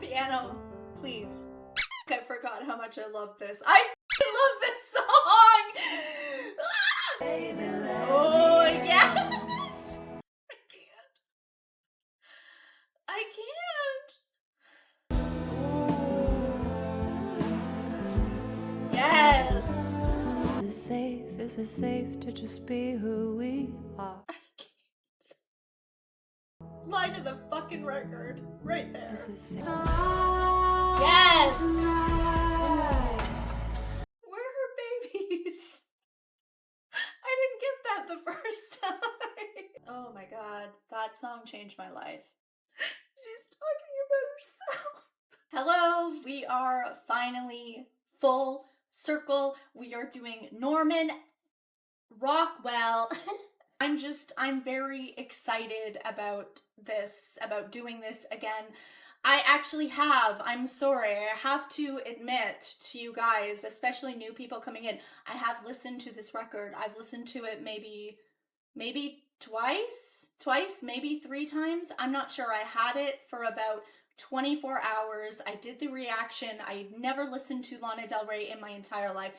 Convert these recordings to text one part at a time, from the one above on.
Piano, please. I forgot how much I love this. I love this song! Oh, yes! I can't. Yes! Is it safe to just be who we are? I can't. Line of the fucking record. Right there. Is it safe? Yes! Where are her babies? I didn't get that the first time. Oh my god, that song changed my life. She's talking about herself. Hello, we are finally full circle. We are doing Norman Rockwell. I'm very excited about this, about doing this again. I'm sorry, I have to admit to you guys, especially new people coming in, I have listened to this record. I've listened to it maybe twice, maybe 3 times. I'm not sure. I had it for about 24 hours. I did the reaction. I never listened to Lana Del Rey in my entire life.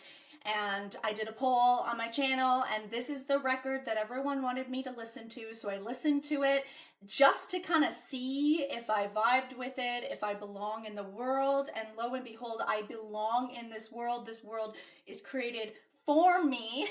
And I did a poll on my channel, and this is the record that everyone wanted me to listen to, so I listened to it just to kind of see if I vibed with it, if I belong in the world, and lo and behold, I belong in this world. This world is created for me.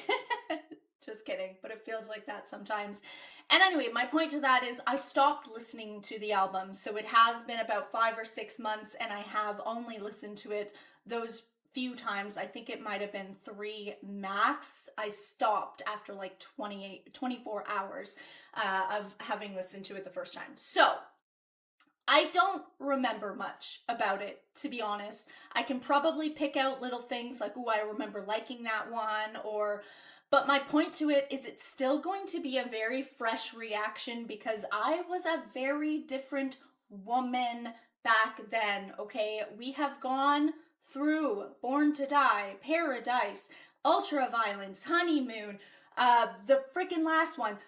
Just kidding, but it feels like that sometimes. And anyway, my point to that is I stopped listening to the album, so it has been about 5 or 6 months, and I have only listened to it those few times. I think it might have been 3 max. I stopped after like 24 hours of having listened to it the first time. So I don't remember much about it, to be honest. I can probably pick out little things like, oh, I remember liking that one, but my point to it is it's still going to be a very fresh reaction because I was a very different woman back then, okay? We have gone through Born to Die, Paradise, Ultraviolence, Honeymoon, the freaking last one,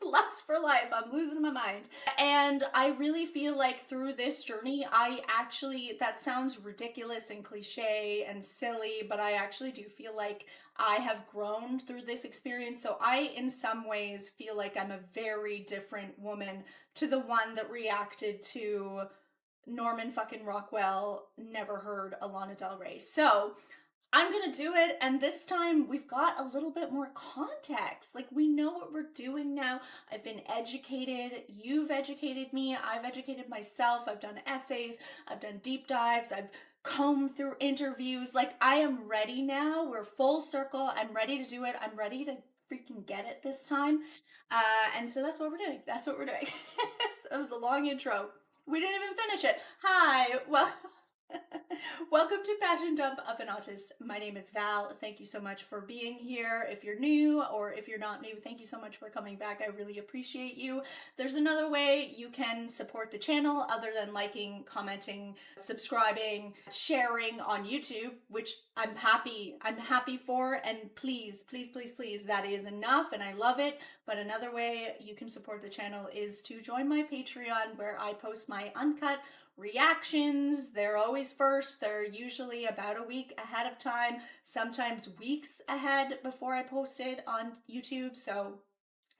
Lust for Life. I'm losing my mind. And I really feel like through this journey, that sounds ridiculous and cliche and silly, but I actually do feel like I have grown through this experience. So I, in some ways, feel like I'm a very different woman to the one that reacted to Norman fucking Rockwell, never heard a Lana Del Rey. So I'm gonna do it, and this time we've got a little bit more context. Like, we know what we're doing now. I've been educated, you've educated me, I've educated myself, I've done essays, I've done deep dives, I've combed through interviews. Like, I am ready now. We're full circle. I'm ready to do it. I'm ready to freaking get it this time. And so that's what we're doing. That's what we're doing. That was a long intro. We didn't even finish it. Hi, well, welcome to Passion Dump of an Autist. My name is Val. Thank you so much for being here. If you're new or if you're not new, thank you so much for coming back. I really appreciate you. There's another way you can support the channel other than liking, commenting, subscribing, sharing on YouTube, which I'm happy for, and please, that is enough and I love it. But another way you can support the channel is to join my Patreon, where I post my uncut reactions. They're always first. They're usually about a week ahead of time, sometimes weeks ahead before I post it on YouTube. So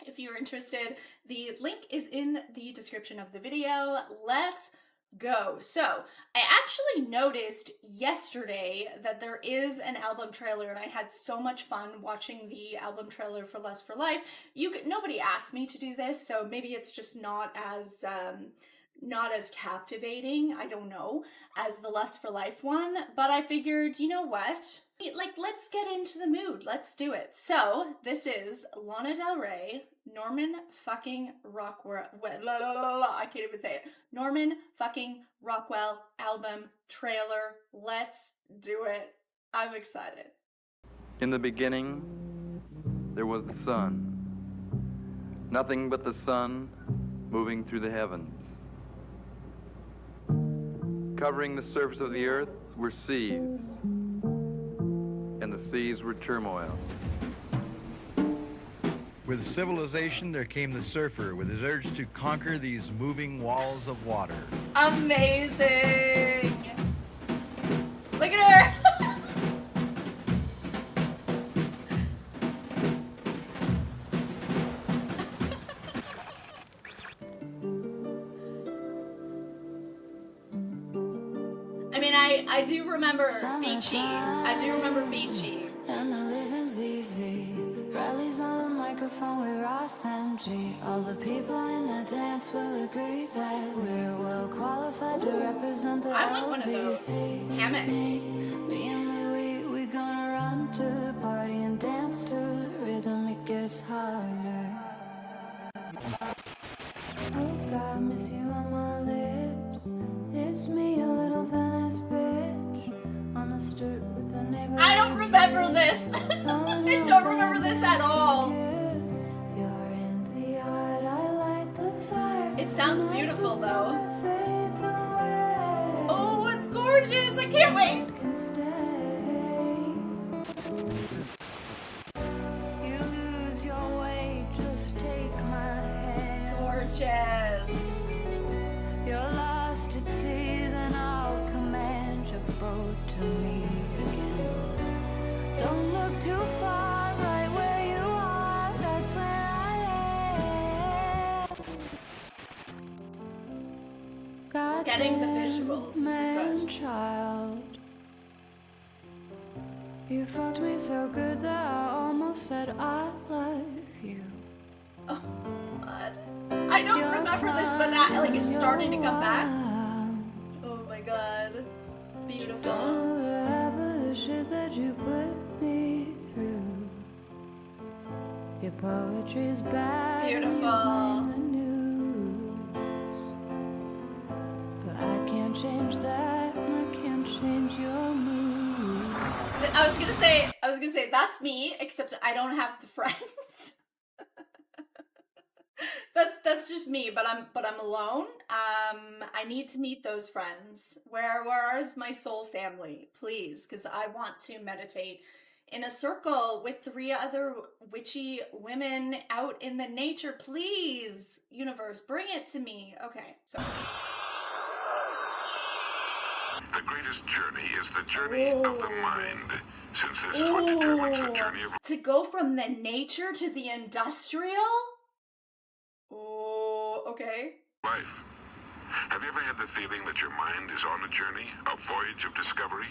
if you're interested, the link is in the description of the video. Let's go. So I actually noticed yesterday that there is an album trailer, and I had so much fun watching the album trailer for Lust for Life. Nobody asked me to do this, so maybe it's just not as captivating, I don't know, as the Lust for Life one, but I figured, you know what? Like, let's get into the mood. Let's do it. So this is Lana Del Rey, Norman fucking Rockwell, I can't even say it. Norman fucking Rockwell album trailer. Let's do it. I'm excited. In the beginning, there was the sun. Nothing but the sun moving through the heavens. Covering the surface of the earth were seas, and the seas were turmoil. With civilization, there came the surfer with his urge to conquer these moving walls of water. Amazing! Look at her! I mean, I do remember Beachy. I do remember Beachy. And the living's easy. Rallies on the microphone with Ross and G. All the people in the dance will agree that we're well qualified to represent the I want one of those LBC. hammocks. Me and Louis, we gonna run to the party and dance to the rhythm. It gets harder. Oh God, miss you on my lips. It's me, a little Venice bitch, on the stoop with the neighbor. I don't remember this. I don't remember this at all. You're in the yard, I light the fire. It sounds beautiful though. Oh, it's gorgeous. I can't wait. You lose your way, just take my hand. Gorgeous. You're lost at sea, then I'll command your boat to me again. Don't look too far, right where you are, that's where I am. God Getting the visuals, this is good. Child. You fucked me so good that I almost said I love you. Oh God. I don't remember this, but that, like, it's starting to come back. Oh my God. Beautiful. The shit that you put me through. Your poetry's bad. Beautiful. The news. But I can't change that, and I can't change your mood. I was gonna say that's me, except I don't have the friends. That's just me, but I'm alone. I need to meet those friends. Where is my soul family, please? Because I want to meditate in a circle with 3 other witchy women out in the nature. Please, universe, bring it to me. Okay, so the greatest journey is the journey of the mind, since this is what determines the journey of to go from the nature to the industrial. Oh, okay. life. Have you ever had the feeling that your mind is on a journey, a voyage of discovery?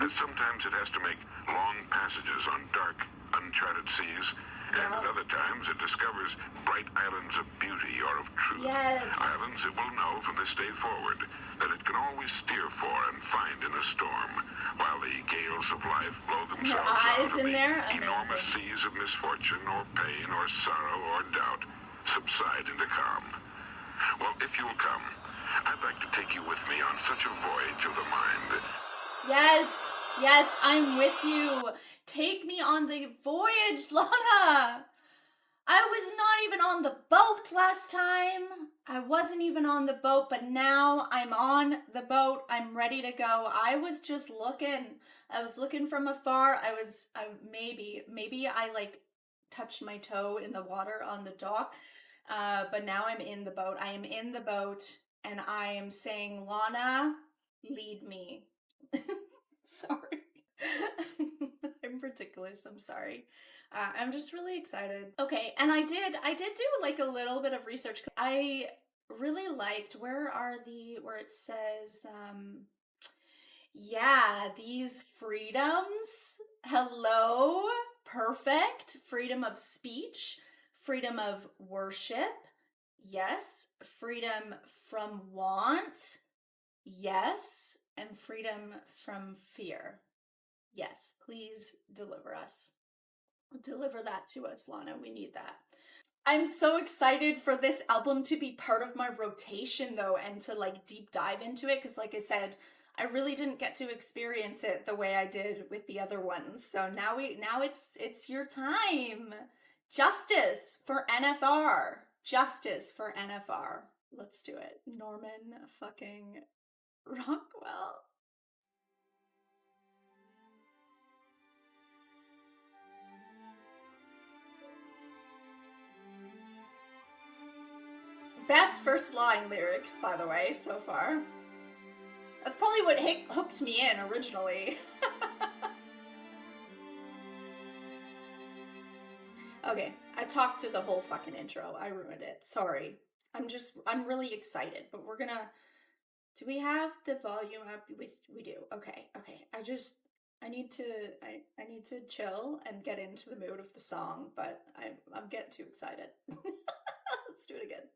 That sometimes it has to make long passages on dark, uncharted seas, and at other times it discovers bright islands of beauty or of truth. Yes. Islands it will know from this day forward that it can always steer for and find in a storm, while the gales of life blow themselves eyes out in and there? the enormous Amazing. seas of misfortune or pain or sorrow or doubt subside into calm. Well, if you'll come, I'd like to take you with me on such a voyage of the mind. Yes, I'm with you. Take me on the voyage, Lana. I was not even on the boat last time. I wasn't even on the boat, but now I'm on the boat. I'm ready to go. I was just looking. I was looking from afar. Maybe I like touched my toe in the water on the dock. But now I'm in the boat. I am in the boat and I am saying, Lana, lead me. Sorry. I'm ridiculous. I'm sorry. I'm just really excited. Okay, and I did do like a little bit of research. I really liked where it says these freedoms. Hello. Perfect. Freedom of speech, freedom of worship. Yes. Freedom from want. Yes. And freedom from fear. Yes, please deliver us. Deliver that to us, Lana. We need that. I'm so excited for this album to be part of my rotation, though, and to like deep dive into it, because like I said, I really didn't get to experience it the way I did with the other ones. So now it's your time. Justice for NFR. Justice for NFR. Let's do it. Norman fucking Rockwell. Best first line lyrics, by the way, so far. That's probably what hooked me in originally. Okay, I talked through the whole fucking intro. I ruined it. Sorry. I'm really excited, but we're gonna, do we have the volume up? We do. Okay. I need to chill and get into the mood of the song, but I'm getting too excited. Let's do it again.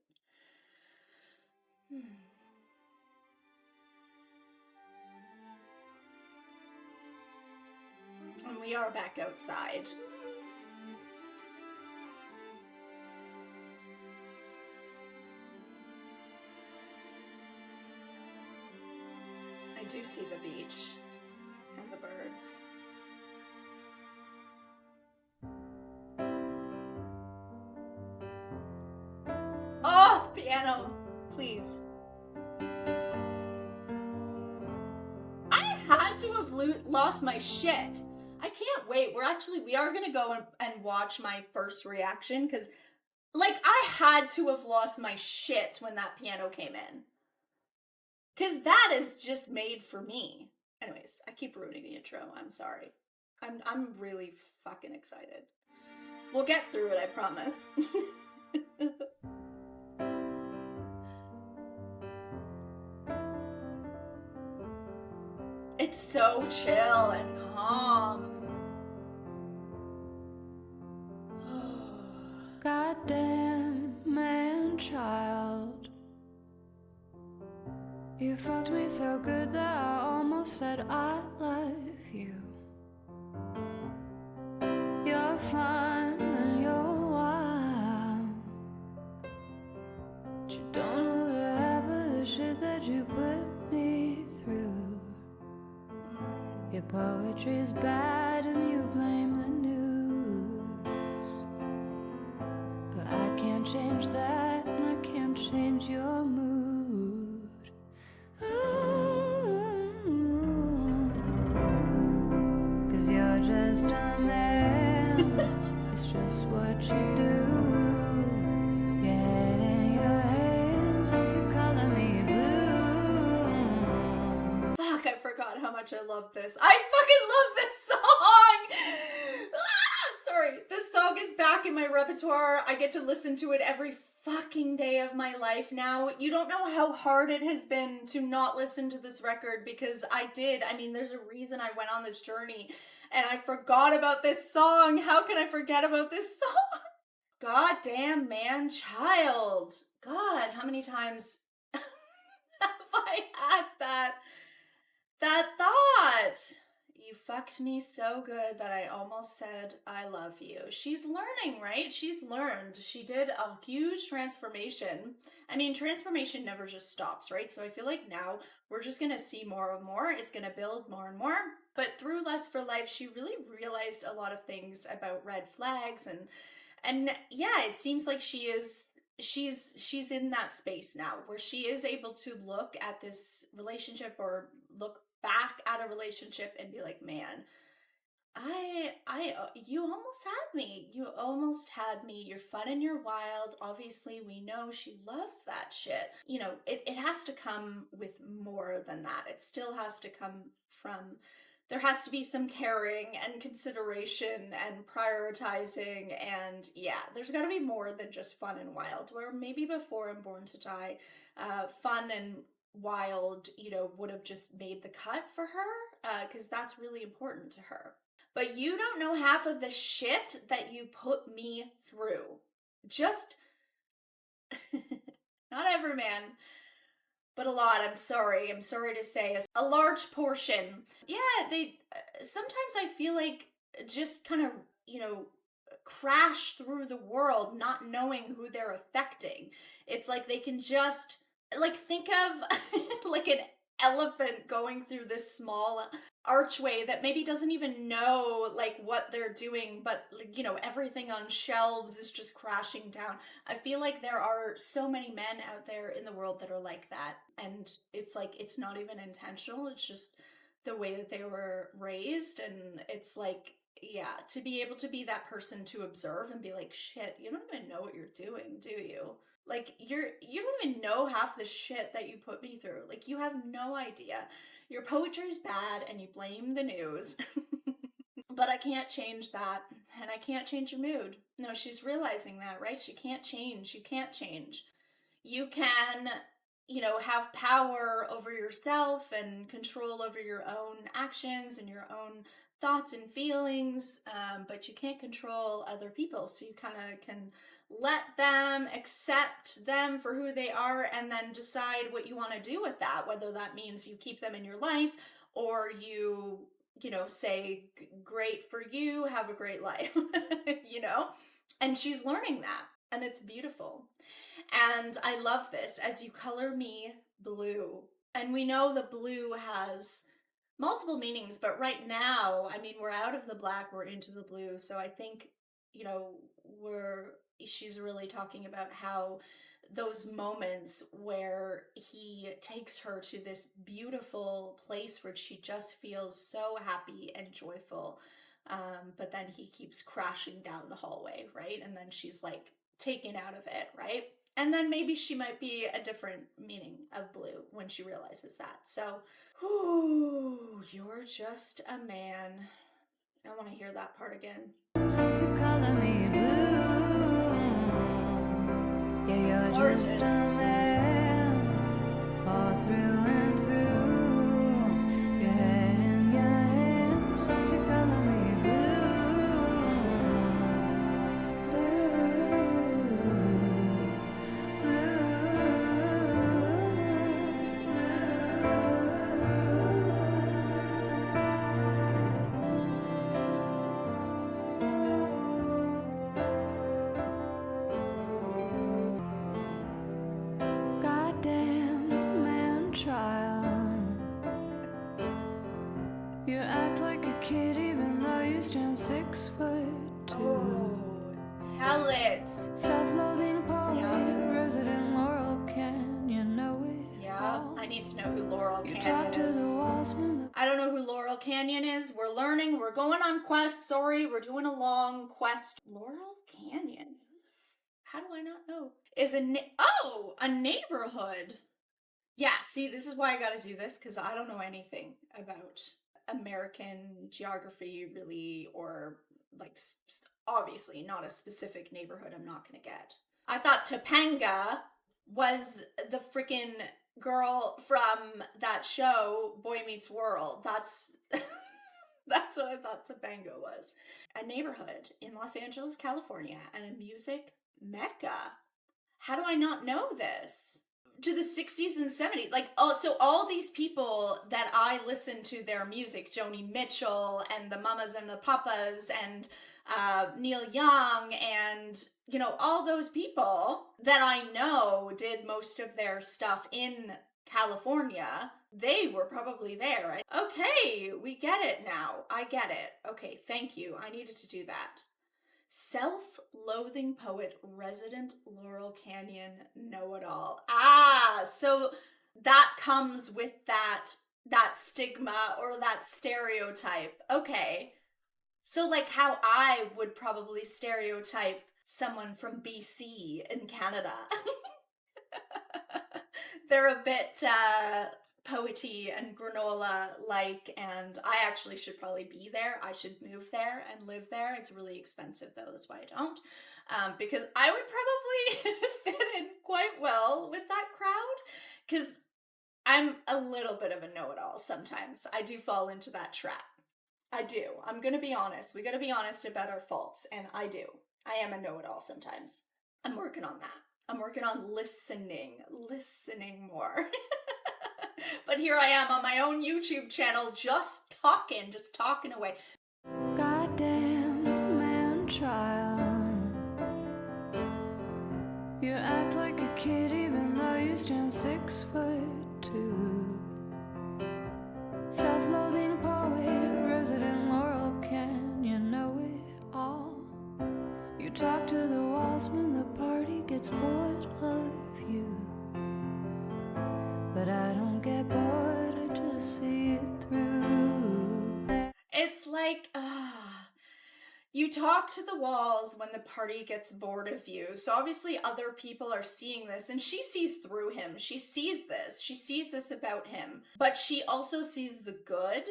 And we are back outside. I do see the beach and the birds. Oh, piano, please. I had to have lost my shit. I can't wait. We are gonna go and watch my first reaction, because, like, I had to have lost my shit when that piano came in. Because that is just made for me. Anyways, I keep ruining the intro. I'm sorry. I'm really fucking excited. We'll get through it, I promise. It's so chill and calm. Goddamn man child, you fucked me so good that I almost said I love you. You're fun and you're wild, but you don't know the half of the shit that you put me through. Your poetry's bad and you blame the news, but I can't change that and I can't change your mood. Cause you're just a man, it's just what you do. Your head in your hands as you color me blue. Fuck, I forgot how much I love this. I fucking love this song! Sorry, this song is back in my repertoire. I get to listen to it every fucking day of my life now. You don't know how hard it has been to not listen to this record, because I did. I mean, there's a reason I went on this journey and I forgot about this song. How can I forget about this song? Goddamn man child. God, how many times have I had that thought? You fucked me so good that I almost said I love you. She's learning, right? She's learned. She did a huge transformation. I mean, transformation never just stops, right? So I feel like now we're just going to see more and more. It's going to build more and more. But through Lust for Life, she really realized a lot of things about red flags. And yeah, it seems like she's in that space now where she is able to look at this relationship, or look back at a relationship and be like, man, you almost had me. You almost had me. You're fun and you're wild. Obviously, we know she loves that shit. You know, it has to come with more than that. It still has to come from, there has to be some caring and consideration and prioritizing, and yeah, there's got to be more than just fun and wild, where maybe before I'm Born to Die, fun and wild, you know, would have just made the cut for her, because that's really important to her. But you don't know half of the shit that you put me through. Just, not every man, but a lot. I'm sorry to say, a large portion. Yeah, they, sometimes I feel like just kind of, you know, crash through the world not knowing who they're affecting. It's like they can just, like, think of like an elephant going through this small archway that maybe doesn't even know like what they're doing, but, you know, everything on shelves is just crashing down. I feel like there are so many men out there in the world that are like that, and it's like, it's not even intentional, it's just the way that they were raised. And it's like, yeah, to be able to be that person to observe and be like, shit, you don't even know what you're doing, do you? Like, you don't even know half the shit that you put me through. Like, you have no idea. Your poetry's bad and you blame the news. But I can't change that, and I can't change your mood. No, she's realizing that, right? She can't change. You can't change. You can, have power over yourself and control over your own actions and your own thoughts and feelings, but you can't control other people. So you kind of can let them, accept them for who they are, and then decide what you want to do with that, whether that means you keep them in your life or you say, great for you, have a great life, And she's learning that, and it's beautiful. And I love this, as you color me blue. And we know the blue has multiple meanings, but right now, I mean, we're out of the black, we're into the blue. So I think, she's really talking about how those moments where he takes her to this beautiful place where she just feels so happy and joyful, but then he keeps crashing down the hallway, right? And then she's like taken out of it, right? And then maybe she might be a different meaning of blue when she realizes that. So, you're just a man. I want to hear that part again. Since you color me blue, yeah, you're Gorgeous. just a man, all through and through. Your head in your hands, since you color me goddamn man child. You act like a kid even though you stand 6'2". Oh, tell it. Self-loathing poet, Yeah. resident Laurel Canyon, know it. Yeah, I need to know who Laurel You talk Canyon to is. the walls when the I don't know who Laurel Canyon is. We're learning. We're going on quests. Sorry, we're doing a long quest. Laurel Canyon? How do I not know? Is a neighborhood. Yeah, see, this is why I gotta do this, because I don't know anything about American geography, really, or, like, obviously not a specific neighborhood I'm not gonna get. I thought Topanga was the freaking girl from that show, Boy Meets World. That's that's what I thought Topanga was. A neighborhood in Los Angeles, California, and a music mecca. How do I not know this? To the 60s and 70s. Like, so all these people that I listen to their music, Joni Mitchell and the Mamas and the Papas and Neil Young and, all those people that I know did most of their stuff in California, they were probably there, right? Okay, we get it now. I get it. Okay, thank you. I needed to do that. Self-loathing poet, resident Laurel Canyon know-it-all. So that comes with that stigma or that stereotype. Okay. So like how I would probably stereotype someone from BC in Canada. They're a bit poety and granola-like, and I actually should probably be there. I should move there and live there. It's really expensive, though. That's why I don't. Because I would probably fit in quite well with that crowd, because I'm a little bit of a know-it-all sometimes. I do fall into that trap. I do. I'm going to be honest. We got to be honest about our faults, and I do. I am a know-it-all sometimes. I'm working on that. I'm working on listening more. But here I am on my own YouTube channel, just talking away. goddamn man child. You act like a kid even though you stand 6'2". Self-loathing poet, resident Laurel Canyon, know it all. You talk to the walls when the party gets bored of you. But I don't get bored, I just see it through. It's like, You talk to the walls when the party gets bored of you. So obviously other people are seeing this, and she sees through him. She sees this. She sees this about him. But she also sees the good.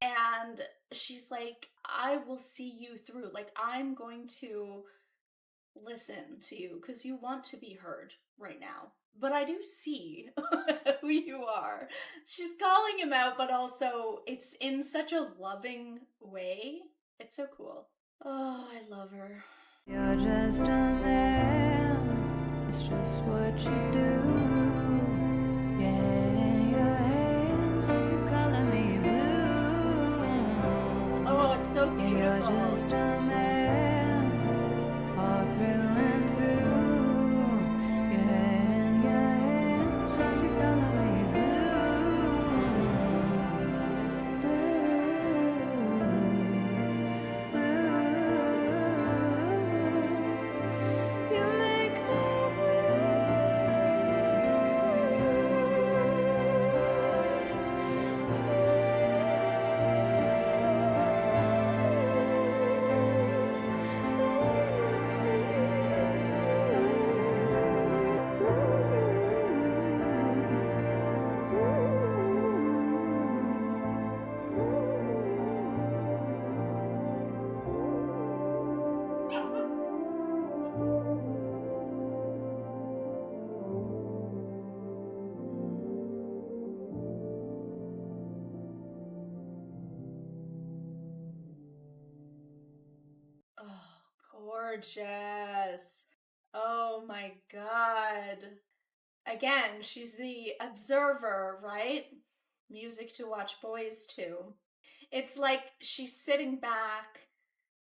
And she's like, I will see you through. Like, I'm going to listen to you because you want to be heard right now. But I do see who you are. She's calling him out, but also it's in such a loving way. It's so cool. Oh, I love her. You're just a man, it's just what you do. Your head in your hands as you color me blue. Oh, it's so Yeah, beautiful. you're just a man, all through and through. Your head in your hands as you color me blue. You make me Oh, gorgeous. Oh my God. Again, she's the observer, right? Music to watch boys to. It's like she's sitting back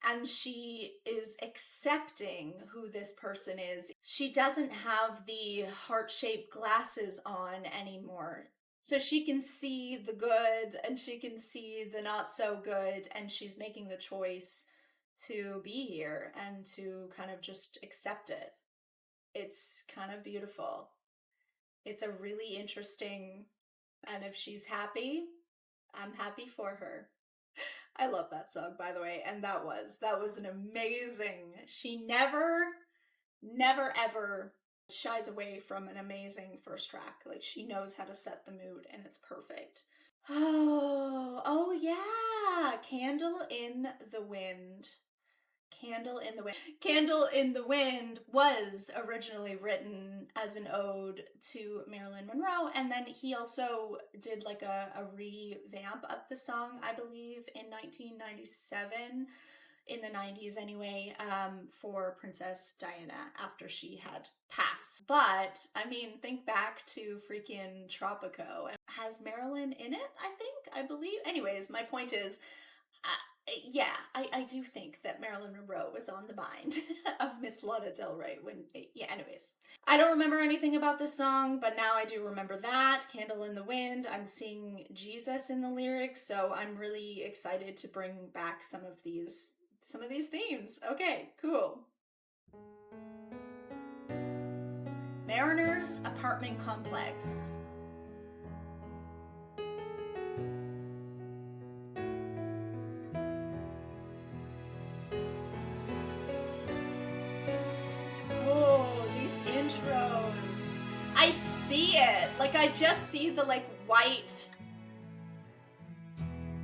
and she is accepting who this person is. She doesn't have the heart-shaped glasses on anymore. So she can see the good and she can see the not so good, and she's making the choice to be here and to kind of just accept it. It's kind of beautiful. It's a really interesting, and if she's happy, I'm happy for her. I love that song, by the way, and that was an amazing. She never ever shies away from an amazing first track. Like, she knows how to set the mood, and it's perfect. Oh yeah, Candle in the Wind. Candle in the Wind. Candle in the Wind was originally written as an ode to Marilyn Monroe, and then he also did like a revamp of the song, I believe, in 1997, in the 90s anyway, for Princess Diana after she had passed. But, I mean, think back to freaking Tropico. Has Marilyn in it, I believe? Anyways, my point is, yeah, I do think that Marilyn Monroe was on the mind of Miss Lana Del Rey yeah, anyways. I don't remember anything about this song, but now I do remember that. Candle in the Wind. I'm seeing Jesus in the lyrics, so I'm really excited to bring back some of these themes. Okay, cool. Mariner's apartment complex. Intros. I see it. Like, I just see the like white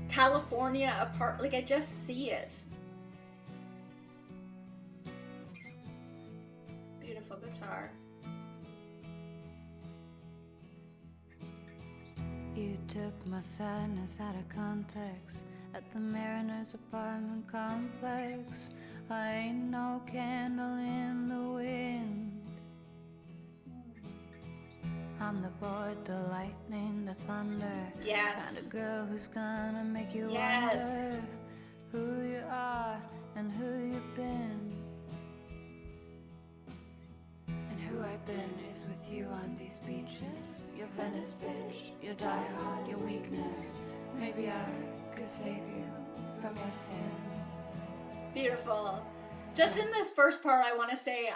California apart. Like, I just see it. Beautiful guitar. You took my sadness out of context at the Mariner's apartment complex. I ain't no candle in the wind. I'm the boy, the lightning, the thunder. Yes. Kind of girl who's gonna make you Yes. wonder who you are and who you've been. And who I've been is with you on these beaches. Your Venice bitch, your diehard, your weakness. Maybe I could save you from your sins. Beautiful. Just in this first part, I want to say,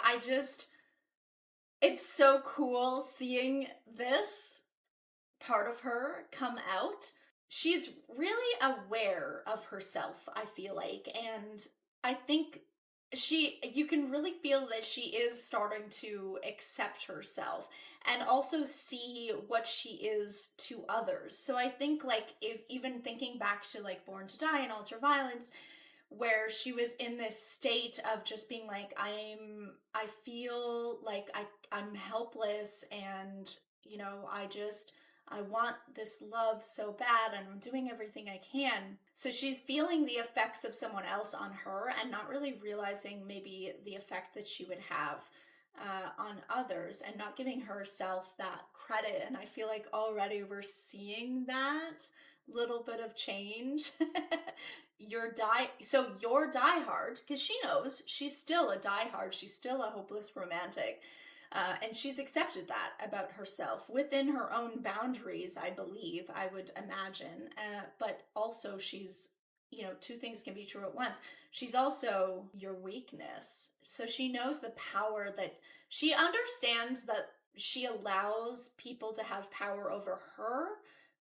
it's so cool seeing this part of her come out. she's really aware of herself, I feel like, and I think you can really feel that she is starting to accept herself and also see what she is to others. So I think, like, if even thinking back to like Born to Die and Ultraviolence, where she was in this state of just being like, I feel like I'm helpless, and you know, I want this love so bad, and I'm doing everything I can. So she's feeling the effects of someone else on her and not really realizing maybe the effect that she would have on others, and not giving herself that credit. And I feel like already we're seeing that little bit of change. Your diehard, because she knows she's still a diehard, she's still a hopeless romantic. And she's accepted that about herself within her own boundaries, I believe, I would imagine. But also, she's, you know, two things can be true at once. She's also your weakness. So she knows the power that she understands, that she allows people to have power over her.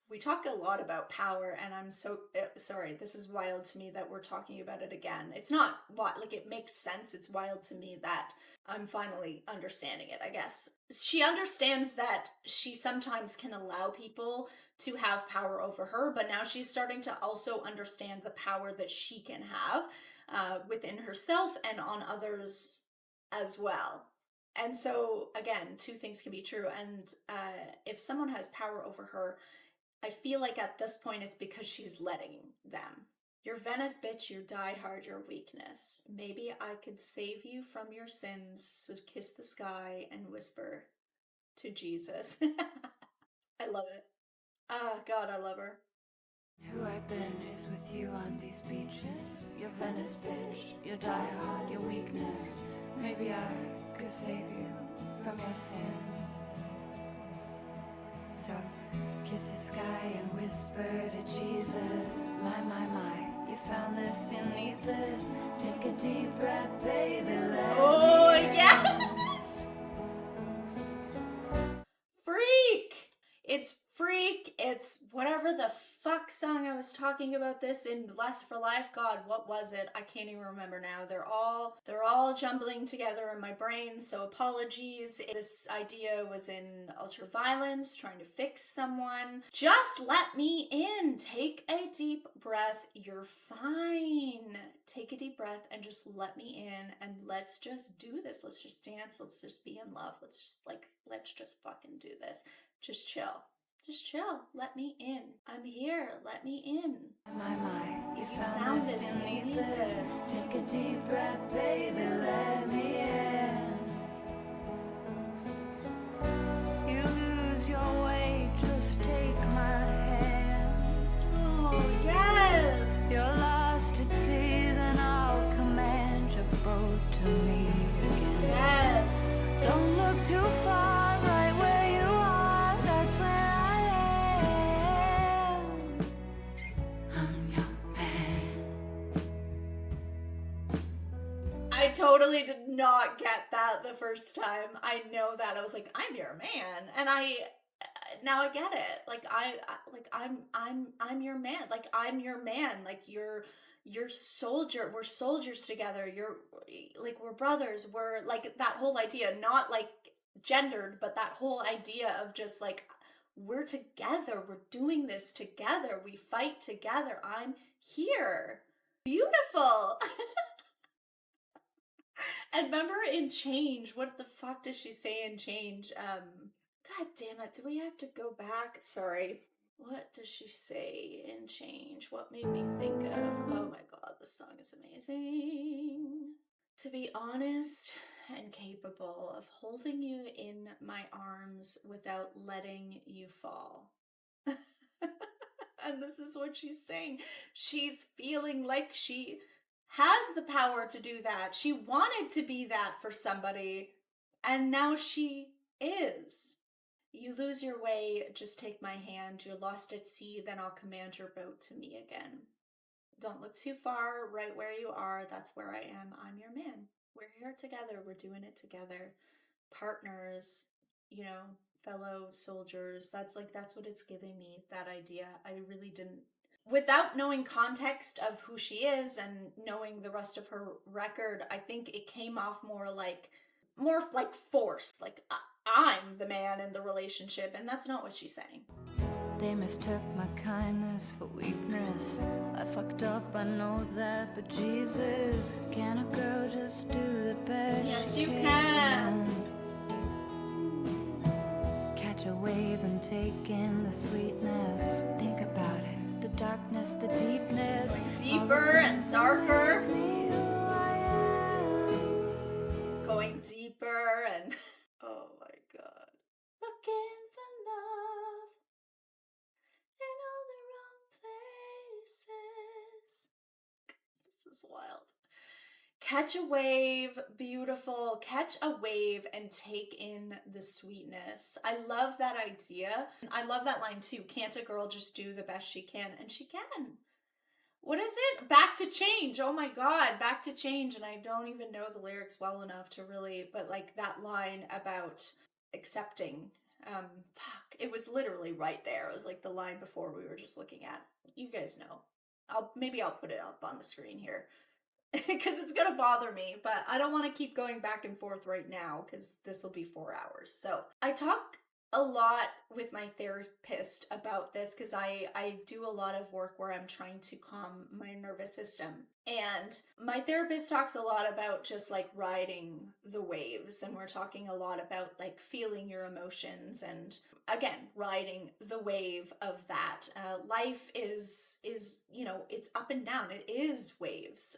We talk a lot about power, and I'm so sorry. This is wild to me that we're talking about it again. It's not what, like, it makes sense. It's wild to me that I'm finally understanding it, I guess. She understands that she sometimes can allow people to have power over her, but now she's starting to also understand the power that she can have within herself and on others as well. And so, again, two things can be true. And if someone has power over her, I feel like at this point it's because she's letting them. Your Venice bitch, your diehard, your weakness. Maybe I could save you from your sins, so kiss the sky and whisper to Jesus. I love it. Ah, God, I love her. Who I've been is with you on these beaches. Your Venice bitch, your diehard, your weakness. Maybe I could save you from your sins. So kiss the sky and whisper to Jesus. My, you found this, you need this. Take a deep breath, baby, Oh, yes! Freak! It's Freak. It's whatever the fuck song I was talking about this in Blessed for Life. God, what was it? I can't even remember now. They're all jumbling together in my brain, so apologies. This idea was in Ultraviolence, trying to fix someone. Just let me in. Take a deep breath. You're fine. Take a deep breath and just let me in, and let's just do this. Let's just dance. Let's just be in love. Let's just fucking do this. Just chill. Just chill. Let me in. I'm here. Let me in. My, you found this, you need this. Take a deep breath, baby, let me in. You lose your way, just take my hand. Oh, yes. You're lost at sea, then I'll command your boat to me again. Yes. Don't look too far, right where you are, that's where I am. I'm your man. I totally did not get that the first time. I know that. I was like, I'm your man. And now I get it. Like I'm your man. Like I'm your man. Like you're soldier. We're soldiers together. You're like, we're brothers. We're like, that whole idea, not like gendered, but that whole idea of just like, we're together. We're doing this together. We fight together. I'm here. Beautiful. And remember in Change, what the fuck does she say in Change? God damn it, do we have to go back? Sorry. What does she say in Change? What made me think of? Oh my god, this song is amazing. To be honest and capable of holding you in my arms without letting you fall. And this is what she's saying. She's feeling like she has the power to do that. She wanted to be that for somebody, and now she is. You lose your way, just take my hand. You're lost at sea, then I'll command your boat to me again. Don't look too far, right where you are, that's where I am. I'm your man. We're here together, we're doing it together. Partners, you know, fellow soldiers. That's what it's giving me, that idea. I really didn't, without knowing context of who she is and knowing the rest of her record, I think it came off more like force, like I'm the man in the relationship, and that's not what she's saying. They mistook my kindness for weakness. I fucked up, I know that, but Jesus, can a girl just do the best? Yes, you can. Catch a wave and take in the sweetness. Think about it, the darkness, the deepness. Deeper and darker. Me who I am. Going deeper and oh my god. Looking for love in all the wrong places. This is wild. Catch a wave, beautiful. Catch a wave and take in the sweetness. I love that idea. I love that line too. Can't a girl just do the best she can? And she can. What is it? Back to change. Oh my god, back to change. And I don't even know the lyrics well enough to really, but like that line about accepting. It was literally right there. It was like the line before we were just looking at. You guys know. Maybe I'll put it up on the screen here because it's gonna bother me, but I don't want to keep going back and forth right now because this will be 4 hours. So I talk a lot with my therapist about this because I do a lot of work where I'm trying to calm my nervous system. And my therapist talks a lot about just like riding the waves, and we're talking a lot about like feeling your emotions and again riding the wave of that. Life is it's up and down. It is waves.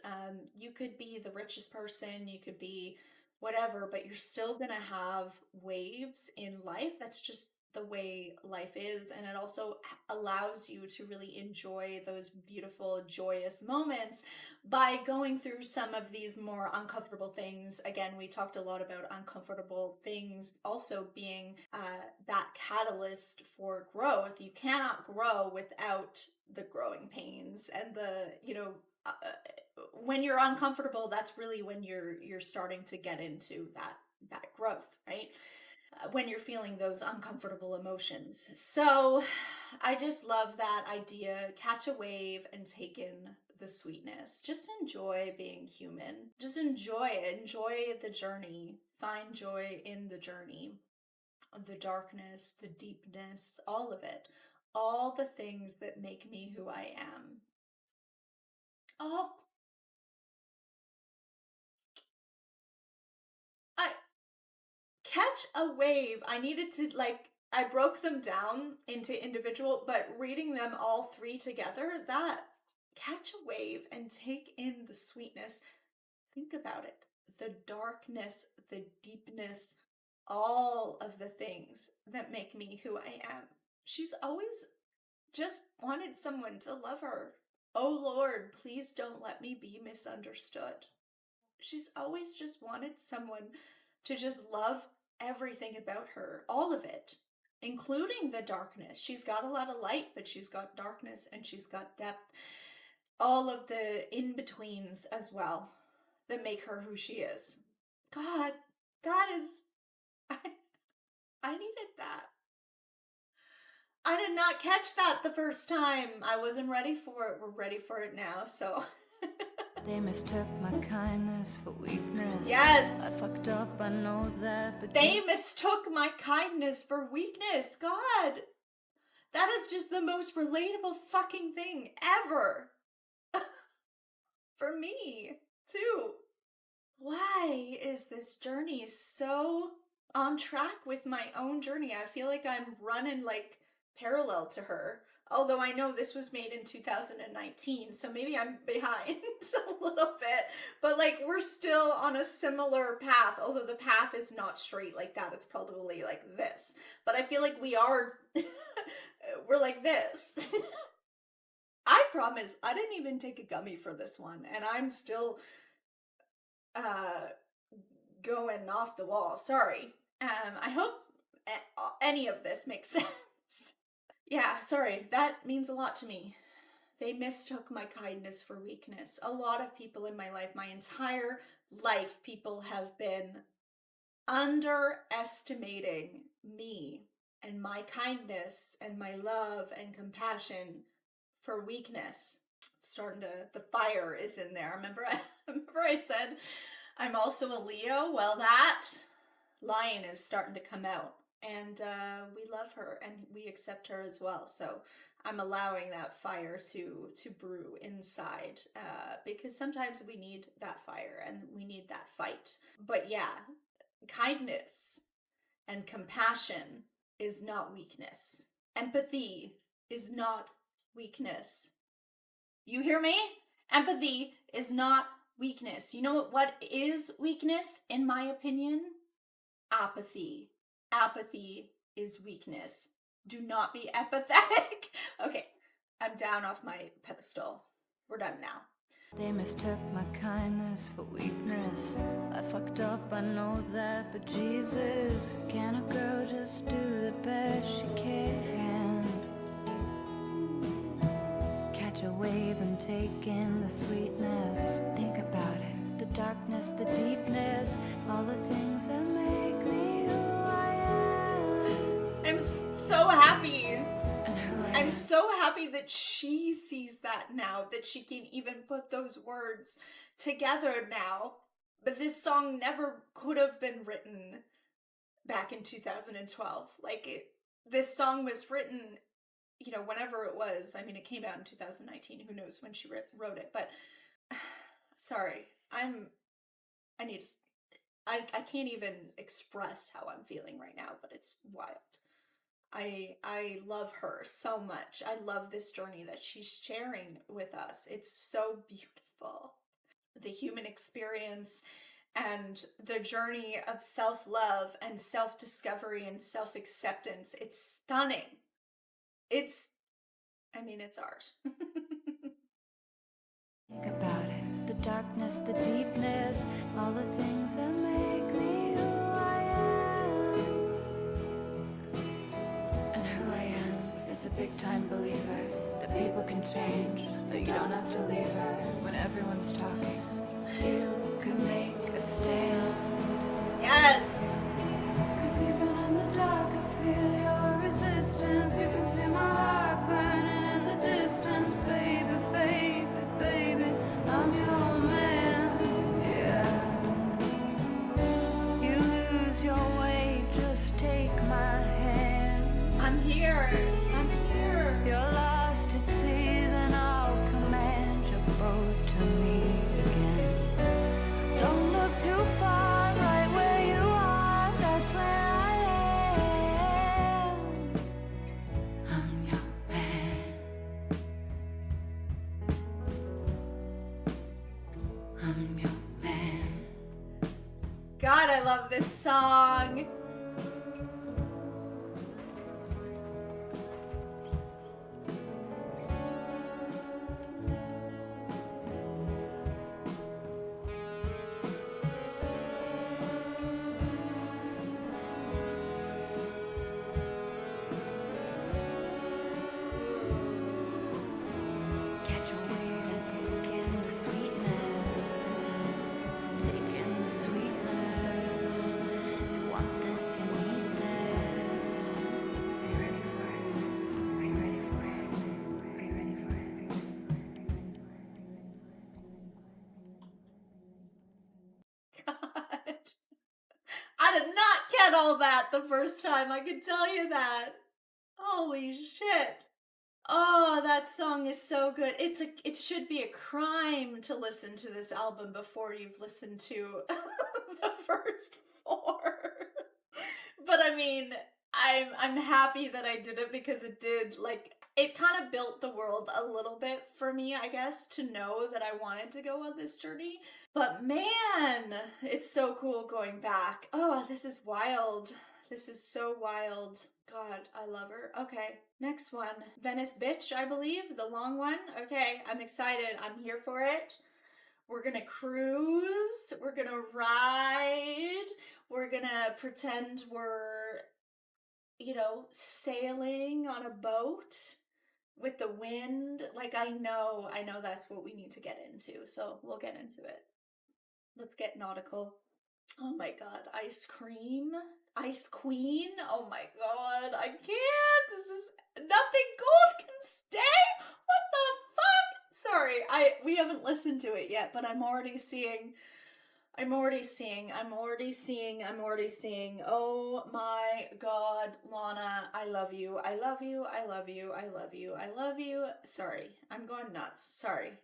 You could be the richest person, you could be whatever, but you're still gonna have waves in life. That's just the way life is, and it also allows you to really enjoy those beautiful, joyous moments by going through some of these more uncomfortable things. Again, we talked a lot about uncomfortable things also being that catalyst for growth. You cannot grow without the growing pains and the, when you're uncomfortable, that's really when you're starting to get into that growth, right? When you're feeling those uncomfortable emotions. So I just love that idea. Catch a wave and take in the sweetness. Just enjoy being human. Just enjoy it. Enjoy the journey. Find joy in the journey. The darkness, the deepness, all of it. All the things that make me who I am. Oh, catch a wave. I needed to I broke them down into individual, but reading them all three together, that catch a wave and take in the sweetness. Think about it. The darkness, the deepness, all of the things that make me who I am. She's always just wanted someone to love her. Oh Lord, please don't let me be misunderstood. She's always just wanted someone to just love everything about her, all of it, including the darkness. She's got a lot of light, but she's got darkness and she's got depth. All of the in-betweens as well that make her who she is. God is, I needed that. I did not catch that the first time. I wasn't ready for it. We're ready for it now, so. They mistook my kindness for weakness. Yes. I fucked up, I know that, but they mistook my kindness for weakness. God. That is just the most relatable fucking thing ever. For me, too. Why is this journey so on track with my own journey? I feel like I'm running parallel to her. Although I know this was made in 2019, so maybe I'm behind a little bit. But we're still on a similar path, although the path is not straight like that. It's probably like this. But I feel like we are, we're like this. I promise, I didn't even take a gummy for this one, and I'm still going off the wall. Sorry. I hope any of this makes sense. Yeah, sorry, that means a lot to me. They mistook my kindness for weakness. A lot of people in my life, my entire life, people have been underestimating me and my kindness and my love and compassion for weakness. It's starting to, the fire is in there. Remember I said I'm also a Leo? Well, that lion is starting to come out, and we love her and we accept her as well. So I'm allowing that fire to brew inside, because sometimes we need that fire and we need that fight. But yeah, kindness and compassion is not weakness. Empathy is not weakness. You hear me? Empathy is not weakness. You know what is weakness, in my opinion? Apathy. Apathy is weakness. Do not be apathetic. Okay, I'm down off my pedestal. We're done now. They mistook my kindness for weakness. I fucked up, I know that, but Jesus, can a girl just do the best she can? Catch a wave and take in the sweetness. Think about it, the darkness, the deepness, all the things that make me who I am. I'm so happy. And who I I'm am. so happy that she sees that now, that she can even put those words together now. But this song never could have been written back in 2012. This song was written, you know, whenever it was. I mean, it came out in 2019. Who knows when she wrote it? But sorry, I can't even express how I'm feeling right now, but it's wild. I love her so much. I love this journey that she's sharing with us. It's so beautiful. The human experience and the journey of self-love and self-discovery and self-acceptance. It's stunning. It's art. Think about it, the darkness, the deepness, all the things that make me who I am. And who I am is a big time believer that people can change, that you don't have to leave her when everyone's talking. You can make a stand. Yes. 'Cause even in the dark I feel your resistance. You can see my heart burning in the distance. Baby, baby, baby, I'm your man, yeah. You lose your way, just take my hand. I'm here. I'm here. You're lost at sea, then I'll command your boat to me again. Don't look too far, right where you are, that's where I am. I'm your man. I'm your man. God, I love this song. Catch a wave and take in the sweetness. Take in the sweetness. You want this, you need this. Are you ready for it? Are you ready for it? Are you ready for it? God. I did not get all that the first time, I can tell you that. Holy shit. Oh, that song is so good. It should be a crime to listen to this album before you've listened to the first four. But I mean, I'm happy that I did it because it did, it kind of built the world a little bit for me, I guess, to know that I wanted to go on this journey. But man, it's so cool going back. Oh, this is wild. This is so wild. God, I love her. Okay, next one. Venice Bitch, I believe, the long one. Okay, I'm excited. I'm here for it. We're gonna cruise. We're gonna ride. We're gonna pretend we're, sailing on a boat with the wind. I know that's what we need to get into. So we'll get into it. Let's get nautical. Oh my God, ice cream. Ice Queen. Oh my god, I can't. This is nothing gold can stay. What the fuck? Sorry, we haven't listened to it yet, but I'm already seeing. Oh my god, Lana, I love you. I love you. I love you. I love you. I love you. Sorry, I'm going nuts. Sorry.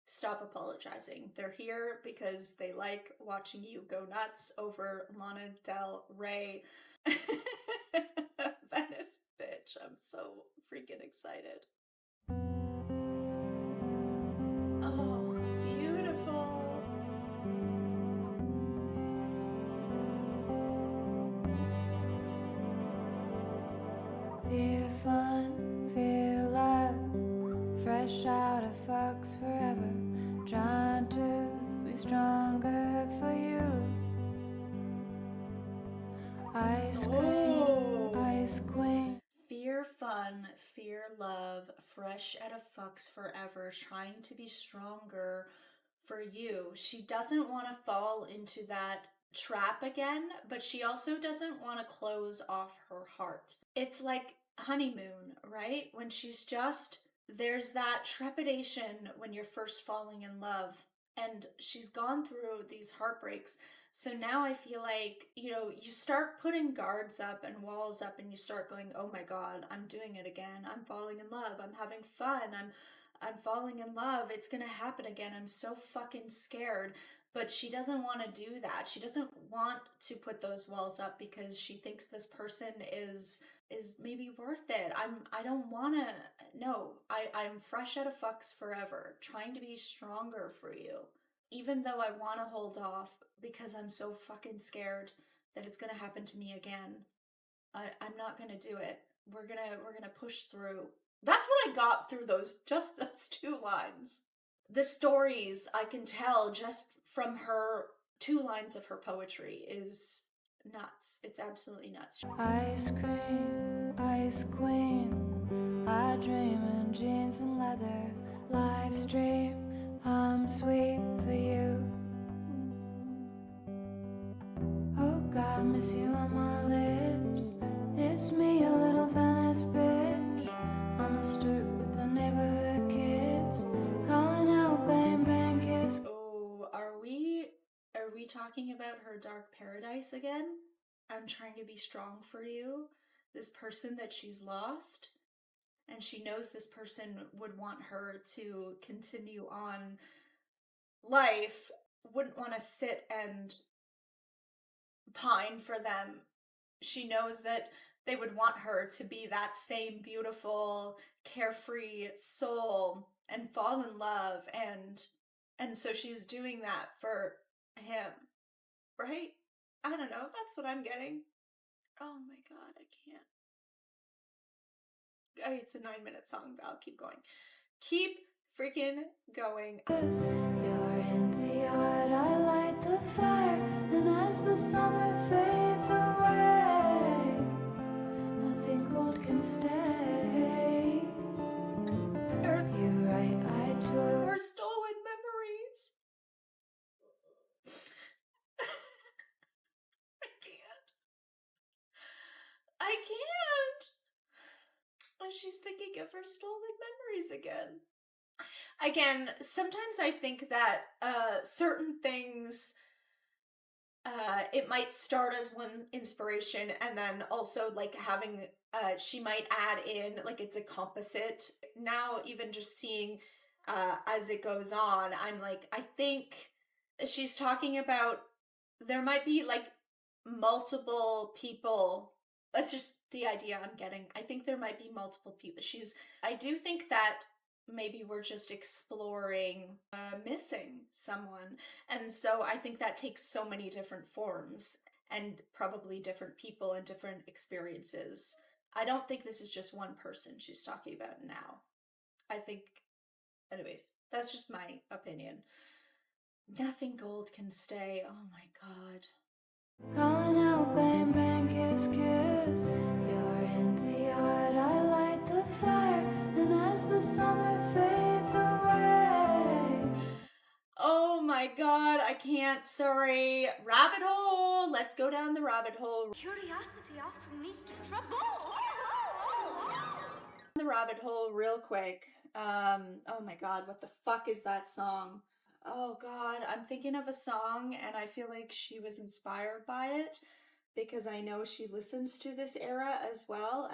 Stop apologizing. They're here because they like watching you go nuts over Lana Del Rey. Venice Bitch. I'm so freaking excited. Oh, beautiful. Feel fun, feel love, fresh out of fucks forever, trying to be stronger for you. Ice cream, ice queen. Fear fun, fear love, fresh out of fucks forever, trying to be stronger for you. She doesn't want to fall into that trap again, but she also doesn't want to close off her heart. It's like honeymoon, right? When there's that trepidation when you're first falling in love, and she's gone through these heartbreaks. So now I feel like, you start putting guards up and walls up, and you start going, oh my god, I'm doing it again. I'm falling in love. I'm having fun. I'm falling in love. It's gonna happen again. I'm so fucking scared. But she doesn't want to do that. She doesn't want to put those walls up because she thinks this person is maybe worth it. I don't want to. No, I'm fresh out of fucks forever, trying to be stronger for you. Even though I want to hold off because I'm so fucking scared that it's gonna happen to me again. I'm not gonna do it. We're gonna push through. That's what I got through those 2 lines. The stories I can tell just from her 2 lines of her poetry is nuts. It's absolutely nuts. Ice cream, ice queen. I dream in jeans and leather. Live stream, I'm sweet for you. Oh God, miss you on my lips. It's me, a little Venice bitch, on the stoop with the neighborhood kids, calling out bang bang kiss. Oh, are we talking about her dark paradise again? I'm trying to be strong for you. This person that she's lost, and she knows this person would want her to continue on life, wouldn't want to sit and pine for them. She knows that they would want her to be that same beautiful, carefree soul and fall in love, and so she's doing that for him, right? I don't know, that's what I'm getting. Oh my god, I can't. It's a 9-minute song, but I'll keep going. Keep freaking going. You're in the yard, I light the fire, and as the summer fades away, nothing gold can stay. You're right, I took Her stolen memories. I can't. She's thinking of her stolen memories again. Again, sometimes I think that certain things, it might start as one inspiration, and then also like having, she might add in, like it's a composite. Now, even just seeing as it goes on, I'm like, I think she's talking about there might be like multiple people. That's just the idea I'm getting. I think there might be multiple people. I do think that maybe we're just exploring missing someone. And so I think that takes so many different forms and probably different people and different experiences. I don't think this is just one person she's talking about now. I think, anyways, that's just my opinion. Nothing gold can stay. Oh my god. calling out bang bang kiss kiss. You're in the yard, I light the fire, and as the summer fades away. Oh my god, I can't, sorry. Rabbit hole. Let's go down the rabbit hole. Curiosity often leads to trouble. The rabbit hole real quick. Oh my god, what the fuck is that song? Oh god, I'm thinking of a song and I feel like she was inspired by it because I know she listens to this era as well.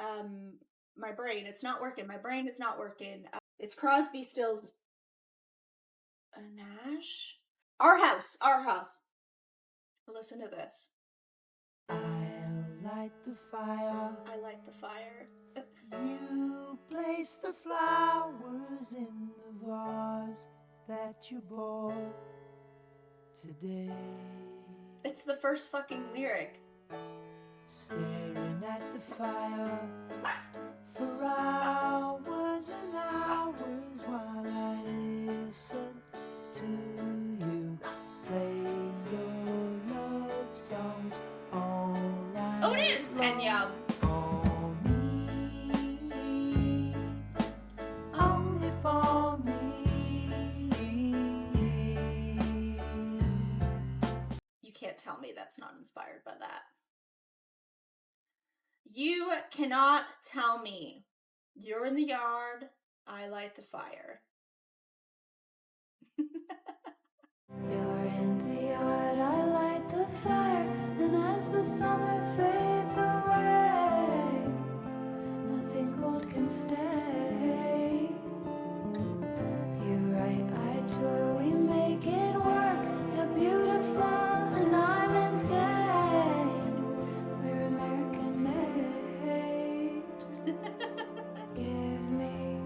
My brain, it's not working. My brain is not working. It's Crosby, Stills, Nash? Our House. Listen to this. I'll light the fire. I light the fire. You place the flowers in the vase that you bought today. It's the first fucking lyric. Staring at the fire for hours and hours while I listen to you play your love songs all night. Oh, it is! And yeah. For me, only for me. You can't tell me that's not inspired by that. You cannot tell me. You're in the yard, I light the fire. You're in the yard, I light the fire, and as the summer fades away, nothing cold can stay. You're right, I tour, we make it work. You're beautiful, and I'm insane. We're American made. Give me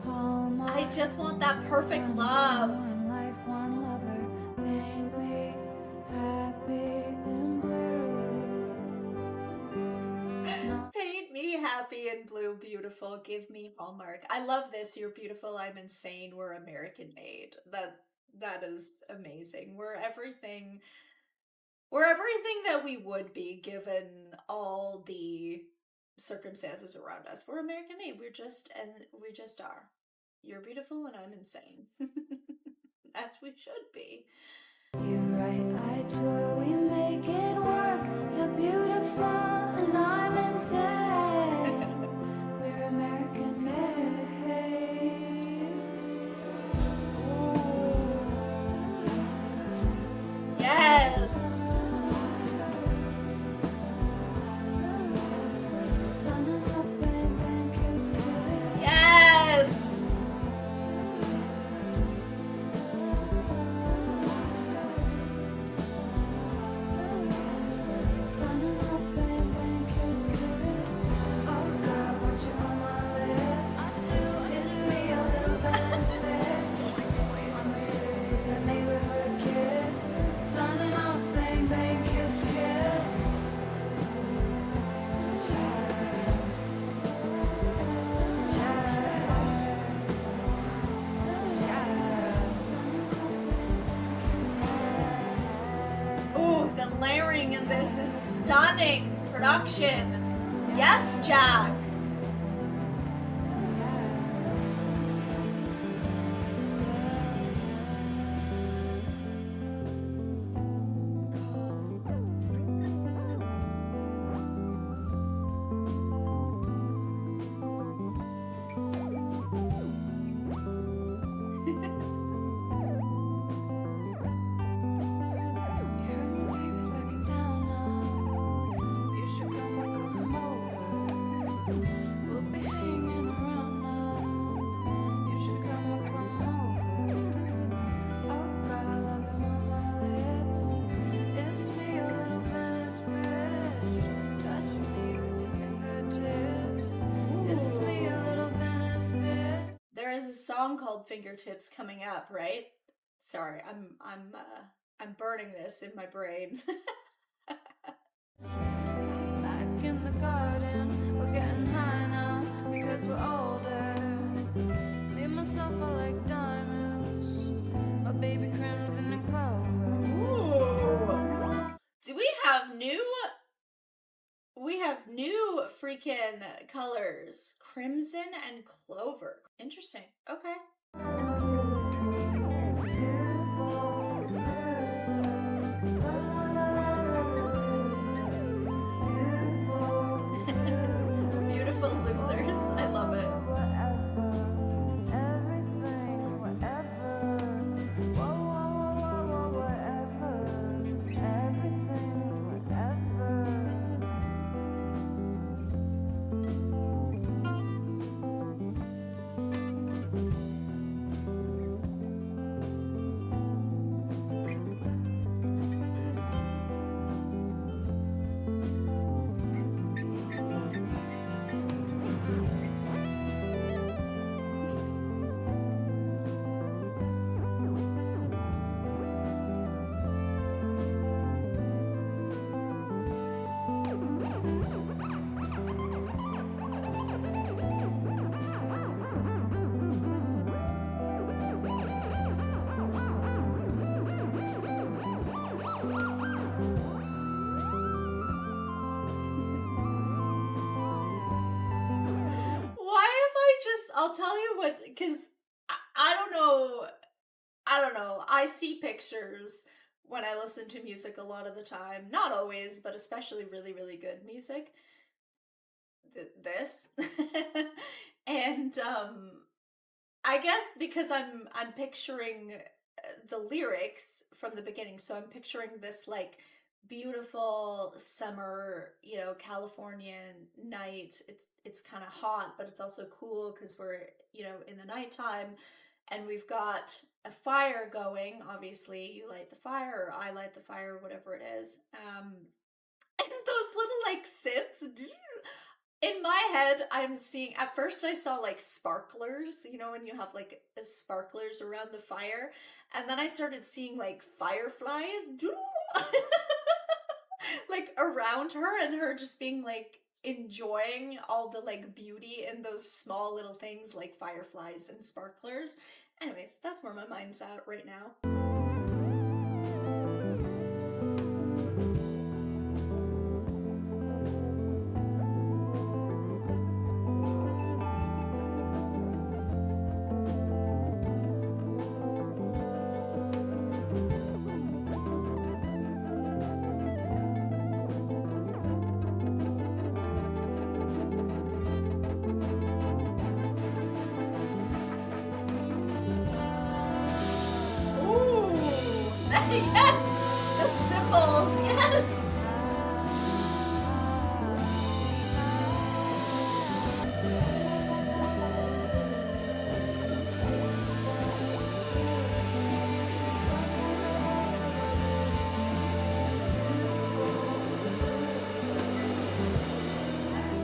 all my I just want that perfect love. One life, one lover, paint me happy and blue. No. Paint me happy and blue, beautiful. Give me Hallmark. I love this. You're beautiful. I'm insane. We're American made. That is amazing. We're everything that we would be given all the circumstances around us. We're American made. We just are. You're beautiful and I'm insane. As we should be. You're right, I tour, we make it work. You're beautiful and I'm insane. We're American made. Yes. Sun and off, bang, bang, kiss, kiss. Yes. Sun and off, bang, bang, kiss, kiss. Oh God, what you on my lips? I do. It's me, a little Venice bitch. I'm stupid, the neighborhood kids. Sun and off, bang, bang, kiss, kiss. Ooh, the layering in this is stunning. Production. Yes, Jack. Baby's back in town now. You should come over. We'll be hanging around now. You should come over. Oh God, I love him on my lips. It's me, a little Venice bitch. Touch me with your fingertips. It's me, a little Venice bitch. There is a song called Fingertips coming up, right? Sorry, I'm burning this in my brain. Back in the garden, we're getting high now because we're older. Me and myself are like diamonds, my baby crimson and clover. Ooh. Do we have new? We have new freaking colors. Crimson and clover. Interesting. Okay. I'll tell you what, because I don't know. I don't know. I see pictures when I listen to music a lot of the time. Not always, but especially really, really good music. This. And I guess because I'm picturing the lyrics from the beginning, so I'm picturing this like beautiful summer, you know, Californian night. It's kind of hot, but it's also cool because we're, you know, in the nighttime, and we've got a fire going. Obviously, you light the fire, or I light the fire, whatever it is. And those little like synths. In my head, I'm seeing, at first I saw like sparklers, you know, when you have like sparklers around the fire. And then I started seeing like fireflies, like around her, and her just being like enjoying all the like beauty in those small little things like fireflies and sparklers. Anyways, that's where my mind's at right now. Yes! The symbols, yes!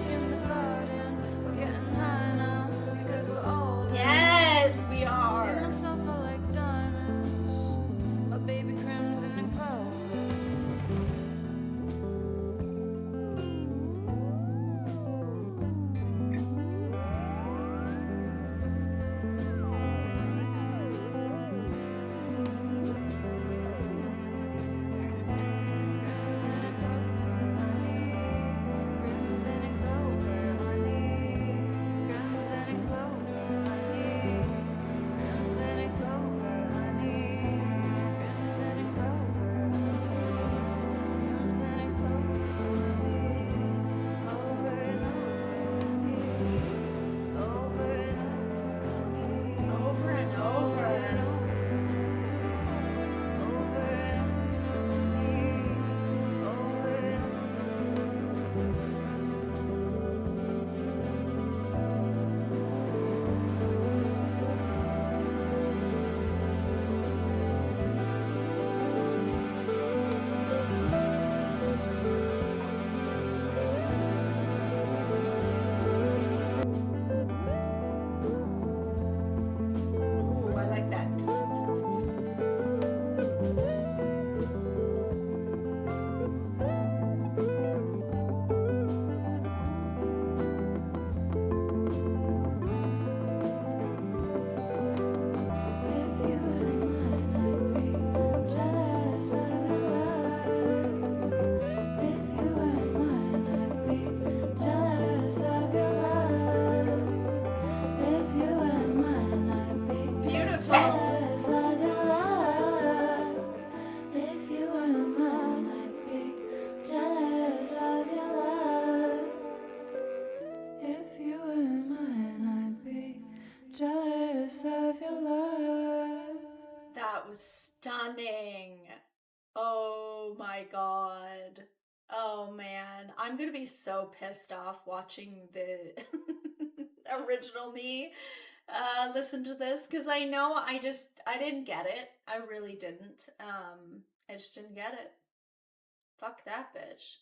In the garden, we're getting high now because we're old. Yes, we are. Myself are like diamonds, a baby crimson and clover. Crimson and clover, honey. Crimson and clover, honey. Crimson and clover, honey. Crimson and clover, honey. Crimson and clover, honey. Over and over, honey. Over and over, honey. Over and over. Over and over, Ooh, I like that. If you were mine, I'd be jealous of your love. If you were mine, I'd be jealous of your love. If you were mine, I'd be Beautiful. jealous of your love. If you were mine, I'd be jealous of your love. If you were mine, I'd be jealous of your love. That was stunning. Oh my god. Oh man. I'm gonna be so pissed off watching the original me listen to this, because I know I didn't get it. I really didn't. I just didn't get it. Fuck that bitch.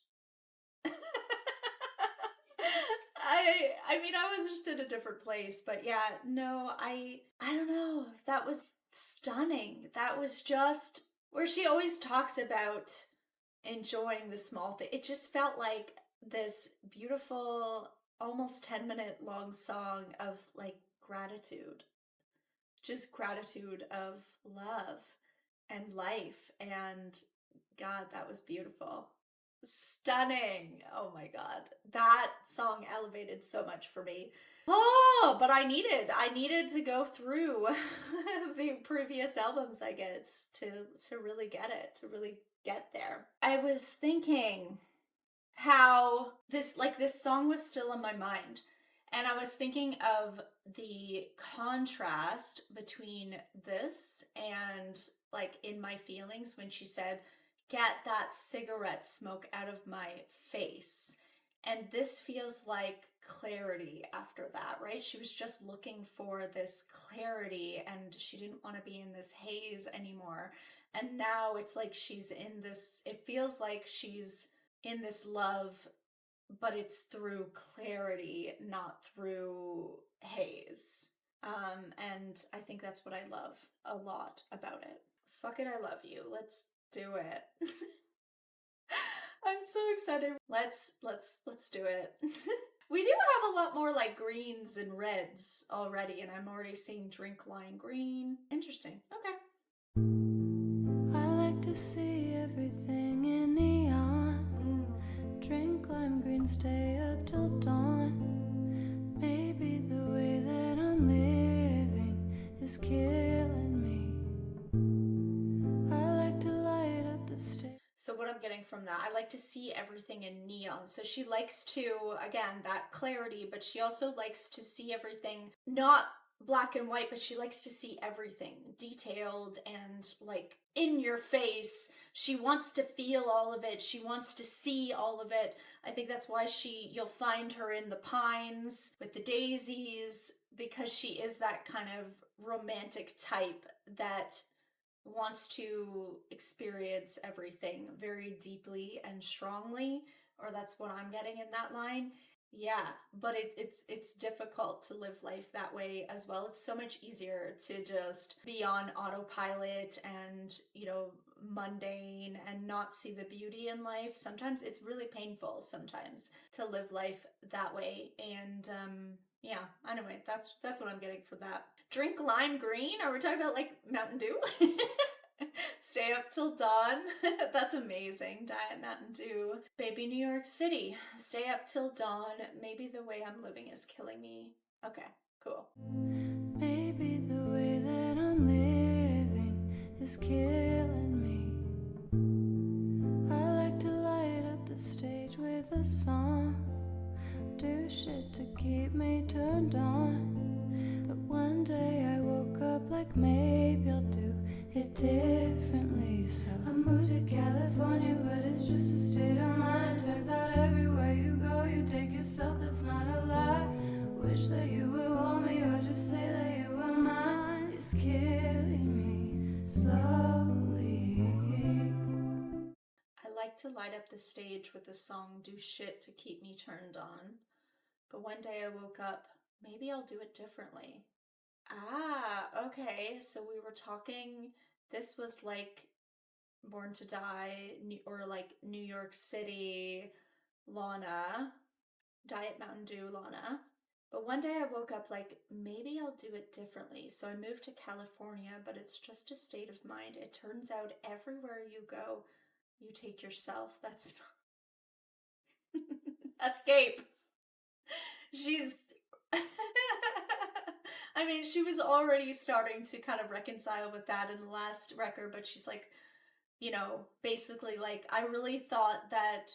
I mean, I was just in a different place, but yeah, no, I don't know. That was stunning. That was just where she always talks about enjoying the small thing. It just felt like this beautiful, almost 10-minute long song of like gratitude. Just gratitude of love and life, and God, that was beautiful. Stunning. Oh my god. That song elevated so much for me. Oh, but I needed to go through the previous albums, I guess, to really get it, to really get there. I was thinking how this song was still in my mind, and I was thinking of the contrast between this and like In My Feelings when she said, "Get that cigarette smoke out of my face." And this feels like clarity after that, right? She was just looking for this clarity and she didn't want to be in this haze anymore. And now it's like she's in this, it feels like she's in this love, but it's through clarity, not through haze. And I think that's what I love a lot about it. Fuck it, I love you. Let's do it. I'm so excited. Let's do it. We do have a lot more like greens and reds already, and I'm already seeing drink lime green. Interesting. Okay. I like to see everything in neon. Drink lime green, stay up till dawn. Maybe the way that I'm living is killing me. I like to light up the stage. So what I'm getting from that, I like to see everything in neon. So she likes to, again, that clarity, but she also likes to see everything not black and white, but she likes to see everything detailed and like in your face. She wants to feel all of it. She wants to see all of it. I think that's why you'll find her in the pines with the daisies, because she is that kind of romantic type that wants to experience everything very deeply and strongly, or that's what I'm getting in that line. Yeah, but it's difficult to live life that way as well. It's so much easier to just be on autopilot and, mundane and not see the beauty in life. Sometimes it's really painful sometimes to live life that way. And yeah, anyway, that's what I'm getting for that. Drink lime green? Are we talking about like Mountain Dew? Stay up till dawn. That's amazing. Diet Mountain Dew. Baby New York City. Stay up till dawn. Maybe the way I'm living is killing me. Okay, cool. Maybe the way that I'm living is killing me. I like to light up the stage with a song. Do shit to keep me turned on. But one day I woke up like maybe I'll do it differently. So I moved to California, but it's just a state of mind. It turns out everywhere you go, you take yourself, that's not a lie. Wish that you would hold me or just say that you were mine. It's killing me slowly. I like to light up the stage with the song Do Shit to Keep Me Turned On. But one day I woke up, maybe I'll do it differently. Ah, okay. So we were talking, this was like Born to Die or like New York City, Lana, Diet Mountain Dew, Lana. But one day I woke up like, maybe I'll do it differently. So I moved to California, but it's just a state of mind. It turns out everywhere you go, you take yourself. That's not... Escape. She's... I mean, she was already starting to kind of reconcile with that in the last record, but she's like, basically like, I really thought that,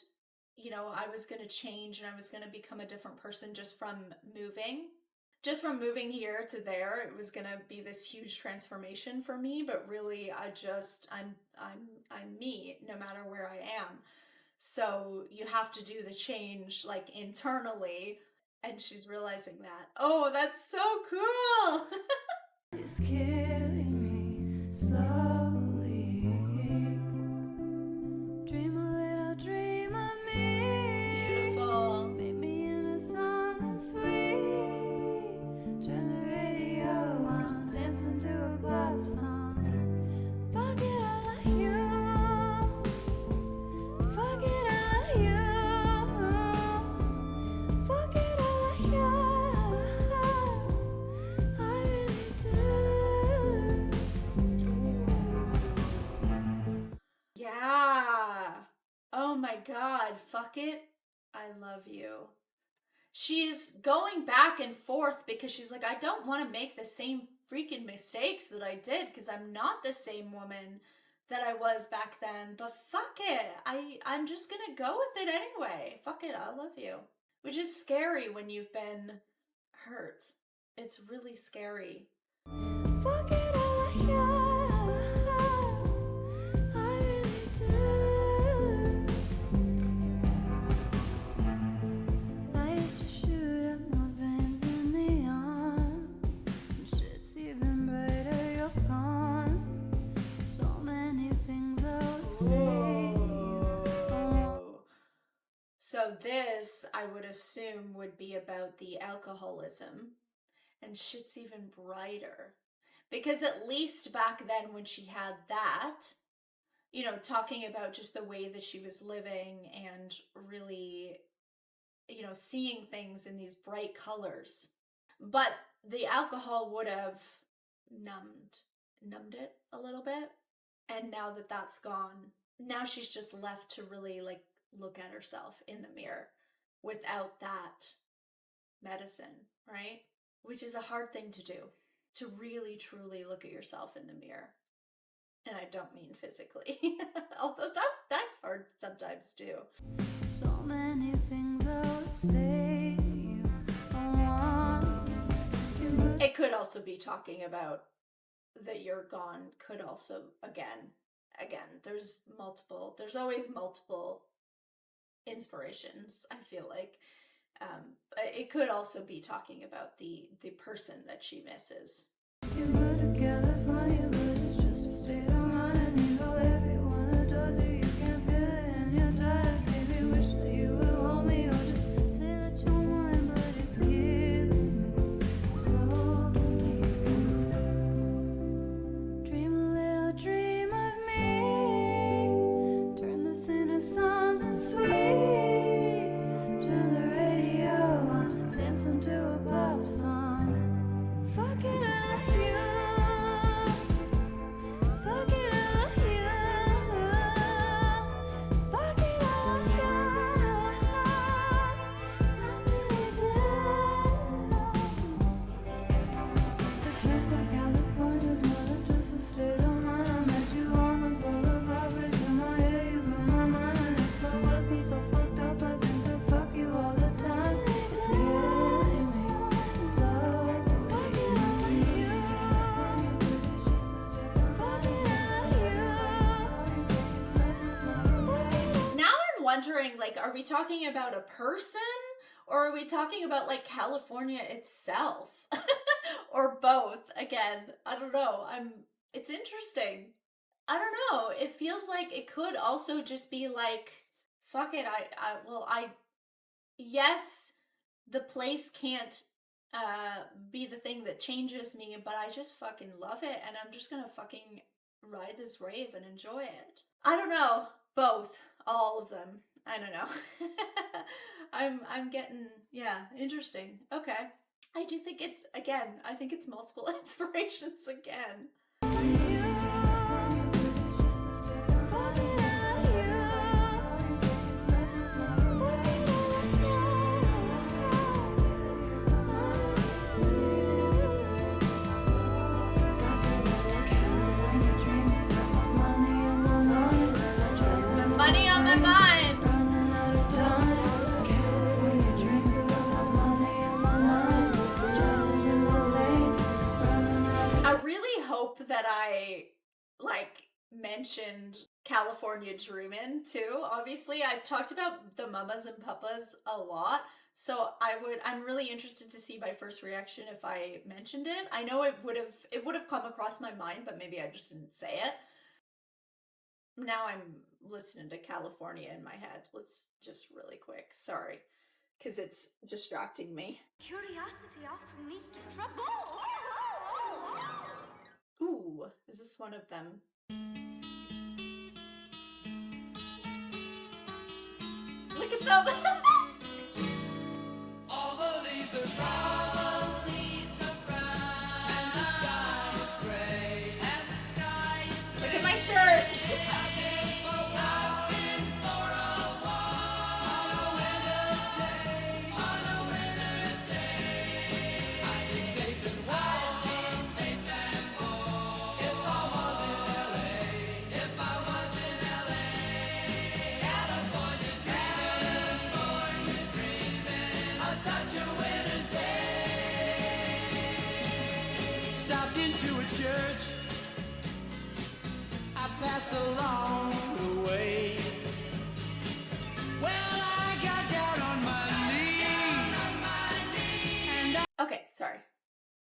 I was going to change and I was going to become a different person just from moving. Just from moving here to there, it was going to be this huge transformation for me, but really I'm me no matter where I am. So you have to do the change like internally. And she's realizing that. Oh, that's so cool! It's killing me slowly. Dream a little dream of me. Beautiful. Meet me in a song that's sweet. Turn the radio on, dancing to a pop song. Fuck it, I like you. Fuck it, I like you. Fuck it. Yeah. Oh my God. Fuck it. I love you. she's going back and forth because she's like, I don't want to make the same freaking mistakes that I did because I'm not the same woman that I was back then. But fuck it. I'm just gonna go with it anyway. Fuck it, I love you. Which is scary when you've been hurt. It's really scary. Fuck it, I love you. I really do. I used to shoot up my veins in neon. And shit's even brighter, you're gone. So many things I would say. So this, I would assume, would be about the alcoholism. And shit's even brighter. Because at least back then when she had that, you know, talking about just the way that she was living and really, you know, seeing things in these bright colors. But the alcohol would have numbed it a little bit. And now that that's gone, now she's just left to really like look at herself in the mirror without that medicine, right? Which is a hard thing to do, to really truly look at yourself in the mirror. And I don't mean physically, although that's hard sometimes too. So many things I would say. You want. It could also be talking about that you're gone. Could also, again, there's always multiple inspirations, I feel like. It could also be talking about the person that she misses. You moved to California, but it's just a state of mind. And you know everyone adores you. You can't feel it and you're tired. Baby, wish that you would hold me. Or just say that you're mine, but it's killing me slowly. Dream a little dream of me. Turn this into something sweet. Turn the radio on, dancing to a pop song. Fuck it, I love you. Fuck it, I love you. Fuck it, I love you. I really do. Return from California's more than just a state of mind. I met you on the boulevard, raising my head, you blew my mind. And if I wasn't so fucked up, I think I'd fuck you all the time. It's killing me slowly. Fuck it, I love you. It's just a state of mind. Fuck it, I love you. Something slow. Now I'm wondering, like, are we talking about a person or are we talking about like California itself? Or both? Again, I don't know. It's interesting. I don't know. It feels like it could also just be like, fuck it, yes, the place can't be the thing that changes me, but I just fucking love it and I'm just gonna fucking ride this wave and enjoy it. I don't know. Both. All of them. I don't know. I'm getting, yeah, interesting. Okay. I do think it's, again, I think it's multiple inspirations again. It's just a state of mind. Fuck it, I love you. Something slow. Fuck it, I Money on my mind. I really hope that I like mentioned California Dreamin' too. Obviously, I've talked about the mamas and papas a lot, so I'm really interested to see my first reaction if I mentioned it. I know it would have come across my mind, but maybe I just didn't say it. Now I'm listening to California in my head. Let's just really quick. Sorry, because it's distracting me. Curiosity often leads to trouble. Ooh, is this one of them? Look at them! All the leaves are brown, and the sky is gray, Look at my shirt! for a walk on a winter's day, on a winter's stopped into a church. I passed along the way. Well, I got down on my knees. And Okay, sorry.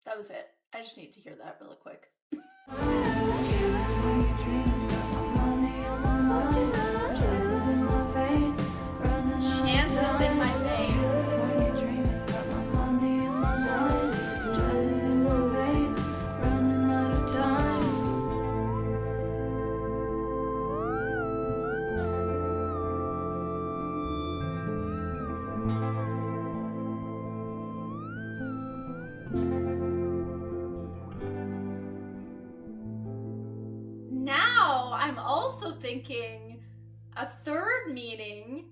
That was it. I just need to hear that really quick. Chances in my veins. Now I'm also thinking a third meaning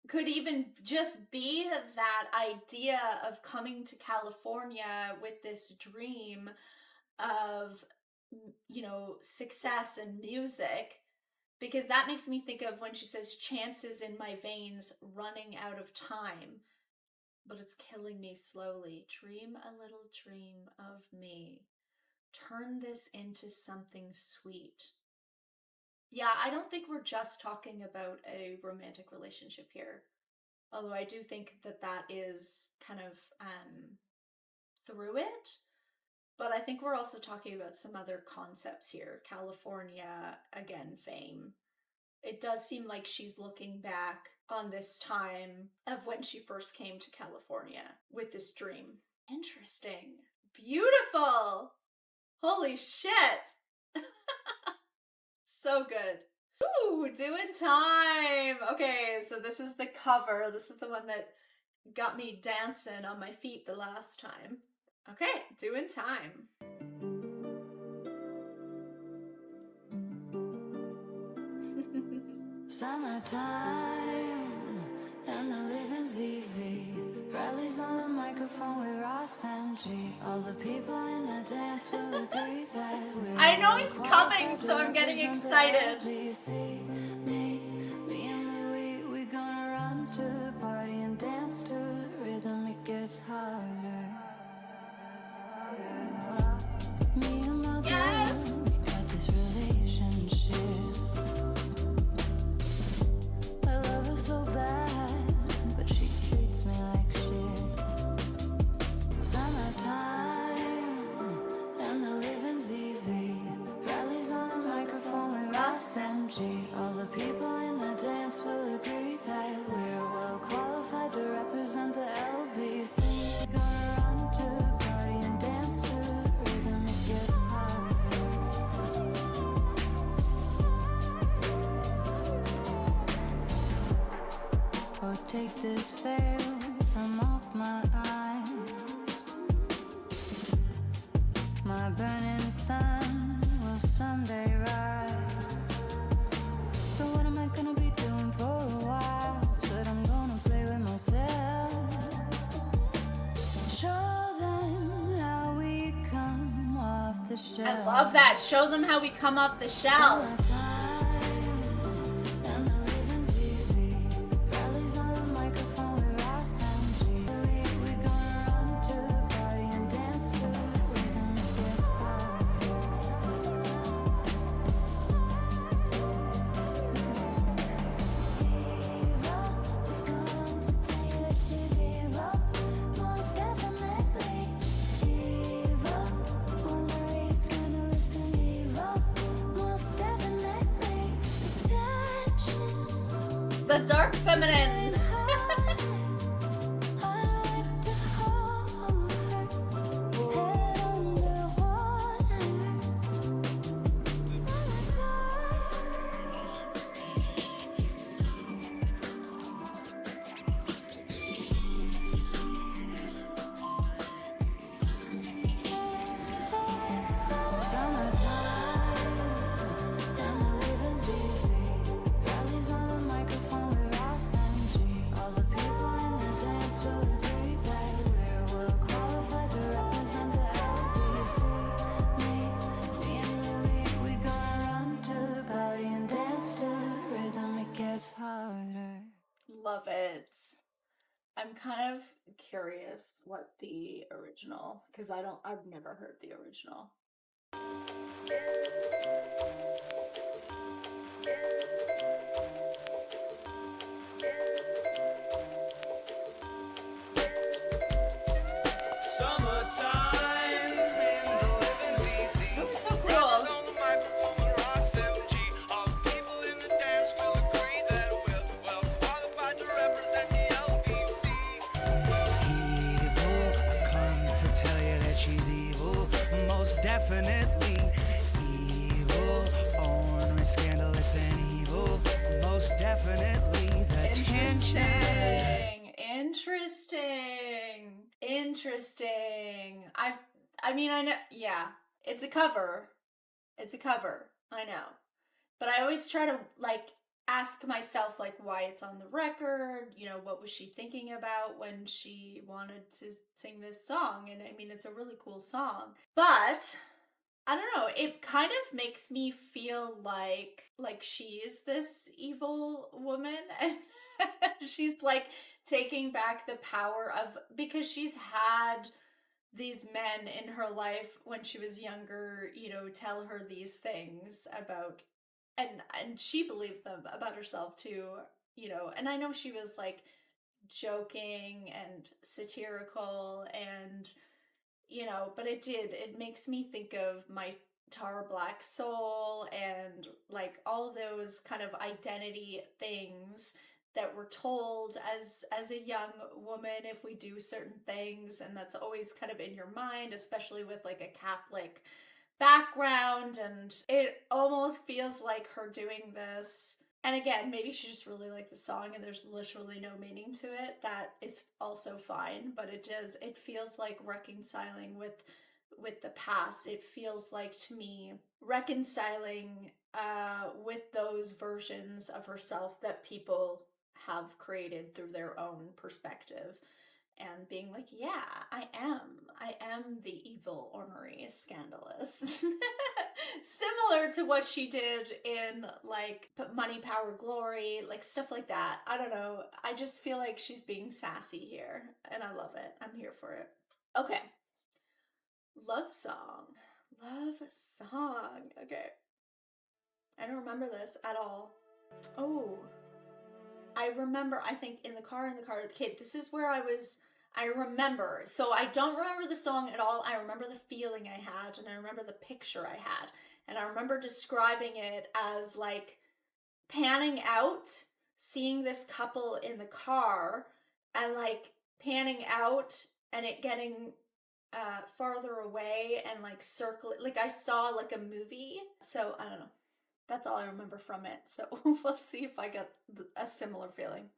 could even just be that idea of coming to California with this dream of, you know, success and music, because that makes me think of when she says chances in my veins running out of time, but it's killing me slowly. Dream a little dream of me. Turn this into something sweet. Yeah, I don't think we're just talking about a romantic relationship here. Although I do think that that is kind of through it. But I think we're also talking about some other concepts here. California, again, fame. It does seem like she's looking back on this time of when she first came to California with this dream. Interesting. Beautiful. Holy shit. So good. Ooh, Doin Time. Okay, so this is the cover. This is the one that got me dancing on my feet the last time. Okay, Doin Time. Summertime and the living's easy. Rallies on the microphone with Ross and G. All the people in the dance will agree that we're I know it's coming, so I'm getting excited. Me and Louis, we gonna run to the party and dance to the rhythm. It gets harder. Me and my Yes. girl, we got this relationship. I love her so bad, but she treats me like shit. Summertime and the living's easy. Rallies on the microphone with Ross and G. All the people in the dance will agree that we're well qualified to represent the LBC. Gonna run to the party and dance to the rhythm. It gets harder. Or take this veil from off my eyes. My burning sun will someday rise. So what am I gonna be doing for a while? Said I'm gonna play with myself. Show them how we come off the shelf. I love that. Show them how we come off the shelf. Summertime, and the living's easy. Rallies on the microphone with Ross and G. We gonna run to the party and dance to the rhythm. It gets harder. Evil, we come to tell you that she's evil. Most definitely evil. Wonder he's gonna listen. Evil, most definitely. Attention. The dark feminine. Love it. I'm kind of curious what the original, because I've never heard the original. Summertime and the living's easy. Oh, it's so Brothers cool. on the microphone will SMG. All the people in the dance will agree that we're well qualified to represent the LBC. Evil, I've come to tell you that she's evil, most definitely evil, ornery, scandalous, and evil, most definitely. The tension. Interesting. I know, yeah, it's a cover. I know. But I always try to like ask myself like why it's on the record, you know, what was she thinking about when she wanted to sing this song? And I mean, it's a really cool song. But I don't know, it kind of makes me feel like she is this evil woman and she's like taking back the power of, because she's had these men in her life when she was younger, you know, tell her these things about, and she believed them about herself too, you know. And I know she was like joking and satirical and, you know, but it makes me think of my Tar Black Soul and like all those kind of identity things that we're told as a young woman if we do certain things, and that's always kind of in your mind, especially with like a Catholic background. And it almost feels like her doing this, and again, maybe she just really liked the song and there's literally no meaning to it. That is also fine, but it feels like reconciling with the past. It feels like to me reconciling with those versions of herself that people have created through their own perspective, and being like, yeah, I am the evil, ornery, scandalous. Similar to what she did in like Money, Power, Glory, like stuff like that. I don't know. I just feel like she's being sassy here, and I love it. I'm here for it. Okay. Love song. Okay. I don't remember this at all. Oh. I remember, I think in the car, okay, this is where I remember. So I don't remember the song at all. I remember the feeling I had, and I remember the picture I had. And I remember describing it as like panning out, seeing this couple in the car, and like panning out and it getting farther away and like circling, like I saw like a movie. So I don't know. That's all I remember from it. So we'll see if I get a similar feeling.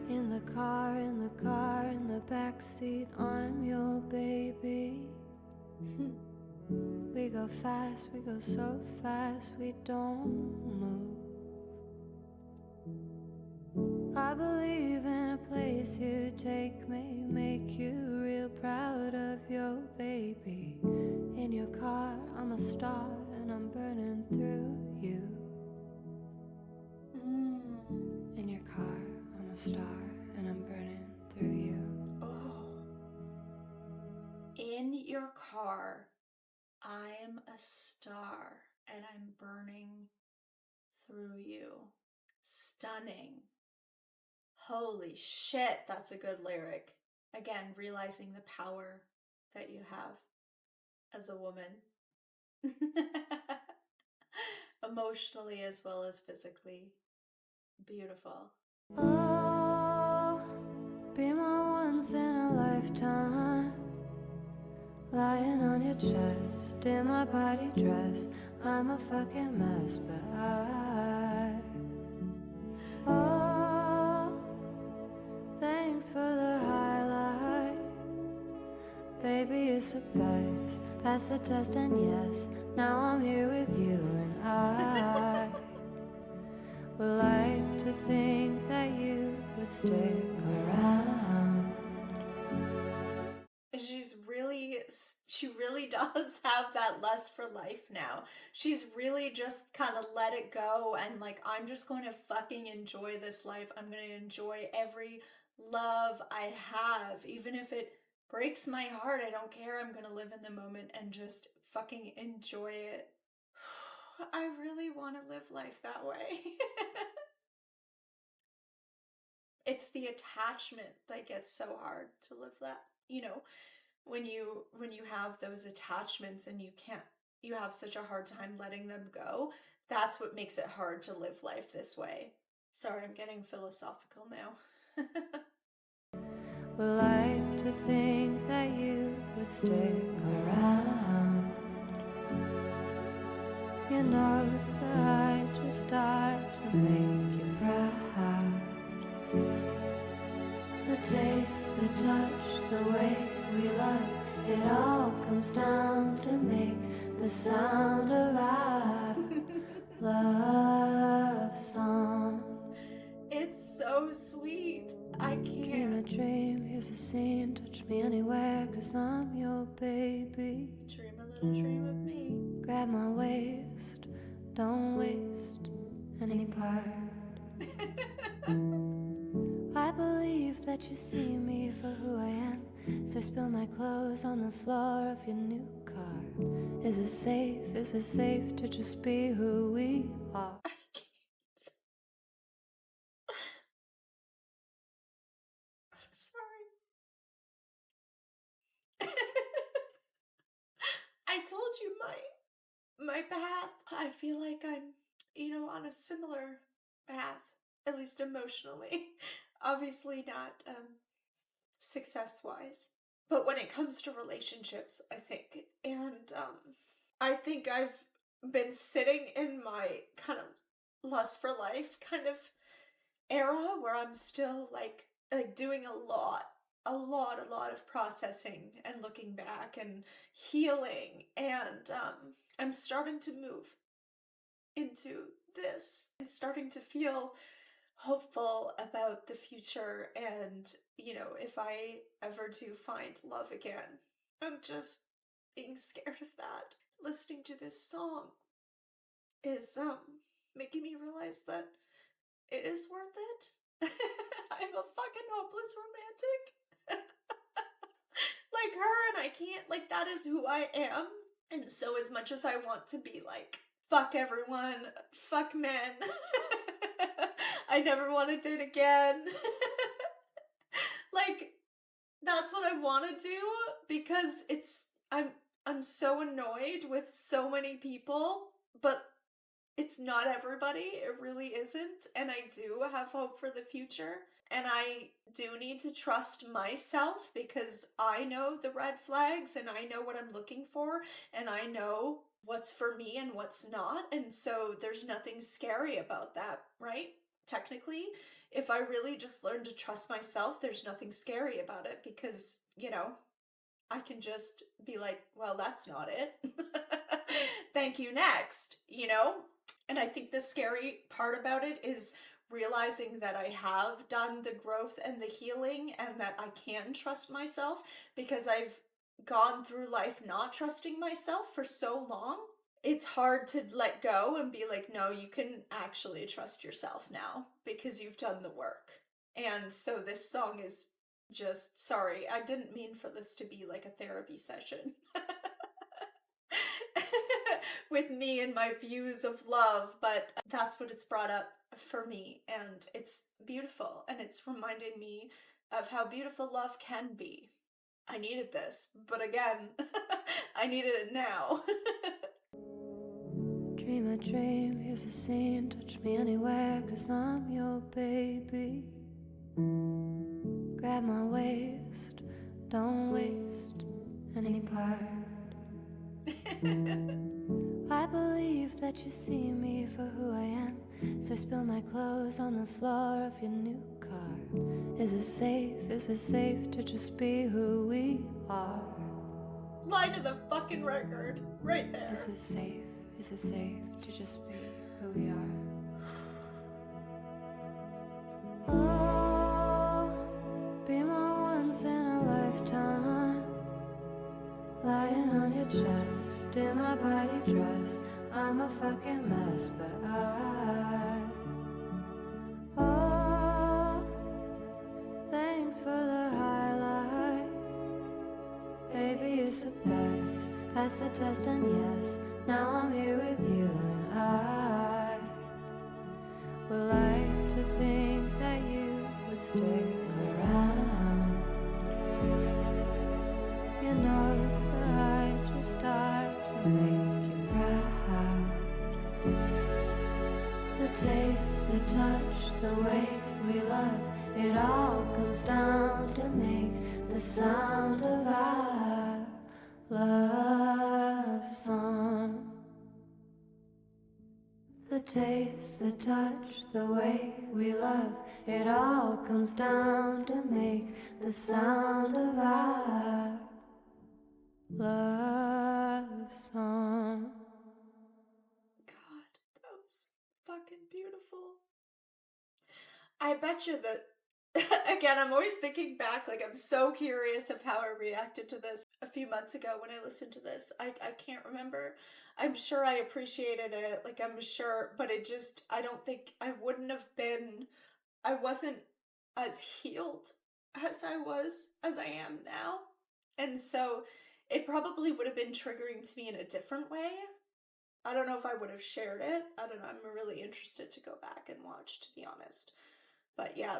In the car, in the backseat, I'm your baby. We go fast, we go so fast, we don't move. I believe in a place you take me, make you real proud of your baby. In your car, I'm a star and I'm burning through you. In your car, I'm a star and I'm burning through you. Oh. In your car, I'm a star and I'm burning through you. Stunning. Holy shit, that's a good lyric. Again, realizing the power that you have as a woman. Emotionally as well as physically. Beautiful. Oh, be my once in a lifetime. Lying on your chest, in my body dress. I'm a fucking mess, but oh, thanks for the highlight. Baby, you're surprise, past the test, and yes, now I'm here with you, and I would like to think that you would stick around. She really does have that lust for life now. She's really just kind of let it go and like, I'm just going to fucking enjoy this life. I'm going to enjoy every love I have. Even if it breaks my heart, I don't care. I'm going to live in the moment and just fucking enjoy it. I really want to live life that way. It's the attachment that gets so hard to live that, you know, when you have those attachments and you have such a hard time letting them go, that's what makes it hard to live life this way. Sorry, I'm getting philosophical now. Would like to think that you would stick around. You know that I just died to make you proud. The taste, the touch, the way we love, it all comes down to make the sound of our love song. It's so sweet. I Dream a can't. dream, here's a scene, touch me anywhere, 'cause I'm your baby. Dream a little dream of me. Grab my waist, don't waste any part. I believe that you see me for who I am, so I spill my clothes on the floor of your new car. Is it safe to just be who we are? I can't. I'm sorry. I told you my path. I feel like I'm, on a similar path, at least emotionally. Obviously not success-wise. But when it comes to relationships, I think, and I think I've been sitting in my kind of lust for life kind of era where I'm still like doing a lot of processing and looking back and healing, and I'm starting to move into this and starting to feel hopeful about the future, and if I ever do find love again. I'm just being scared of that. Listening to this song is making me realize that it is worth it. I'm a fucking hopeless romantic. Like her, and I can't, like, that is who I am. And so as much as I want to be like, fuck everyone, fuck men, I never want to date again. Like, that's what I want to do, because I'm so annoyed with so many people, but it's not everybody. It really isn't. And I do have hope for the future. And I do need to trust myself, because I know the red flags and I know what I'm looking for and I know what's for me and what's not. And so there's nothing scary about that, right? Technically, if I really just learn to trust myself, there's nothing scary about it, because, I can just be like, well, that's not it. Thank you, next, And I think the scary part about it is realizing that I have done the growth and the healing and that I can trust myself, because I've gone through life not trusting myself for so long. It's hard to let go and be like, no, you can actually trust yourself now because you've done the work. And so this song is just, sorry, I didn't mean for this to be like a therapy session. With me and my views of love, but that's what it's brought up for me, and it's beautiful, and it's reminding me of how beautiful love can be. I needed this, but again, I needed it now. Dream a dream, here's a scene, touch me anywhere, 'cause I'm your baby. Grab my waist, don't waste any part. I believe that you see me for who I am, so I spill my clothes on the floor of your new car. Is it safe to just be who we are? line of the fucking record. Right there. Is it safe? Is it safe to just be who we are? Oh, be my once in a lifetime. Lying on your chest, in my body dress. I'm a fucking mess, but oh, thanks for the highlight. Baby, it's the best. Pass the test and yes, now I'm here with you and I would like to think that you would stick around. You know that I just died to make you proud. The taste, the touch, the way we love, it all comes down to make the sound of our love song. The taste, the touch, the way we love, it all comes down to make the sound of our love song. God, that was fucking beautiful. I bet you that, again, I'm always thinking back, like, I'm so curious of how I reacted to this a few months ago when I listened to this. I can't remember. I'm sure I appreciated it, like, I'm sure, but it just, I don't think I wouldn't have been, I wasn't as healed as I am now. And so it probably would have been triggering to me in a different way. I don't know if I would have shared it. I don't know. I'm really interested to go back and watch, to be honest. But yeah,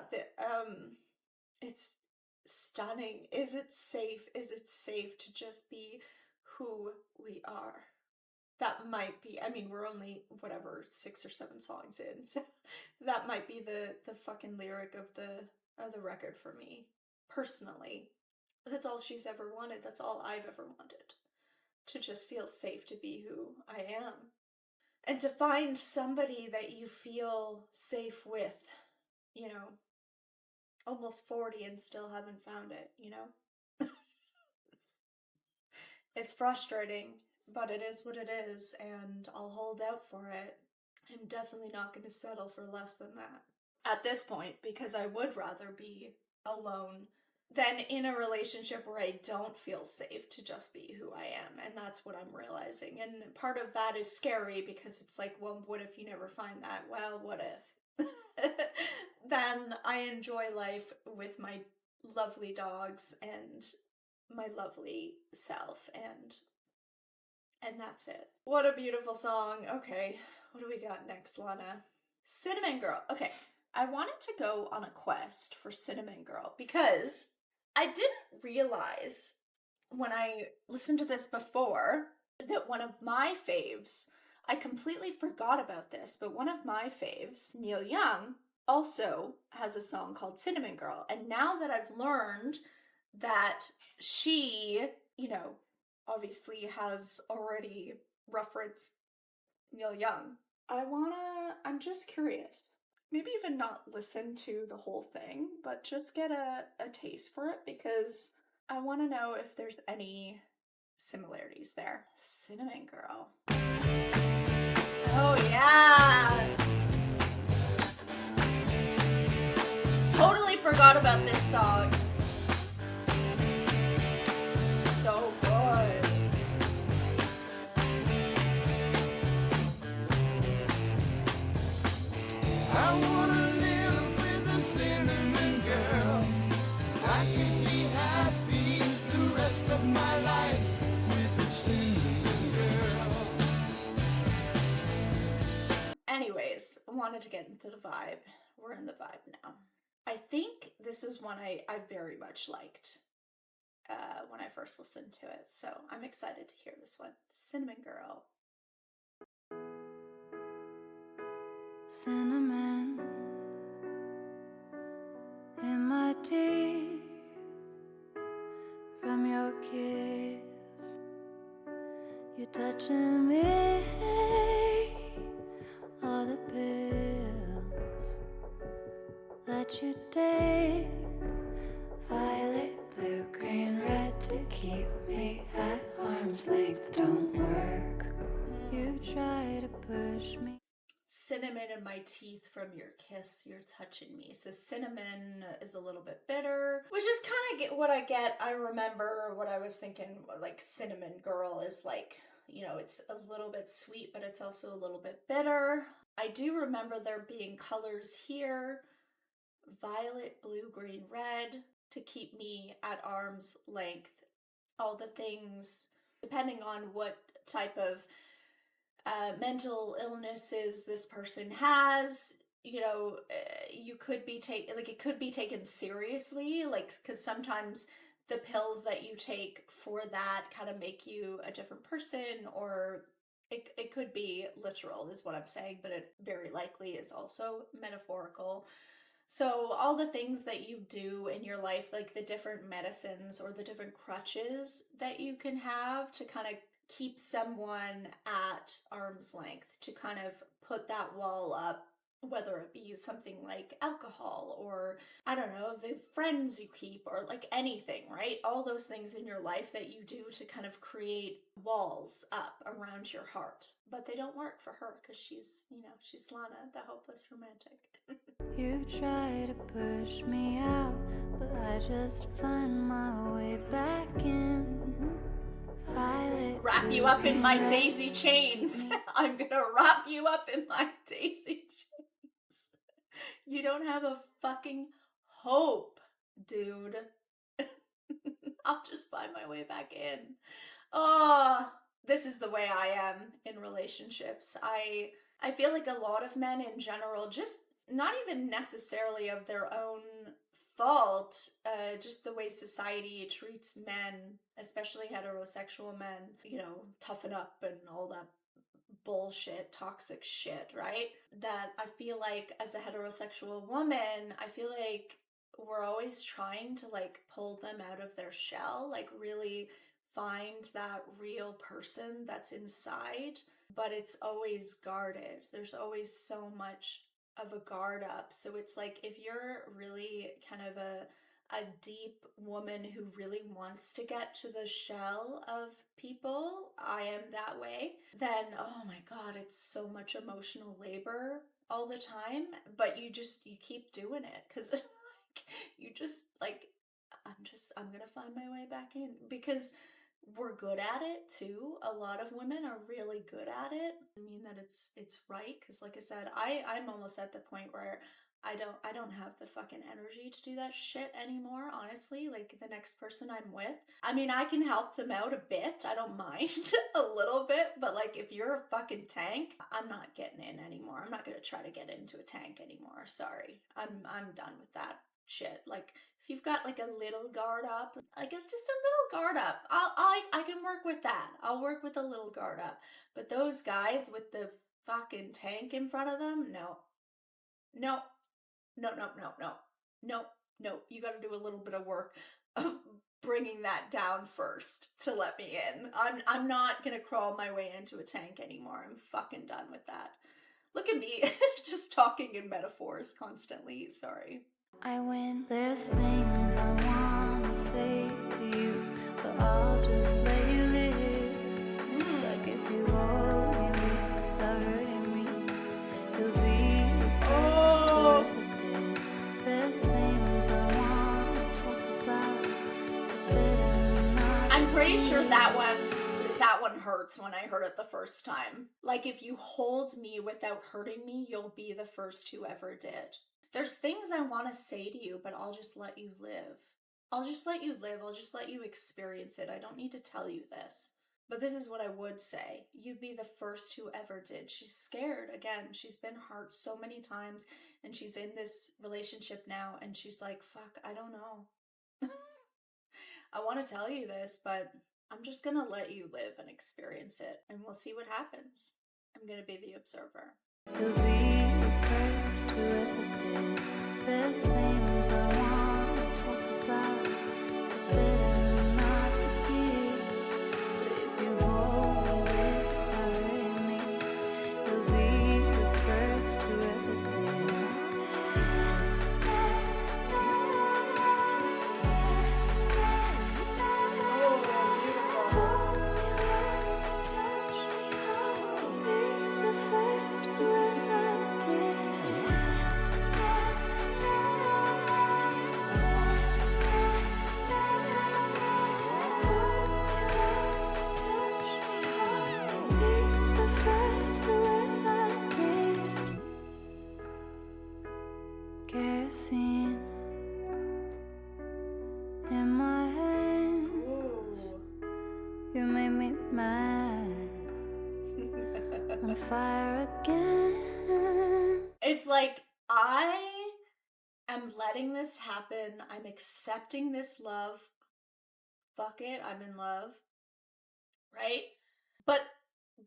it's stunning. Is it safe? Is it safe to just be who we are? That might be, I mean, we're only, whatever, 6 or 7 songs in, so that might be the fucking lyric of the record for me, personally. That's all she's ever wanted. That's all I've ever wanted. To just feel safe to be who I am. And to find somebody that you feel safe with, you know, almost 40 and still haven't found it, you know? It's frustrating, but it is what it is, and I'll hold out for it. I'm definitely not going to settle for less than that at this point, because I would rather be alone than in a relationship where I don't feel safe to just be who I am, and that's what I'm realizing. And part of that is scary, because it's like, well, what if you never find that? Well, what if? Then I enjoy life with my lovely dogs and my lovely self, and that's it. What a beautiful song. Okay, what do we got next, Lana? Cinnamon Girl. Okay, I wanted to go on a quest for Cinnamon Girl because I didn't realize when I listened to this before that one of my faves, I completely forgot about this, but one of my faves, Neil Young, also has a song called Cinnamon Girl. And now that I've learned that she, you know, obviously has already referenced Neil Young, I'm just curious. Maybe even not listen to the whole thing, but just get a taste for it, because I want to know if there's any similarities there. Cinnamon Girl. Oh yeah! Totally forgot about this song. So good. I wanna live with a cinnamon girl. I could be happy the rest of my life with a cinnamon girl. Anyways, I wanted to get into the vibe. We're in the vibe now. I think this is one I very much liked when I first listened to it, so I'm excited to hear this one. Cinnamon Girl. Cinnamon in my teeth from your kiss. You're touching me, all the pills that you take, violet, blue, green, red, to keep me at push me. Cinnamon in my teeth from your kiss, you're touching me. So cinnamon is a little bit bitter, which is kind of what I get. I remember what I was thinking, like cinnamon girl is like, you know, it's a little bit sweet, but it's also a little bit bitter. I do remember there being colors here, violet, blue, green, red, to keep me at arm's length. All the things, depending on what type of mental illnesses this person has, you know, you could be it could be taken seriously, like, because sometimes the pills that you take for that kind of make you a different person, or it could be literal is what I'm saying, but it very likely is also metaphorical. So all the things that you do in your life, like the different medicines or the different crutches that you can have to kind of keep someone at arm's length, to kind of put that wall up, whether it be something like alcohol or, I don't know, the friends you keep, or like anything, right? All those things in your life that you do to kind of create walls up around your heart. But they don't work for her because she's, you know, she's Lana, the hopeless romantic. You try to push me out, but I just find my way back in. Violet, Wrap you up in my daisy chains. I'm gonna wrap you up in my daisy chains. You don't have a fucking hope, dude. I'll just find my way back in. Oh, this is the way I am in relationships. I feel like a lot of men in general, just not even necessarily of their own fault, just the way society treats men, especially heterosexual men, you know, toughen up and all that bullshit, toxic shit, right? That I feel like as a heterosexual woman, I feel like we're always trying to like pull them out of their shell, like really find that real person that's inside, but it's always guarded. There's always so much of a guard up. So it's like, if you're really kind of a deep woman who really wants to get to the shell of people, I am that way, then oh my god, it's so much emotional labor all the time, but you keep doing it because like, you just like, I'm gonna find my way back in, because we're good at it too. A lot of women are really good at it. I mean that it's right, because like I said, I'm almost at the point where I don't have the fucking energy to do that shit anymore, honestly. Like the next person I'm with, I mean, I can help them out a bit, I don't mind a little bit, but like if you're a fucking tank, I'm not getting in anymore. I'm not gonna try to get into a tank anymore. Sorry, I'm done with that shit. Like if you've got like a little guard up, like just a little guard up, I can work with that. I'll work with a little guard up. But those guys with the fucking tank in front of them, no. You got to do a little bit of work of bringing that down first to let me in. I'm not gonna crawl my way into a tank anymore. I'm fucking done with that. Look at me, just talking in metaphors constantly. Sorry. I win. There's things I wanna say to you, but I'll just let you live. Like if you hold me without hurting me, you'll be the first to ever did. There's things I wanna talk about, but better not. I'm pretty sure that one hurts when I heard it the first time. Like if you hold me without hurting me, you'll be the first who ever did. There's things I want to say to you, but I'll just let you live. I'll just let you live. I'll just let you experience it. I don't need to tell you this. But this is what I would say. You'd be the first who ever did. She's scared. Again, she's been hurt so many times, and she's in this relationship now, and she's like, fuck, I don't know. I want to tell you this, but I'm just going to let you live and experience it, and we'll see what happens. I'm going to be the observer. You'll be the first who ever did. There's things I wanna talk about, but better not to give. But if you hold me without hurting me, you'll be the first who ever did. Hold me, love me, touch me, I'll be the first kerosene in my hand. Ooh. You made me mad. On fire again. It's like, I am letting this happen. I'm accepting this love. Fuck it, I'm in love. Right? But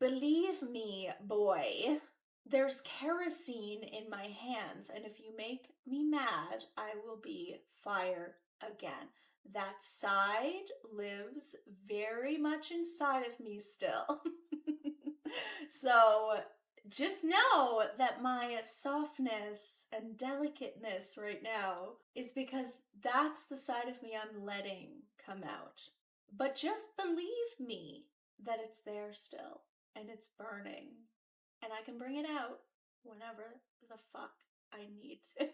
believe me, boy, there's kerosene in my hands, and if you make me mad, I will be fire again. That side lives very much inside of me still. So just know that my softness and delicateness right now is because that's the side of me I'm letting come out. But just believe me that it's there still, and it's burning, and I can bring it out whenever the fuck I need to.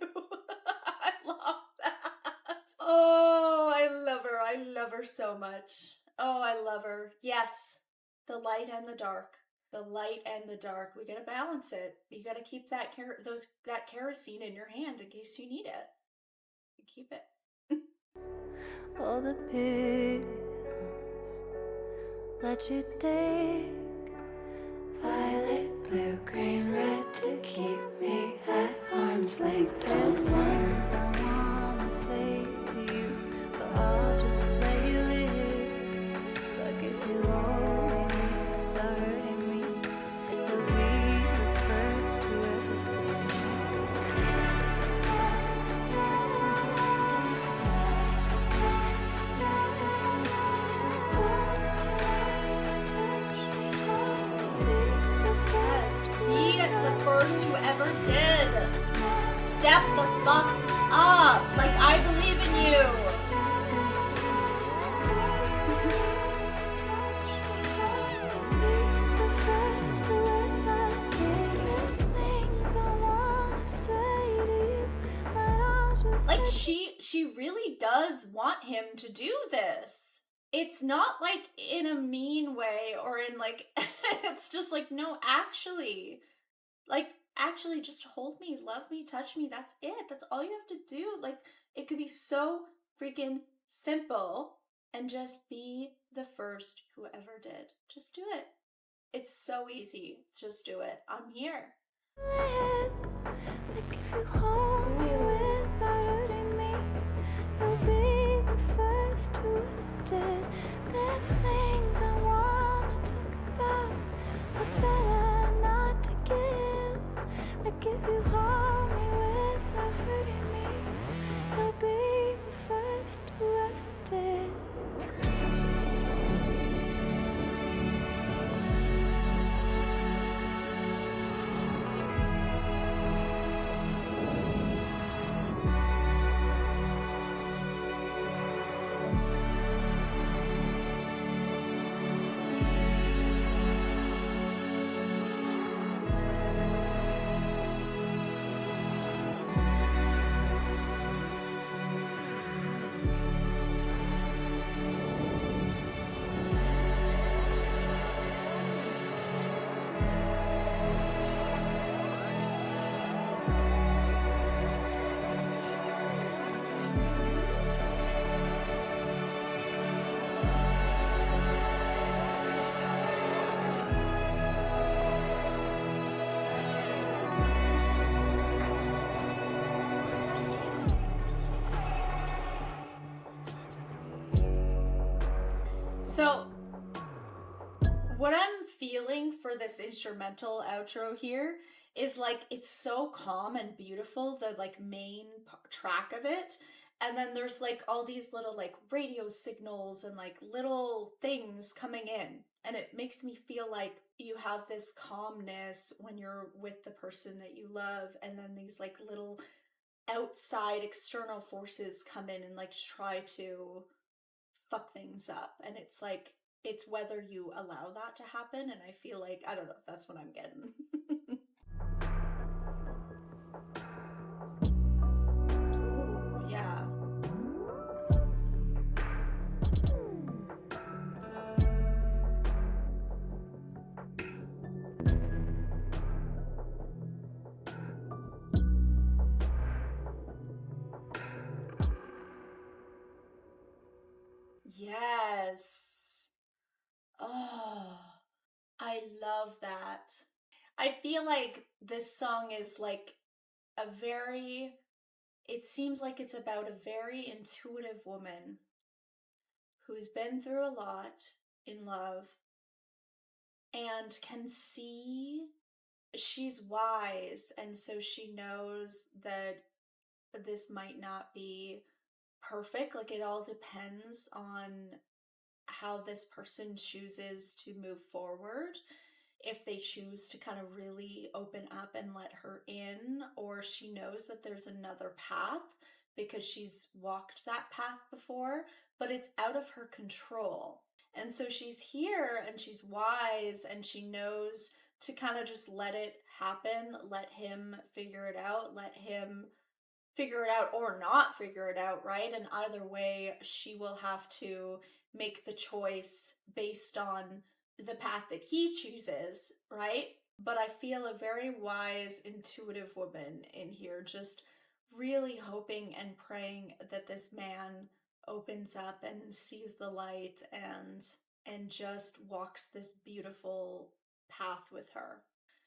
I love that. Oh, I love her. I love her so much. Oh, I love her. Yes, the light and the dark. The light and the dark. We gotta balance it. You gotta keep that kerosene in your hand in case you need it. Keep it. All the pills let you take. Violet, blue, green, red to keep me at arm's length. There's things I wanna say to you, but I'll just let you live. Like if you hold me without hurting me, you'll be the first who ever did. Be the first who ever did. Step the fuck up. Like, I believe in you. Like, she really does want him to do this. It's not like in a mean way or in like, it's just like, no, actually, like, actually just hold me, love me, touch me. That's it. That's all you have to do. Like, it could be so freaking simple, and just be the first who ever did. Just do it. It's so easy. Just do it. I'm here. Like if you hold me without hurting me, you'll be the first who ever did. There's things I wanna talk about, but better not to give. Like if you hold me without hurting me, you'll be the first who ever did. So, what I'm feeling for this instrumental outro here is like, it's so calm and beautiful, the like main track of it. And then there's like all these little like radio signals and like little things coming in. And it makes me feel like you have this calmness when you're with the person that you love. And then these like little outside external forces come in and like try to fuck things up. And it's like, it's whether you allow that to happen. And I feel like, I don't know if that's what I'm getting. Ooh, yeah. Yes. Oh, I love that. I feel like this song is like it seems like it's about a very intuitive woman who's been through a lot in love and can see, she's wise, and so she knows that this might not be perfect. Like, it all depends on how this person chooses to move forward. If they choose to kind of really open up and let her in, or she knows that there's another path because she's walked that path before, but it's out of her control. And so she's here and she's wise and she knows to kind of just let it happen, let him figure it out, let him figure it out or not figure it out, right? And either way, she will have to make the choice based on the path that he chooses, right? But I feel a very wise, intuitive woman in here, just really hoping and praying that this man opens up and sees the light and just walks this beautiful path with her.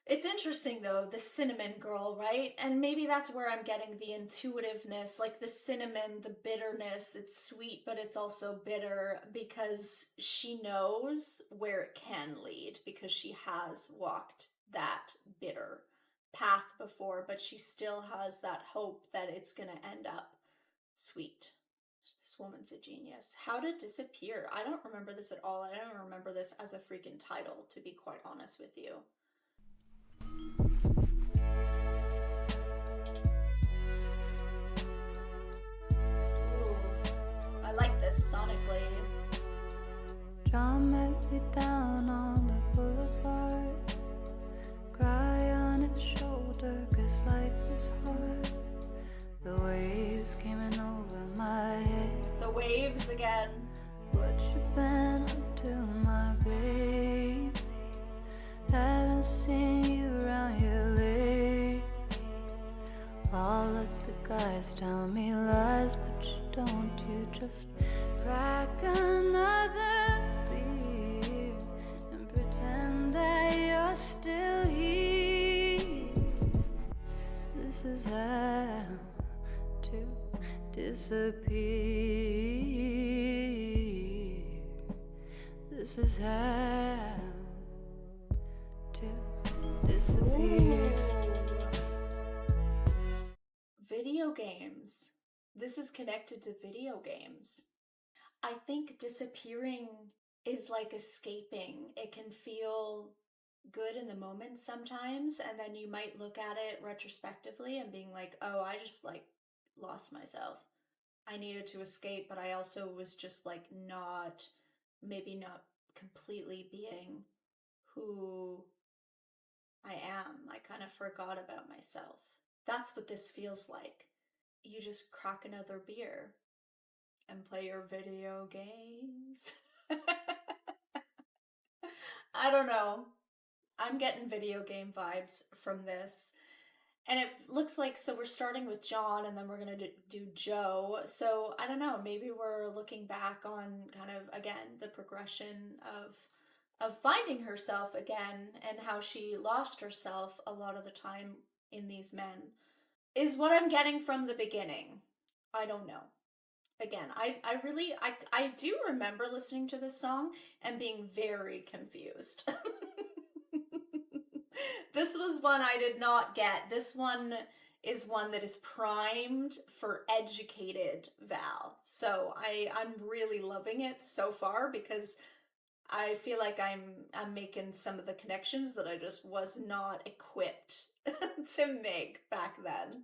It's interesting though, the cinnamon girl, right? And maybe that's where I'm getting the intuitiveness, like the cinnamon, the bitterness. It's sweet, but it's also bitter because she knows where it can lead because she has walked that bitter path before, but she still has that hope that it's going to end up sweet. This woman's a genius. How to Disappear. I don't remember this at all. I don't remember this as a freaking title, to be quite honest with you. Ooh, I like this sonically. John met me down on the boulevard. Cry on his shoulder, 'cause life is hard. The waves came in over my head. The waves again. What you been up to, my baby? Haven't seen you around here lately. All of the guys tell me lies, but you don't. You just crack another beer and pretend that you're still here. This is how to disappear. This is how to disappear. Video games. This is connected to video games. I think disappearing is like escaping. It can feel good in the moment sometimes, and then you might look at it retrospectively and being like, oh, I just like lost myself. I needed to escape, but I also was just like maybe not completely being who I am. I kind of forgot about myself. That's what this feels like. You just crack another beer and play your video games. I don't know. I'm getting video game vibes from this. And it looks like, so we're starting with John and then we're going to do Joe. So I don't know, maybe we're looking back on kind of, again, the progression of finding herself again and how she lost herself a lot of the time in these men is what I'm getting from the beginning. I don't know. Again, I do remember listening to this song and being very confused. This was one I did not get. This one is one that is primed for educated Val. So I'm really loving it so far because I feel like I'm making some of the connections that I just was not equipped to make back then.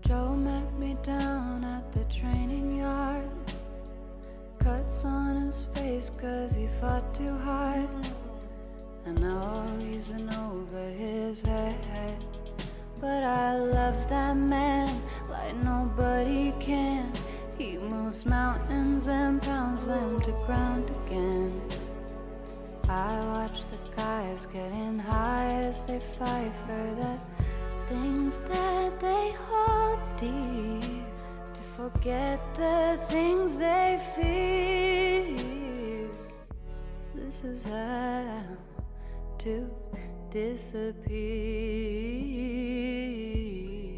Joe met me down at the training yard. Cuts on his face 'cause he fought too hard. And now he's in over his head. But I love that man like nobody can. He moves mountains and pounds them to ground again. I watch the guys getting high as they fight for that things that they hold deep, to forget the things they fear. This is how to disappear.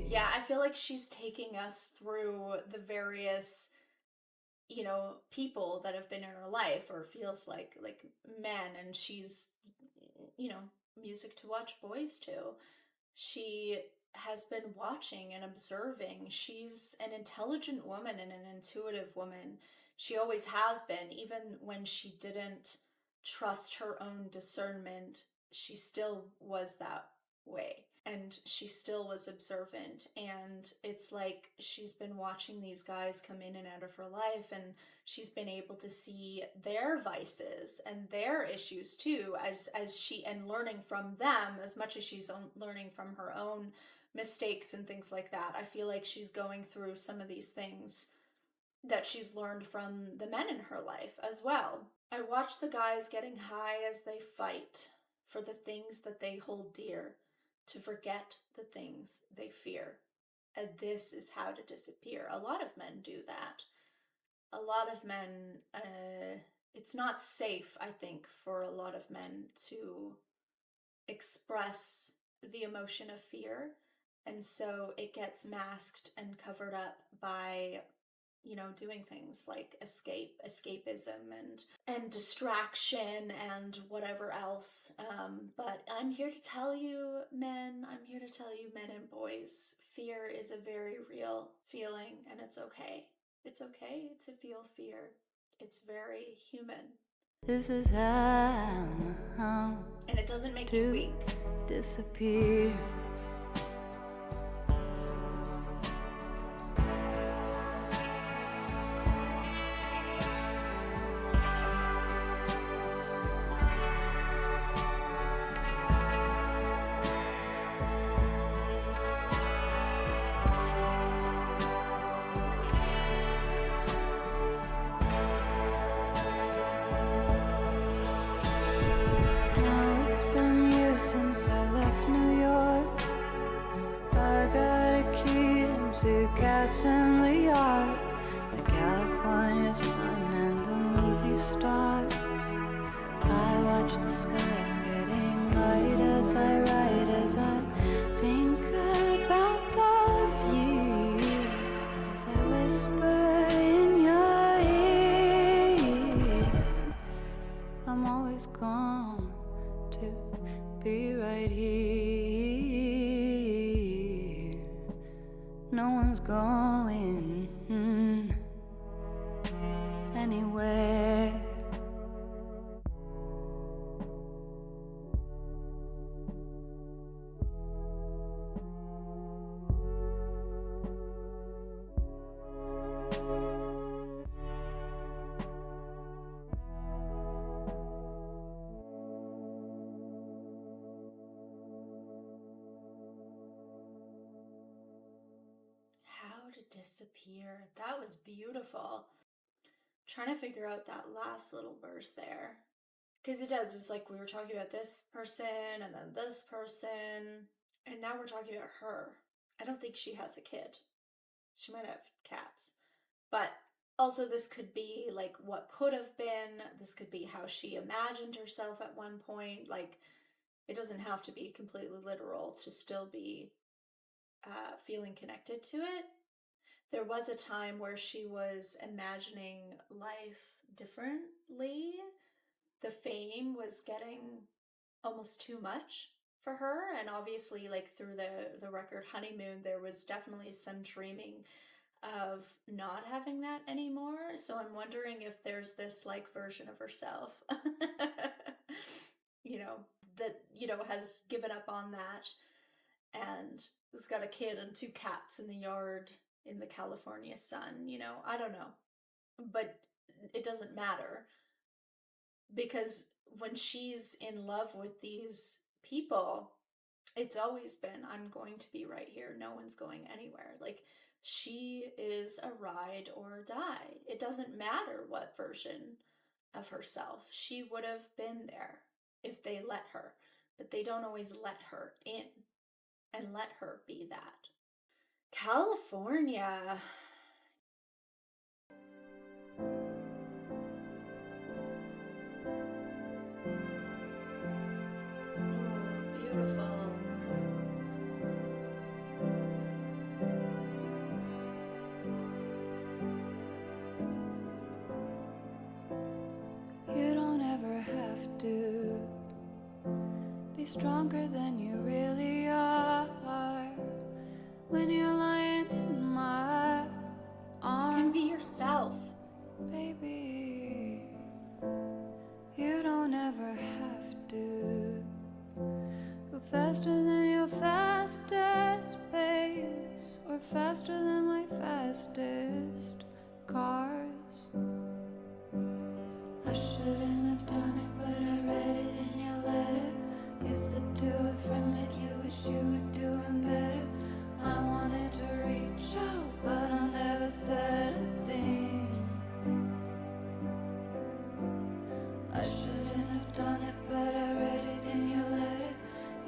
Yeah, I feel like she's taking us through the various, you know, people that have been in her life, or feels like men, and she's, you know, music to watch boys to. She has been watching and observing. She's an intelligent woman and an intuitive woman. She always has been, even when she didn't trust her own discernment, she still was that way. And she still was observant. And it's like she's been watching these guys come in and out of her life, and she's been able to see their vices and their issues too, as she, and learning from them as much as she's learning from her own mistakes and things like that. I feel like she's going through some of these things that she's learned from the men in her life as well. I watch the guys getting high as they fight for the things that they hold dear, to forget the things they fear. And this is how to disappear. A lot of men do that. A lot of men, it's not safe, I think, for a lot of men to express the emotion of fear. And so it gets masked and covered up by, you know, doing things like escapism and distraction and whatever else. But I'm here to tell you, men, and boys, fear is a very real feeling, and it's okay. It's okay to feel fear. It's very human. This is how And it doesn't make you weak. disappear. Now it's been years since I left New York. I got a key and 2 cats in the yard. The California sun and the movie stars. I watch the skies getting light as I write, as I think about those years, as I whisper in your ear. I'm always going to be right here. No one's going anywhere. How to disappear. That was beautiful. Trying to figure out that last little verse there. Because it does, it's like we were talking about this person and then this person, and now we're talking about her. I don't think she has a kid. She might have cats. But also this could be like what could have been. This could be how she imagined herself at one point. Like, it doesn't have to be completely literal to still be feeling connected to it. There was a time where she was imagining life differently. The fame was getting almost too much for her, and obviously, like, through the record Honeymoon, there was definitely some dreaming of not having that anymore. So I'm wondering if there's this like version of herself you know, that, you know, has given up on that and has got a kid and 2 cats in the yard in the California sun, you know. I don't know. But it doesn't matter, because when she's in love with these people, it's always been, I'm going to be right here. No one's going anywhere. Like, she is a ride or die. It doesn't matter what version of herself. She would have been there if they let her, but they don't always let her in. and let her be that. California. Oh, beautiful. You don't ever have to be stronger than you really are. When you're lying in my You arms, can be yourself. baby. You don't ever have to go faster than your fastest pace, or faster than my fastest cars. I shouldn't have done it, but I read it in your letter. You said to a friend that you wish you were doing better. I wanted to reach out, but I never said a thing. I shouldn't have done it, but I read it in your letter.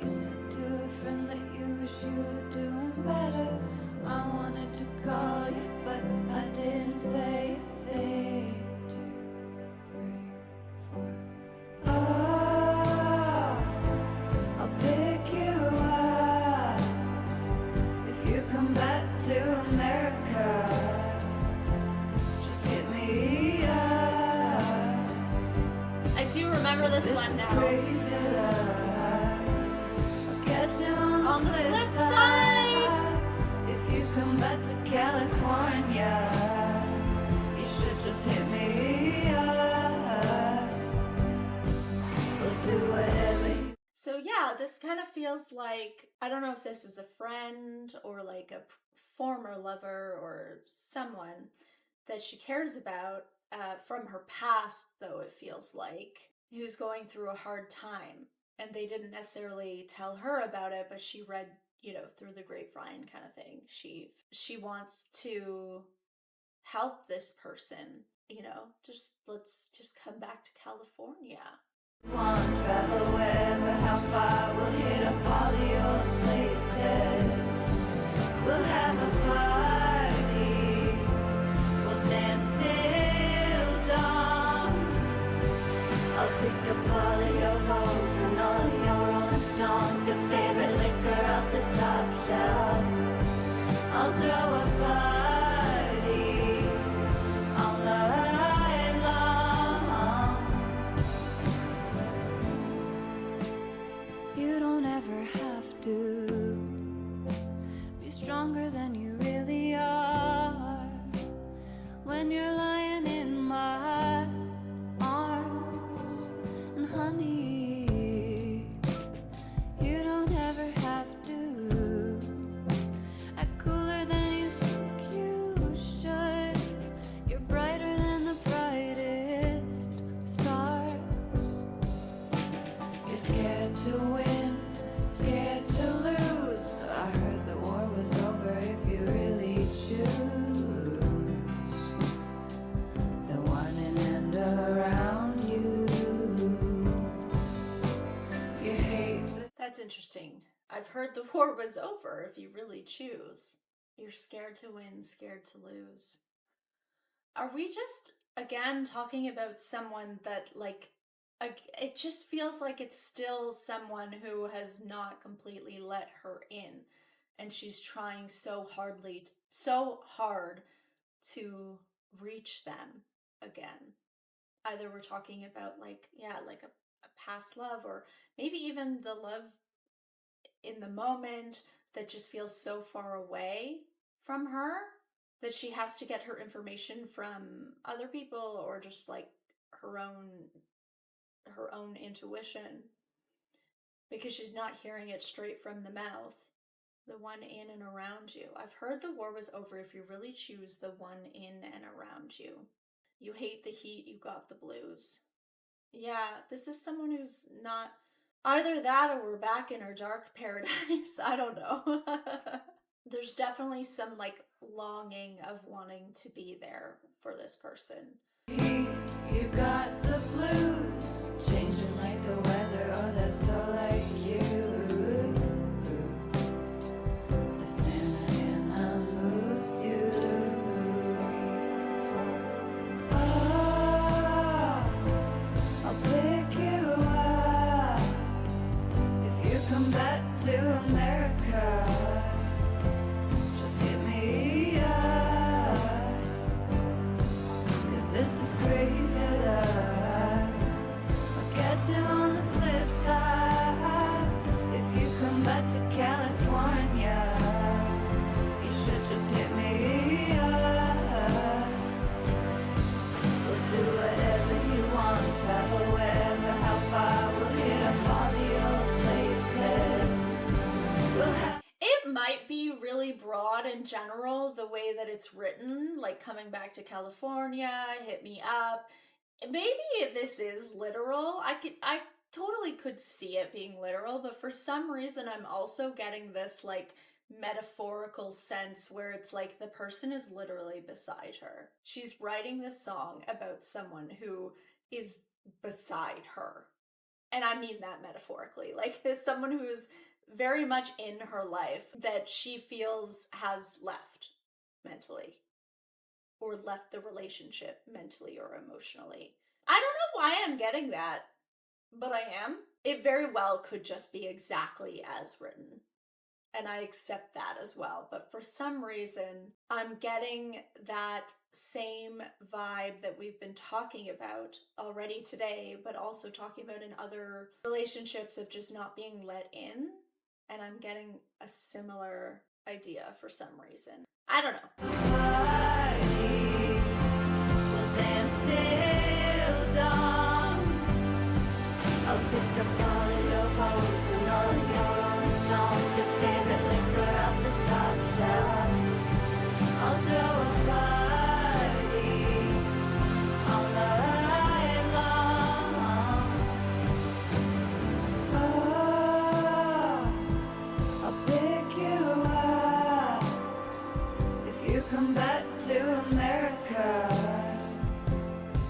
You said to a friend that you wish you were doing better. I wanted to call you, but I didn't say a thing. 2, 3, 4. Oh, I'll pick you up if you come back to America. Just hit me up. I do remember this one Is now. crazy love. I'll catch you On the flip side. If you come back to California, you should just hit me up. We'll do whatever you So yeah, this kind of feels like, I don't know if this is a friend or like a former lover or someone that she cares about from her past, though it feels like, who's going through a hard time. And they didn't necessarily tell her about it, but she read, you know, through the grapevine kind of thing. She wants to help this person, you know, let's just come back to California. want. Travel wherever, how far, we'll hit up all the old places. We'll have a party, we'll dance till dawn. I'll pick up all of your Vogues and all of your Rolling Stones, your favorite liquor off the top shelf. I'll throw a party all night long. You don't ever have to be stronger than you really are. When you're lying in my arms, and honey, you don't ever have to act cooler than you think you should. You're brighter than the brightest stars. You're scared to win, scared to lose. I heard the war was over if you really choose the one in and around you. You hate the That's interesting. I've heard the war was over if you really choose. You're scared to win, scared to lose. Are we just, again, talking about someone that, like, it just feels like it's still someone who has not completely let her in, and she's trying so hard to reach them again. Either we're talking about, like, yeah, like a past love, or maybe even the love in the moment that just feels so far away from her that she has to get her information from other people, or just like her own intuition, because she's not hearing it straight from the mouth. The one in and around you. I've heard the war was over if you really choose the one in and around you. You hate the heat, you got the blues. Yeah, this is someone who's not, either that or we're back in our dark paradise. I don't know. There's definitely some like longing of wanting to be there for this person. heat. You got the blues, changing like the weather. Oh, that's so like you. in general, the way that it's written, like coming back to California, hit me up, maybe this is literal. I totally could see it being literal, but for some reason I'm also getting this like metaphorical sense where it's like the person is literally beside her. She's writing this song about someone who is beside her. And I mean that metaphorically, like as someone who is very much in her life that she feels has left mentally, or left the relationship mentally or emotionally. I don't know why I'm getting that, but I am. It very well could just be exactly as written, and I accept that as well. But for some reason, I'm getting that same vibe that we've been talking about already today, but also talking about in other relationships of just not being let in. And I'm getting a similar idea for some reason. I don't know. We'll dance till dawn. I'll pick up all of your photos and all of your Rolling Stones, your favorite liquor off the top shelf. I'll throw a party all night long. Oh, I'll pick you up if you come back to America.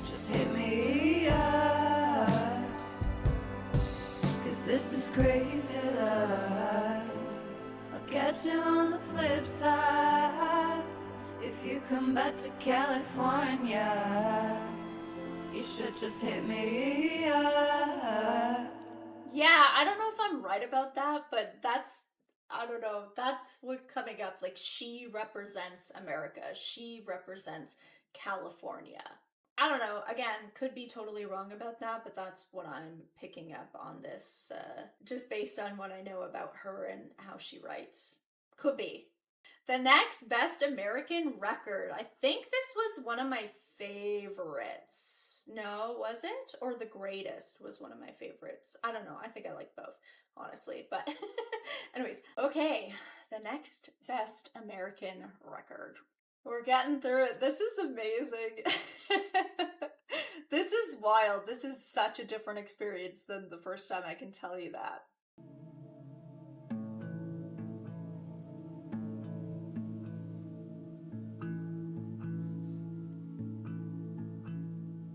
Just hit me up, 'cause this is crazy love. I'll catch you on the flip side. If you come back to California, you should just hit me up. Yeah, I don't know if I'm right about that, but I don't know, that's what's coming up. Like, she represents America. She represents California. I don't know, again, could be totally wrong about that, but that's what I'm picking up on this, just based on what I know about her and how she writes. Could be. The next Best American Record. I think this was one of my favorites. No, was it? Or The Greatest was one of my favorites. I don't know. I think I like both, honestly. But anyways, okay. The next Best American Record. We're getting through it. This is amazing. This is wild. This is such a different experience than the first time, I can tell you that.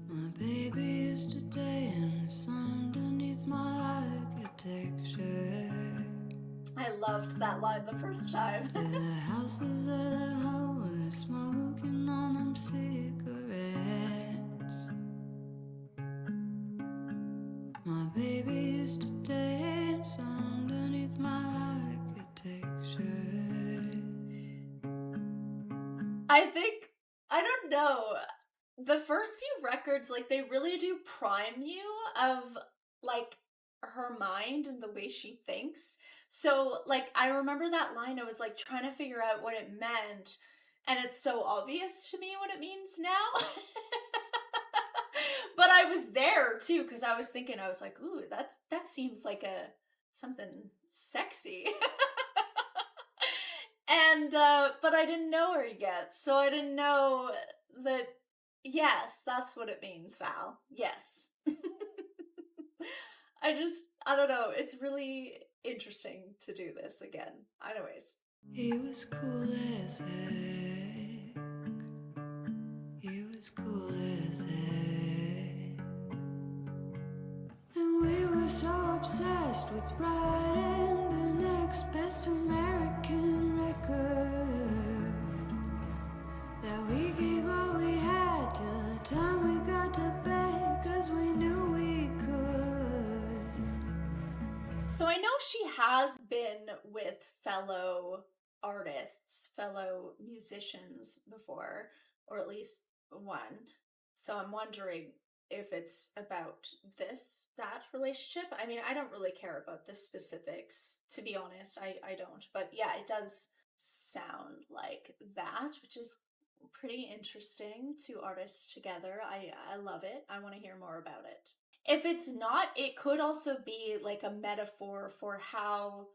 My baby used to dance underneath my architecture. I loved that line the first time. The houses of the homeless smoking on them cigarettes. My baby used to dance underneath my architecture. I don't know. The first few records, like, they really do prime you of, like, her mind and the way she thinks. So, like, I remember that line, I was, like, trying to figure out what it meant, and it's so obvious to me what it means now. But I was there, too, because I was thinking, I was like, ooh, that seems like something sexy. And, but I didn't know her yet, so I didn't know that, yes, that's what it means, Val. Yes. I don't know, it's really interesting to do this again. Anyways. He was cool as heck. He was cool as heck. And we were so obsessed with writing the next best American record that we gave all we had till the time we got to bed, 'cause we knew we could. So I know she has been with fellow artists, fellow musicians before, or at least one. So I'm wondering if it's about that relationship. I mean, I don't really care about the specifics, to be honest. I don't. But yeah, it does sound like that, which is pretty interesting. Two artists together. I love it. I want to hear more about it. If it's not, it could also be like a metaphor for how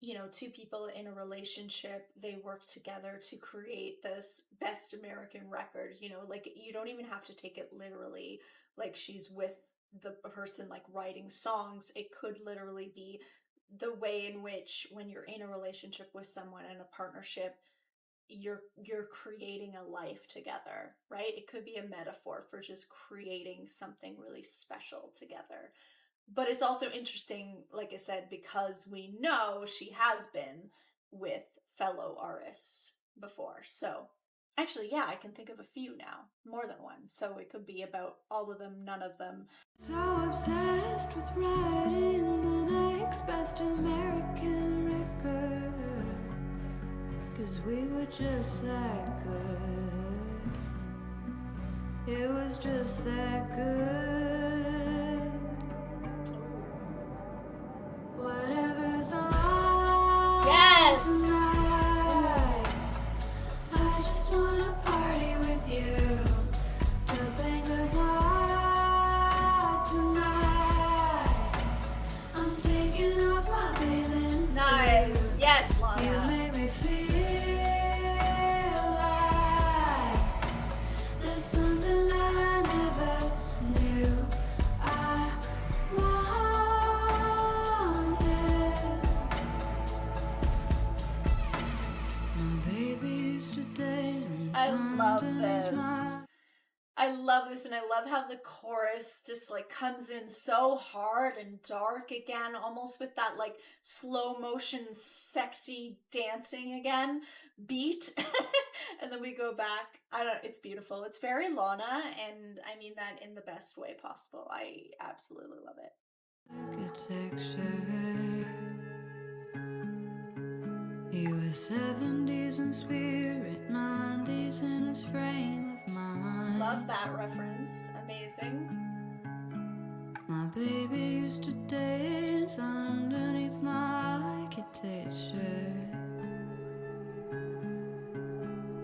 you know, two people in a relationship, they work together to create this best American record. You know, like, you don't even have to take it literally, like she's with the person like writing songs. It could literally be the way in which, when you're in a relationship with someone and a partnership, you're creating a life together, right? It could be a metaphor for just creating something really special together. But it's also interesting, like I said, because we know she has been with fellow artists before. So actually, yeah, I can think of a few now, more than one. So it could be about all of them, none of them. So obsessed with writing the next best American record, 'cause we were just that good. It was just that good. Whatever's on Yes! tonight, I just wanna party with you. The bangers hot tonight. I'm taking off my bathing suit. Nice. Yes, You Lana. made me feel like there's something that I never knew I wanted. My baby used to dance I love underneath this. my I love this, and I love how the chorus just like comes in so hard and dark again, almost with that like slow motion, sexy dancing again beat. And then we go back. I don't, it's beautiful. It's very Lana, and I mean that in the best way possible. I absolutely love it. architecture. He was 70s in spirit, 90s in his frame of mind. Love that reference. Amazing. My baby used to dance underneath my architecture.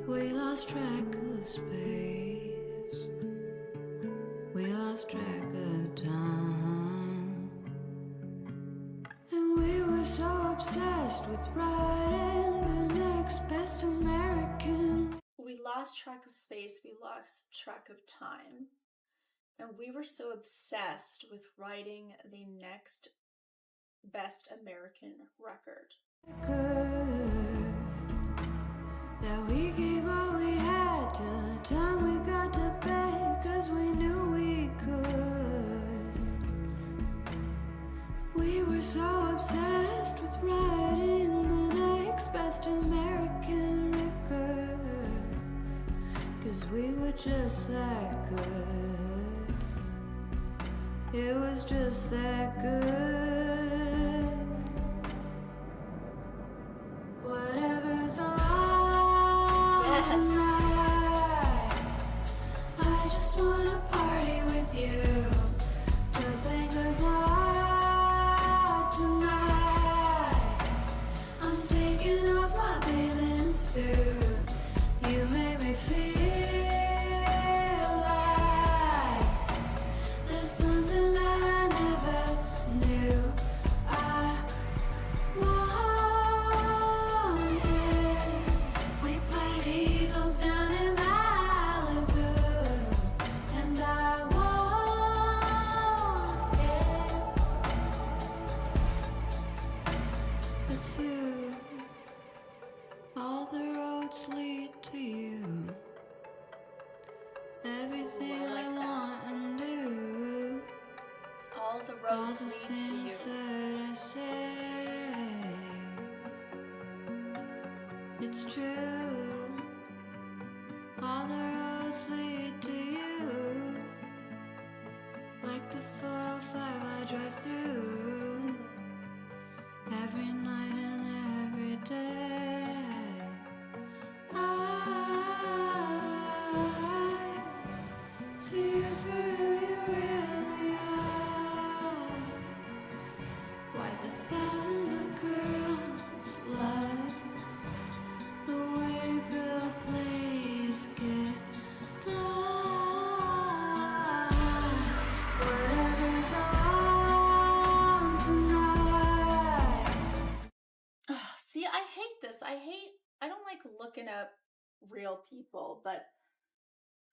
We lost track of space. We lost track of time. And we were so obsessed with writing the next best American. We lost track of space. We lost track of time. And we were so obsessed with writing the next best American record. That we gave all we had till the time we got to bed, 'cause we knew we could. We were so obsessed with writing the next best American record, 'cause we were just that good. It was just that good. Whatever's on Yes. tonight, I just wanna party with you. The bangers hot tonight. I'm taking off my bathing suit. You made me feel like there's something that I never knew I wanted. We played Eagles down in Malibu, and I wanted. It's you. All the roads lead to you. Everything Ooh, I like I that. want and do. All the All roads the lead to things you. that I say, it's true. All the roads lead to you. Like the 405 I drive through every night and every day. I see you for who you really are. Why the thousands of girls love the way I don't like looking up real people, but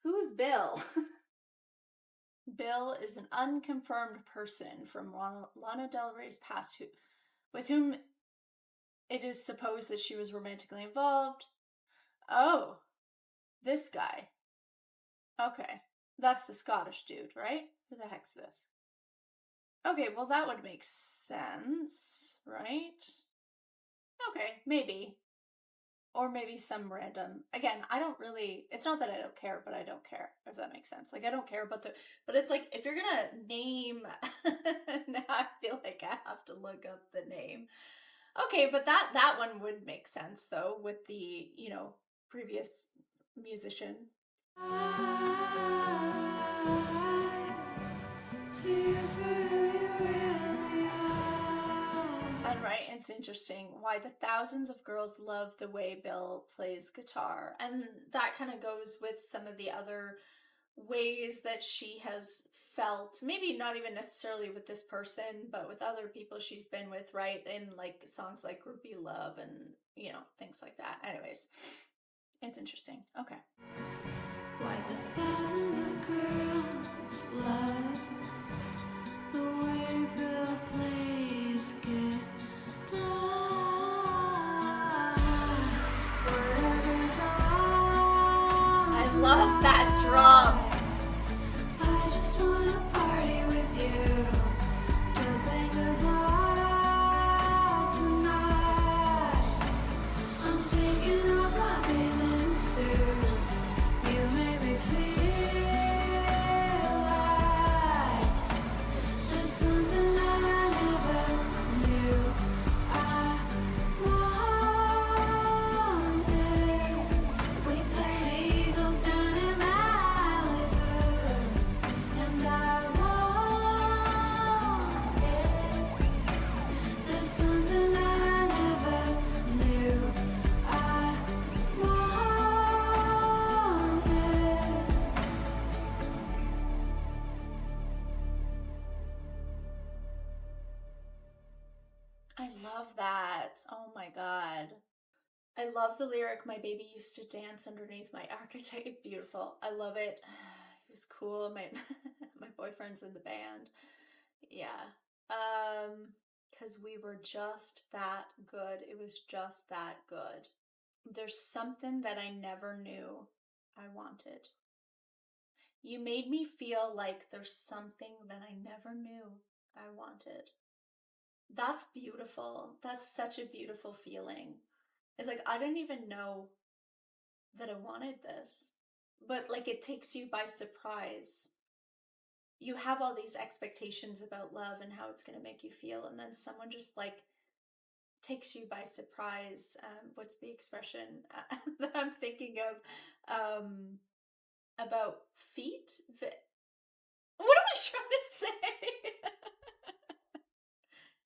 who's Bill? Bill is an unconfirmed person from Lana Del Rey's past with whom it is supposed that she was romantically involved. Oh, this guy. Okay, that's the Scottish dude, right? Who the heck's this? Okay, well that would make sense, right? Okay, maybe. Or maybe some random, again, I don't really, it's not that I don't care, but I don't care, if that makes sense. Like, I don't care about but it's like, if you're gonna name, now I feel like I have to look up the name. Okay, but that one would make sense, though, with the, you know, previous musician. See you for who you really are. And right, it's interesting why the thousands of girls love the way Bill plays guitar. And that kind of goes with some of the other ways that she has felt, maybe not even necessarily with this person, but with other people she's been with, right? In like songs like Groupie Love and, you know, things like that. Anyways, it's interesting. Okay. Why the thousands of girls love the way Bill plays guitar. Whatever's on I love that drum. I just wanna party with you till bangers hot tonight. I'm taking off my bathing suit. You make me feel like there's something that I never knew I wanted. We play Eagles down in Malibu, and I want it. There's something that I never knew I wanted. I love that. Oh my god. I love the lyric, my baby used to dance underneath my archetype. Beautiful. I love it. He was cool. My my boyfriend's in the band. Yeah. Because we were just that good. It was just that good. There's something that I never knew I wanted. You made me feel like there's something that I never knew I wanted. That's beautiful. That's such a beautiful feeling. It's like, I didn't even know that I wanted this. But like, it takes you by surprise. You have all these expectations about love and how it's going to make you feel. And then someone just like takes you by surprise. What's the expression that I'm thinking of? About feet? What am I trying to say?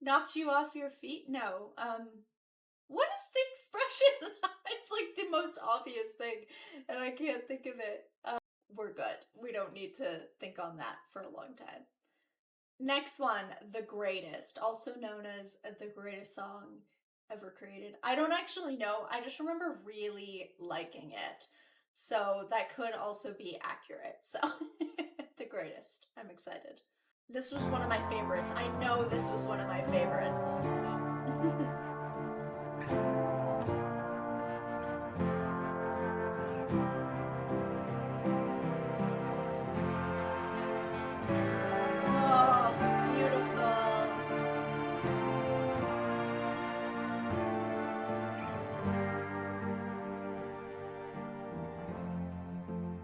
Knocked you off your feet? No. What is the expression? It's like the most obvious thing, and I can't think of it. We're good. We don't need to think on that for a long time. Next one, The Greatest, also known as the greatest song ever created. I don't actually know. I just remember really liking it. So that could also be accurate. So The Greatest. I'm excited. This was one of my favorites. I know this was one of my favorites. Oh, beautiful.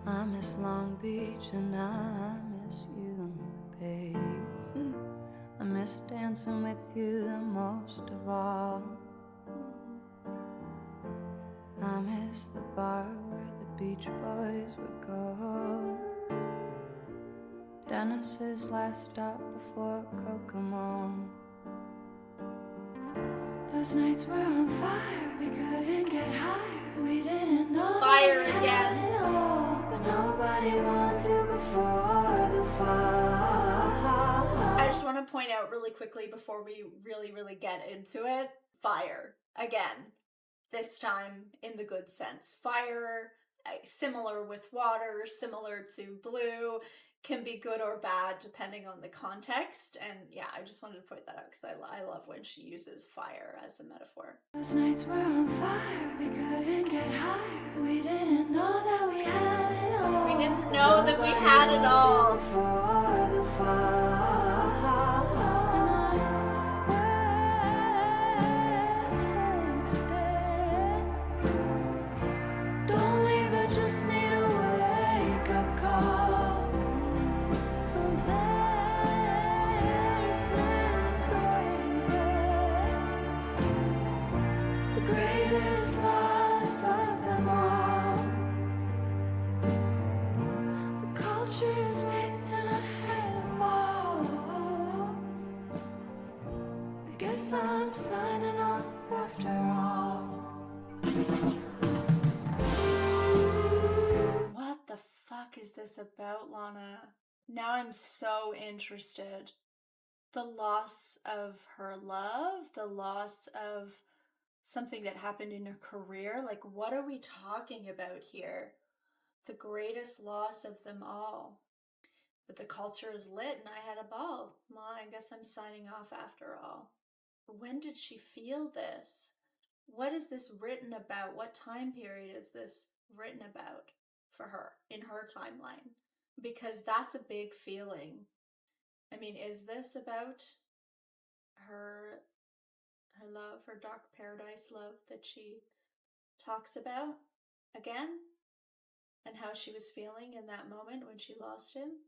I miss Long Beach and I miss you, babe. I miss dancing with you the most of all. I miss the bar where the Beach Boys would go. Dennis's last stop before Kokomo. Those nights were on fire, we couldn't get higher. We didn't know Fire we had again. it all, but nobody wants you before the fire. I just want to point out really quickly before we really get into it. Fire. Again. this time in the good sense. Fire, similar with water, similar to blue, can be good or bad depending on the context. And yeah, I just wanted to point that out because I love when she uses fire as a metaphor. Those nights were on fire, we couldn't get higher. We didn't know that we had it all. We didn't know that we had it all. Before the fall. Don't leave, I just need a wake-up call. I'm facing the greatest loss of them all. The culture is late and I had a ball. I guess I'm signing off after all. What the fuck is this about, Lana? Now I'm so interested. The loss of her love, the loss of something that happened in her career. Like, what are we talking about here? The greatest loss of them all. But the culture is lit and I had a ball. Well, I guess I'm signing off after all. When did she feel this? What is this written about? What time period is this written about for her in her timeline? Because that's a big feeling. I mean, is this about her love, her dark paradise love that she talks about again? And how she was feeling in that moment when she lost him?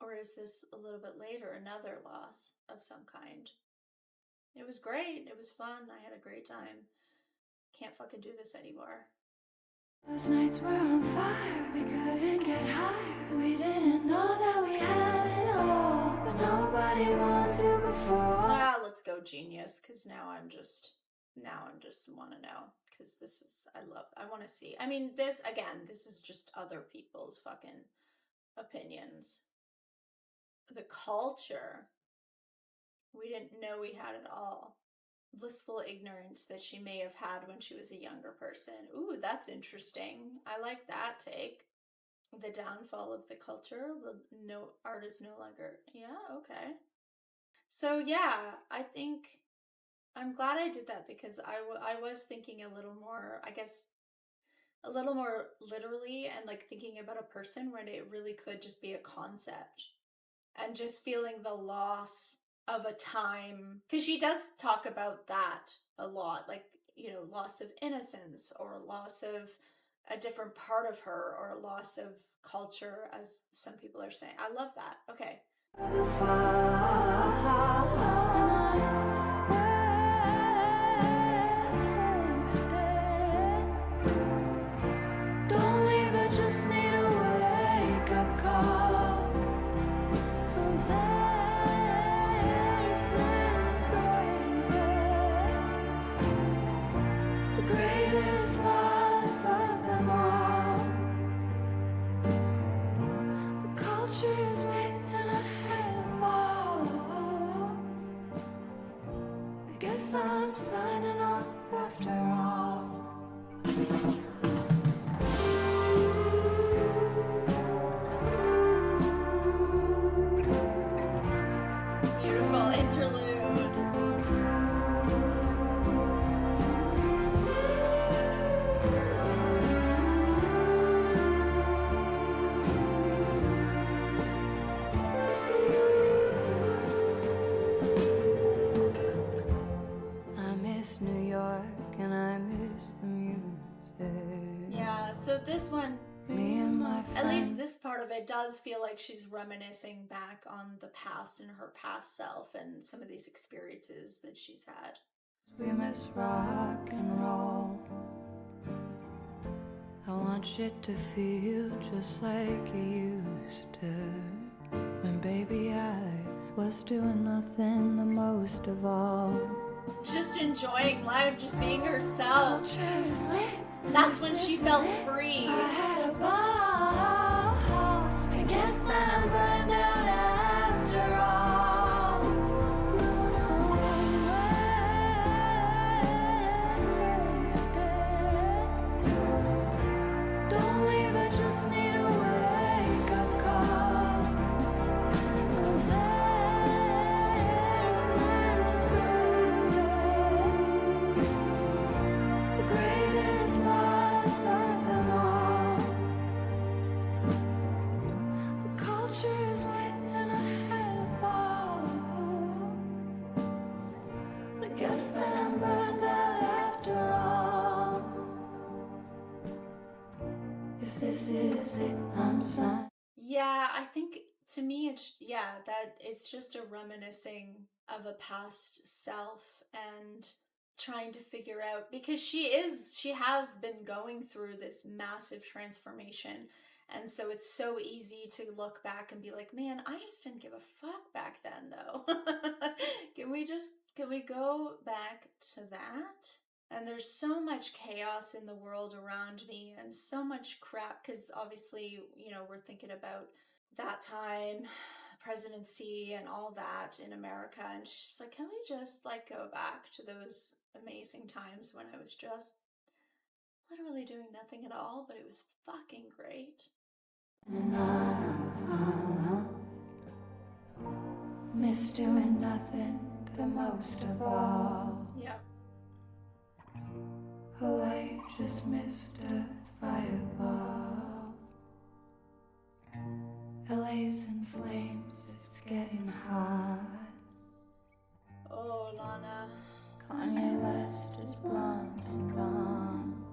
Or is this a little bit later, another loss of some kind? It was great. It was fun. I had a great time. Can't fucking do this anymore. Those nights were on fire, we couldn't get higher. We didn't know that we had it all, but nobody wants you before. Let's go Genius, because now I'm just want to know, because this is, I want to see. I mean, this is just other people's fucking opinions. The culture. We didn't know we had it all. Blissful ignorance that she may have had when she was a younger person. Ooh, that's interesting. I like that take. The downfall of the culture. No artist no longer. Yeah, okay. So yeah, I think I'm glad I did that because I was thinking a little more, I guess, a little more literally and like thinking about a person when it really could just be a concept and just feeling the loss of a time, because she does talk about that a lot, like, you know, loss of innocence or loss of a different part of her or a loss of culture, as some people are saying. I love that. Okay. Don't leave, I just need a wake-up call. Greatest loss of them all. The culture is late and I had a ball. I guess I'm signing off after all. Beautiful interlude. New York and I miss the music. Yeah, so this one, Me and my friends, at least this part of it does feel like she's reminiscing back on the past and her past self and some of these experiences that she's had. we miss rock and roll. I want shit to feel just like it used to. When baby I was doing nothing the most of all. Just enjoying life, just being herself. That's when she felt free. I had a ball. I guess that I'm burned out after all. guess that I'm burned out after all. If this is it, I'm signed. Yeah, I think to me it's that it's just a reminiscing of a past self and trying to figure out, because she has been going through this massive transformation, and so it's so easy to look back and be like, man, I just didn't give a fuck back then though. Can we go back to that? And there's so much chaos in the world around me and so much crap, because obviously, you know, we're thinking about that time, presidency and all that in America. And she's just like, can we just like go back to those amazing times when I was just literally doing nothing at all, but it was fucking great. And I miss doing nothing the most of all. Yeah. Oh, I just missed a fireball. LA's in flames, it's getting hot. Oh, Lana. Kanye West is blonde and gone.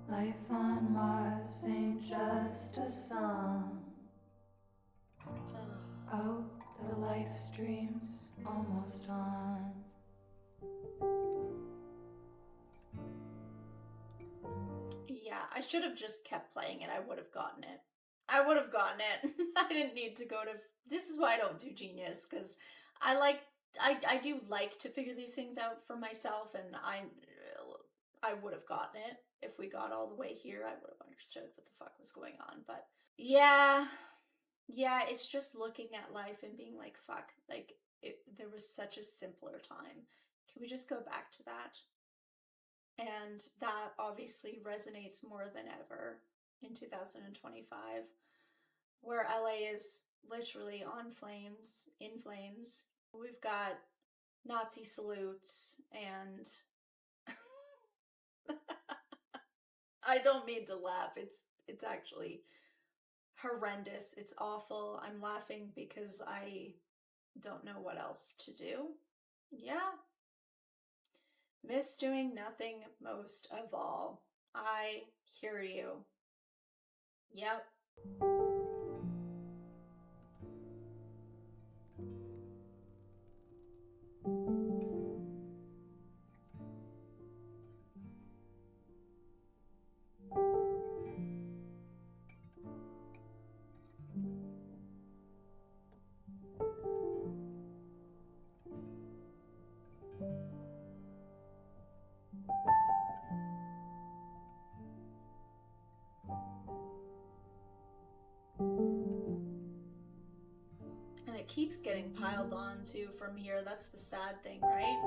Life on Mars ain't just a song. Oh, the life stream's almost on. Yeah, I should have just kept playing it. I would have gotten it. I would have gotten it. I didn't need to go to... This is why I don't do Genius, because I do like to figure these things out for myself, and I would have gotten it. If we got all the way here, I would have understood what the fuck was going on. But yeah, it's just looking at life and being like, fuck, like, there was such a simpler time. Can we just go back to that? And that obviously resonates more than ever in 2025, where LA is literally on flames, in flames. We've got Nazi salutes, and I don't mean to laugh. It's actually horrendous. It's awful. I'm laughing because I don't know what else to do. Yeah. Miss doing nothing most of all. I hear you. Yep. And it keeps getting piled on too from here. That's the sad thing, right?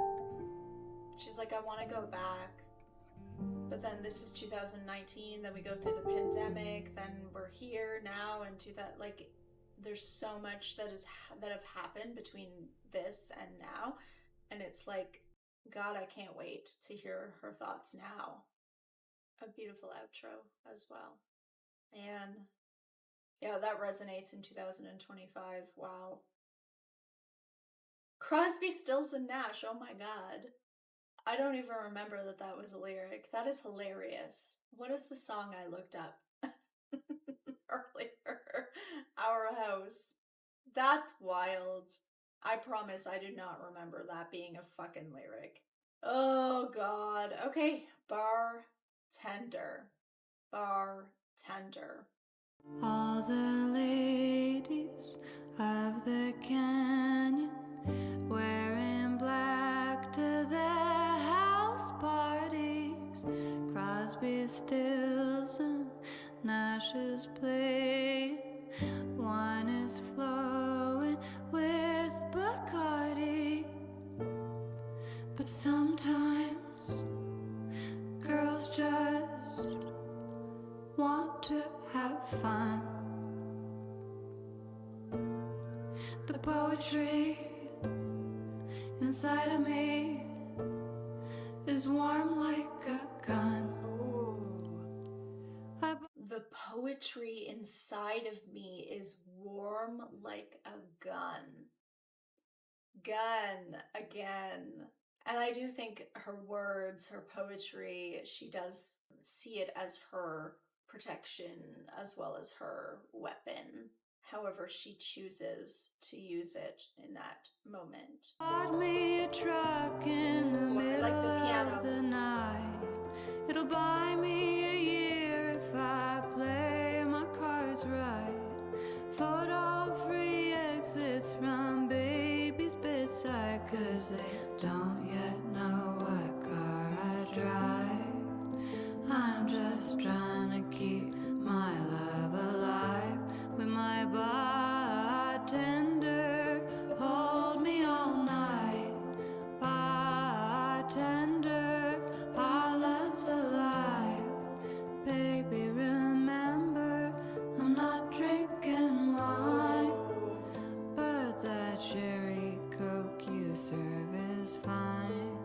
She's like, I want to go back. But then this is 2019, then we go through the pandemic, then we're here now, and like, there's so much that have happened between this and now, and it's like, God, I can't wait to hear her thoughts now. A beautiful outro as well. And yeah, that resonates in 2025. Wow. Crosby, Stills, and Nash. Oh my God. I don't even remember that was a lyric. That is hilarious. What is the song I looked up earlier? Our House. That's wild. I promise I do not remember that being a fucking lyric. Oh God. Okay. Bartender. Bartender. All the ladies of the canyon wearing black to their house parties. Crosby, Stills, and Nash is playing. Wine is flowing with Bacardi. But sometimes girls just want to have fun. The poetry inside of me is warm like a gun. The poetry inside of me is warm like a gun. gun again. And I do think her words, her poetry, she does see it as her protection as well as her weapon, however she chooses to use it in that moment. Bought me a truck in the middle like the piano. of the night. It'll buy me a year if I play my cards right. Photo free exits from baby's bedside, 'cause they don't yet know what car I drive. I'm just trying to keep my love alive with my bartender. Hold me all night, bartender. Our love's alive, baby. Remember, I'm not drinking wine, but that cherry coke you serve is fine.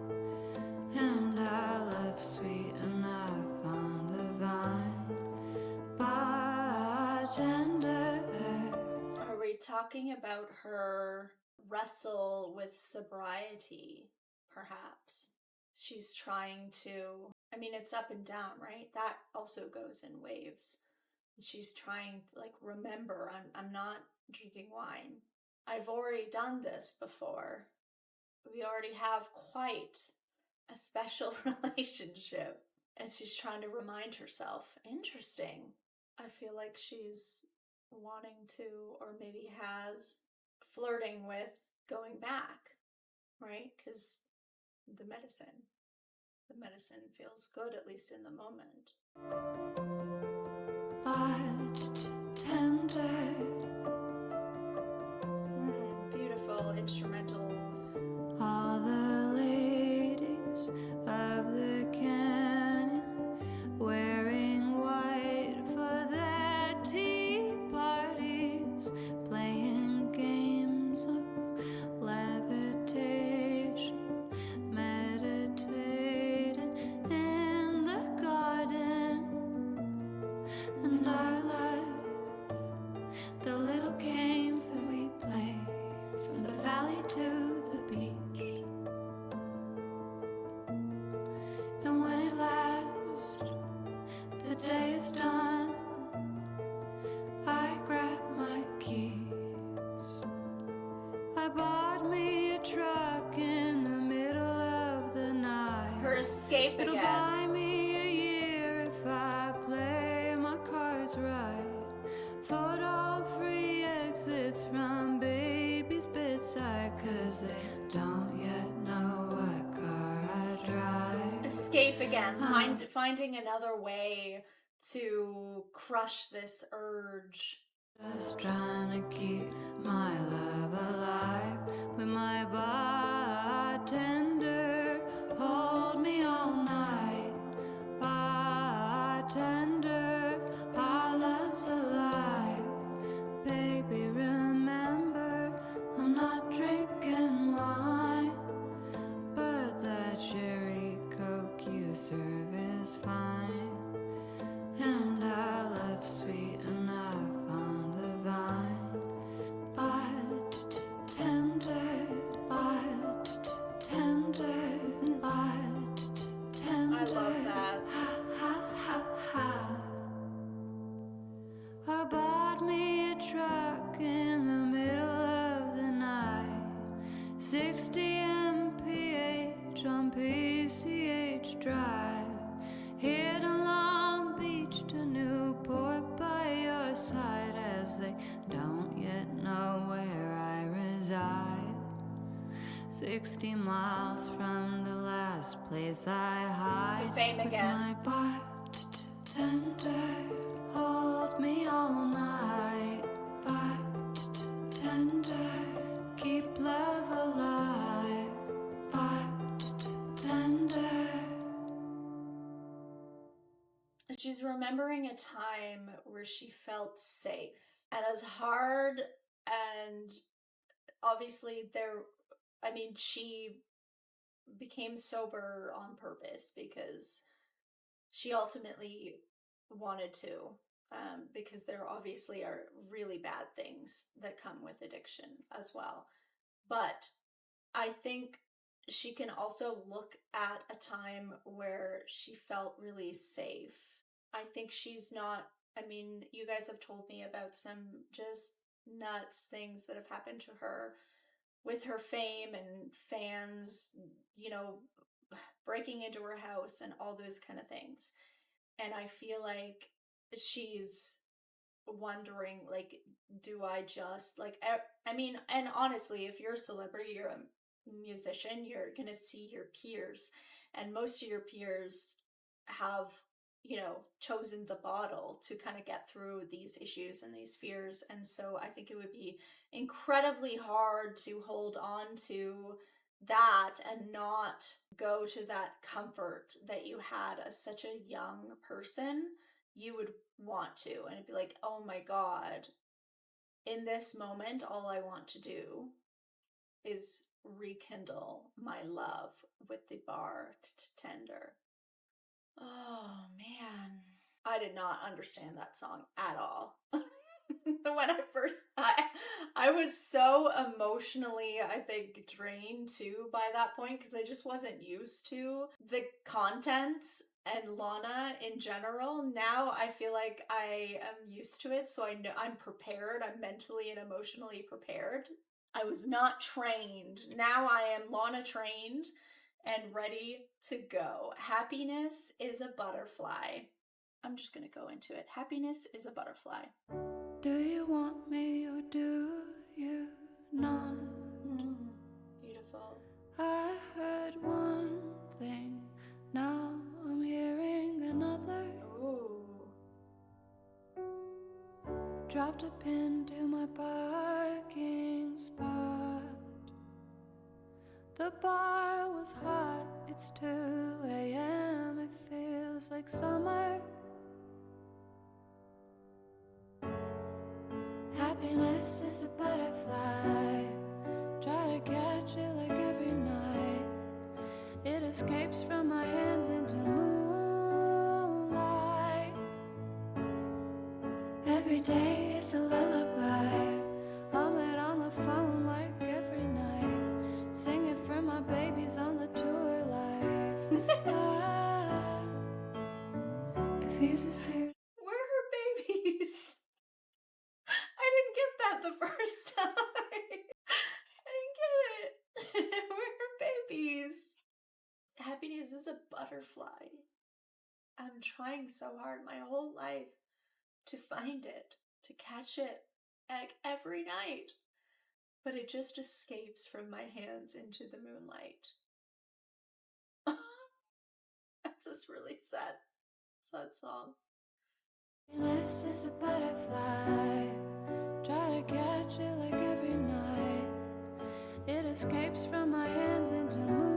And our love's sweet enough on the vine, bartender. Are we talking about her wrestle with sobriety, perhaps? She's trying to, I mean, it's up and down, right? That also goes in waves. She's trying to, like, remember, I'm not drinking wine. I've already done this before. We already have quite a special relationship. And she's trying to remind herself. Interesting. I feel like she's wanting to, or maybe has, flirting with going back, right? Because the medicine feels good, at least in the moment. Bartender. Beautiful instrumentals. All the ladies of the canyon wearing white for their tea parties, playing games of levitation, meditating in the garden. And I love the little games that we play, from the valley to the beach. And when at last the day is done, I grab my keys. I bought me a truck in the middle of the night. Her escape It'll again. buy me a year if I play my cards right. Photo free exits from baby's bedside, 'cause they don't yet know what car I drive. Escape again. Finding another way to crush this urge. Just trying to keep my love alive with my bartender. Hold me all night, bartender. Our love's alive, baby. Remember, I'm not drinking wine, but that cherry coke you serve is fine. And our love's sweet enough on the vine. Bartender, bartender, bartender. I love that. Ha ha ha ha. I bought me a truck in the middle of the night. 60 mph on PCH Drive. Here to Long Beach to Newport by your side, as they don't yet know where I reside. 60 miles from the last place I hide. The fame with again. my bartender. Hold me all night, bartender. Keep love alive, bartender. She's remembering a time where she felt safe. And as hard, and obviously she became sober on purpose because she ultimately wanted to, because there obviously are really bad things that come with addiction as well. But I think she can also look at a time where she felt really safe. I think she's not, I mean, you guys have told me about some just nuts things that have happened to her with her fame and fans, you know, breaking into her house and all those kind of things. And I feel like she's wondering, like, do I just, like, I mean, and honestly, if you're a celebrity, you're a musician, you're gonna see your peers, and most of your peers have, you know, chosen the bottle to kind of get through these issues and these fears. And so I think it would be incredibly hard to hold on to that and not go to that comfort that you had as such a young person. You would want to, and it'd be like, oh my God, in this moment, all I want to do is rekindle my love with the bartender. Oh man, I did not understand that song at all. When I was so emotionally, I think, drained too by that point, because I just wasn't used to the content and Lana in general. Now I feel like I am used to it, so I know I'm prepared. I'm mentally and emotionally prepared. I was not trained. Now I am Lana trained and ready to go. Happiness is a butterfly. I'm just gonna go into it. Happiness is a butterfly. Do you want me or do you not? Beautiful. I heard one thing, now I'm hearing another. Ooh. Dropped a pin to my parking spot. The bar was hot, it's 2 a.m., it feels like summer. Happiness is a butterfly, try to catch it like every night. It escapes from my hands into moonlight. Every day is a lullaby, hum it on the phone like every night. Sing it for my babies on the tour life. If he's a serious Where are her babies? I didn't get that the first time. I didn't get it. Where are babies? Happiness is a butterfly. I'm trying so hard my whole life to find it, to catch it, like every night. But it just escapes from my hands into the moonlight. That's just really sad song. Happiness is a butterfly, try to catch it like every night. It escapes from my hands into moonlight.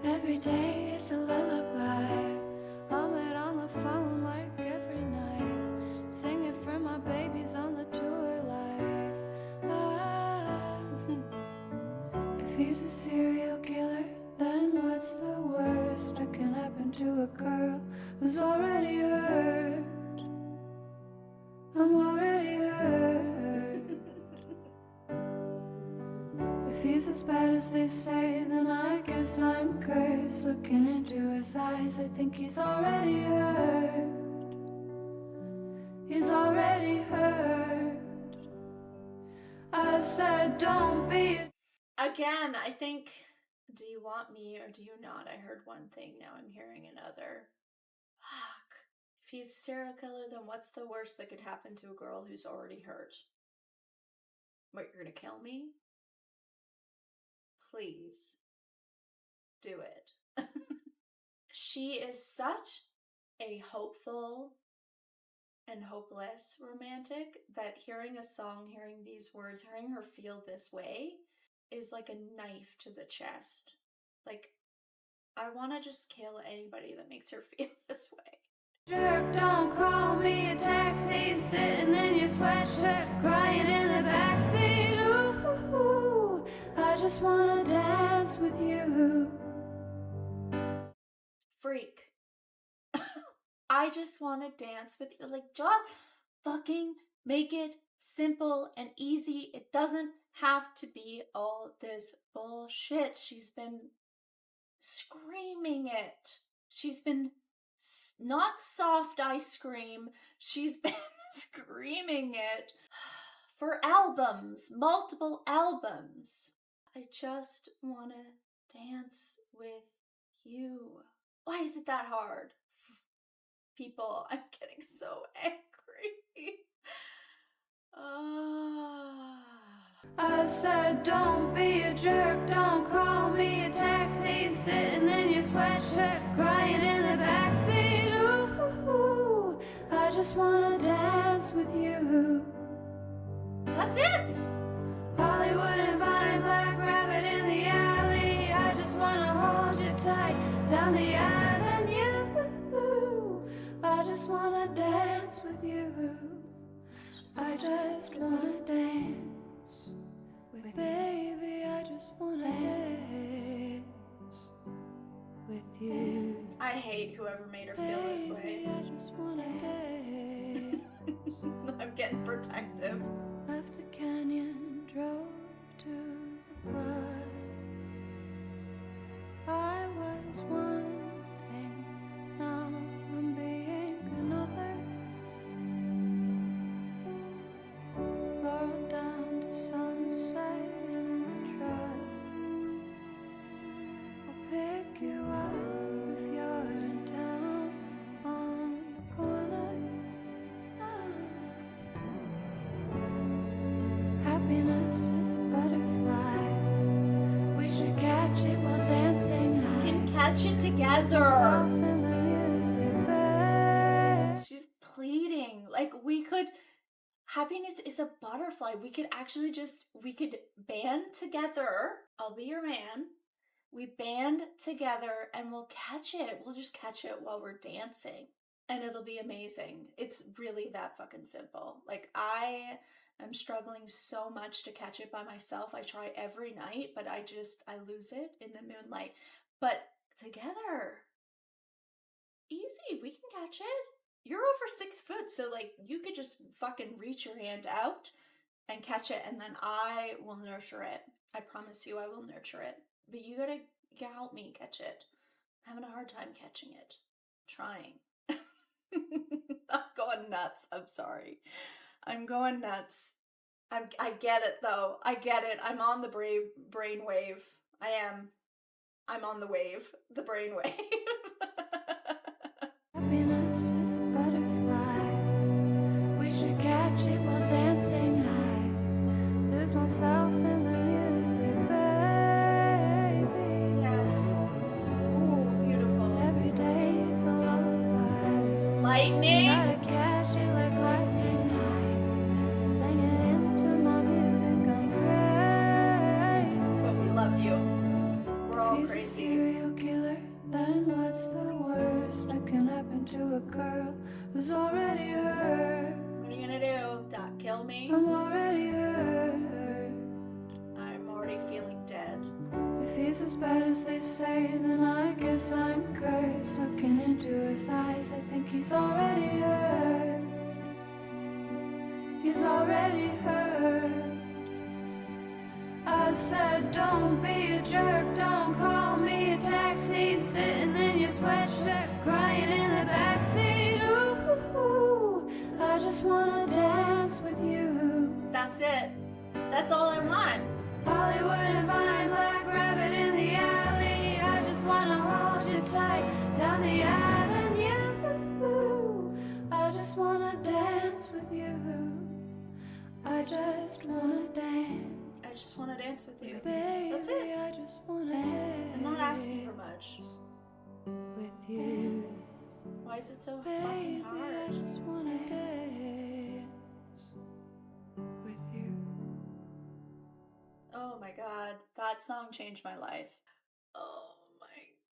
Every day is a lullaby, hum it on the phone like every night. Sing it for my babies on the tour life. If he's a serial killer, then what's the worst that can happen to a girl who's already hurt? I'm already hurt. If he's as bad as they say, then I guess I'm cursed. Looking into his eyes, I think he's already hurt. He's already hurt. I said don't be. Again, I think, do you want me or do you not? I heard one thing, now I'm hearing another. Fuck. If he's a serial killer, then what's the worst that could happen to a girl who's already hurt? What, you're gonna kill me? Please. Do it. She is such a hopeful and hopeless romantic that hearing a song, hearing these words, hearing her feel this way is like a knife to the chest. Like, I want to just kill anybody that makes her feel this way. Jerk, don't call me a taxi, sitting in your sweatshirt, crying in the backseat. Ooh, I just wanna dance with you. Freak. I just want to dance with you. Like, just fucking make it simple and easy. It doesn't have to be all this bullshit. She's been screaming it. She's been not soft ice cream. She's been screaming it for albums, multiple albums. I just want to dance with you. Why is it that hard? People, I'm getting so angry. I said, don't be a jerk, don't call me a taxi, sitting in your sweatshirt, crying in the backseat. Ooh, I just wanna dance with you. That's it. Hollywood and Vine, Black Rabbit in the alley. I just wanna hold you tight down the avenue. I just wanna dance with you. I just wanna dance with baby. I just wanna dance with you. I hate whoever made her feel this way. I just wanna dance. I'm getting protective. Left the canyon, drove to the club. I was one thing, now I'm being another. Lowered down to sunset in the truck. I'll pick you up if you're in town on the corner. Happiness is a butterfly. We should catch it while dancing high. Can catch it together. Myself in the music bed. She's pleading. Like, we could, happiness is a butterfly. We could actually we could band together. I'll be your man. We band together and we'll catch it. We'll just catch it while we're dancing. And it'll be amazing. It's really that fucking simple. Like, I'm struggling so much to catch it by myself. I try every night, but I lose it in the moonlight. But together, easy, we can catch it. You're over 6 foot, so like you could just fucking reach your hand out and catch it, and then I will nurture it. I promise you I will nurture it. But you gotta help me catch it. I'm having a hard time catching it. Trying. I'm going nuts. I'm sorry. I'm going nuts. I get it though. I get it. I'm on the brain wave. I am. I'm on the wave. The brain wave. Happiness is a butterfly. We should catch it while dancing high. Lose myself in the music, baby. Yes. Ooh, beautiful. Every day is a lullaby. Lightning. Try to catch it like lightning high. Sing it into my music, I'm crazy. But we love you. We're all If he's a crazy. serial killer, then what's the worst that can happen to a girl who's already hurt? What are you gonna do? Doc, kill me? I'm already hurt. I'm already feeling dead. If he's as bad as they say, then I guess I'm cursed. Looking into his eyes, I think he's already hurt. He's already hurt. I said, don't be a jerk, don't call me a taxi, sitting in your sweatshirt, crying in the backseat. Ooh, I just wanna dance with you. That's it. That's all I want. Hollywood and Vine, Black Rabbit in the alley. I just wanna hold you tight down the avenue. I just wanna dance with you. I just wanna dance. I just want to dance with you. Baby, That's it. I just wanna dance. I'm not asking for much. with you. Why is it so Baby, fucking I hard? just wanna dance with you. Oh my god, that song changed my life. Oh my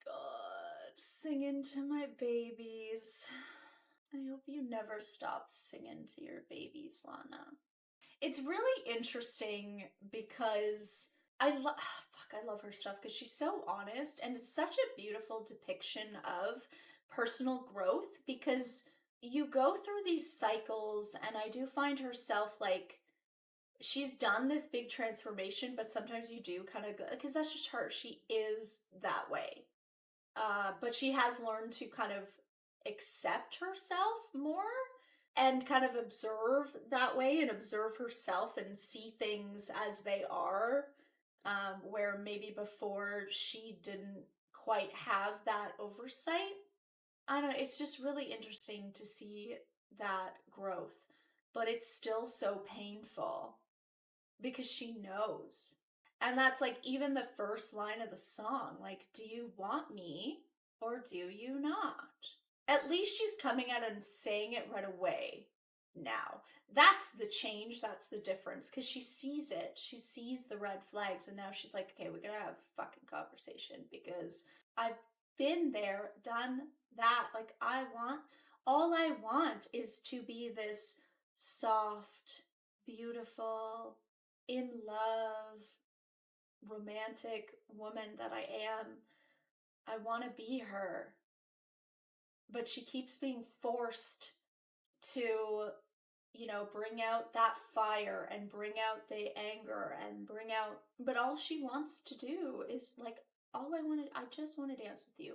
god, singing to my babies. I hope you never stop singing to your babies, Lana. It's really interesting because I love her stuff because she's so honest and it's such a beautiful depiction of personal growth because you go through these cycles, and I do find herself like, she's done this big transformation, but sometimes you do kind of go, because that's just her. She is that way. But she has learned to kind of accept herself more and kind of observe that way and observe herself and see things as they are, where maybe before she didn't quite have that oversight. I don't know, it's just really interesting to see that growth, but it's still so painful because she knows. And that's like even the first line of the song, like, do you want me or do you not? At least she's coming out and saying it right away now. That's the change, that's the difference, because she sees it. She sees the red flags, and now she's like, okay, we're gonna have a fucking conversation because I've been there, done that. Like, all I want is to be this soft, beautiful, in love, romantic woman that I am. I want to be her. But she keeps being forced to, bring out that fire and bring out the anger and bring out, but all she wants to do is like, I just want to dance with you.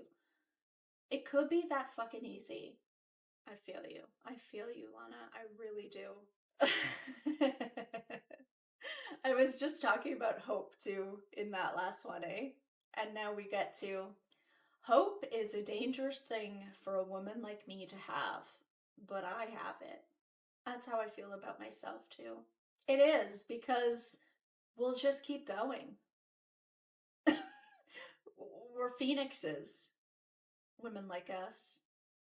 It could be that fucking easy. I feel you, Lana. I really do. I was just talking about hope too in that last one, eh? And now we get to, hope is a dangerous thing for a woman like me to have, but I have it. That's how I feel about myself too. It is, because we'll just keep going. We're phoenixes. Women like us.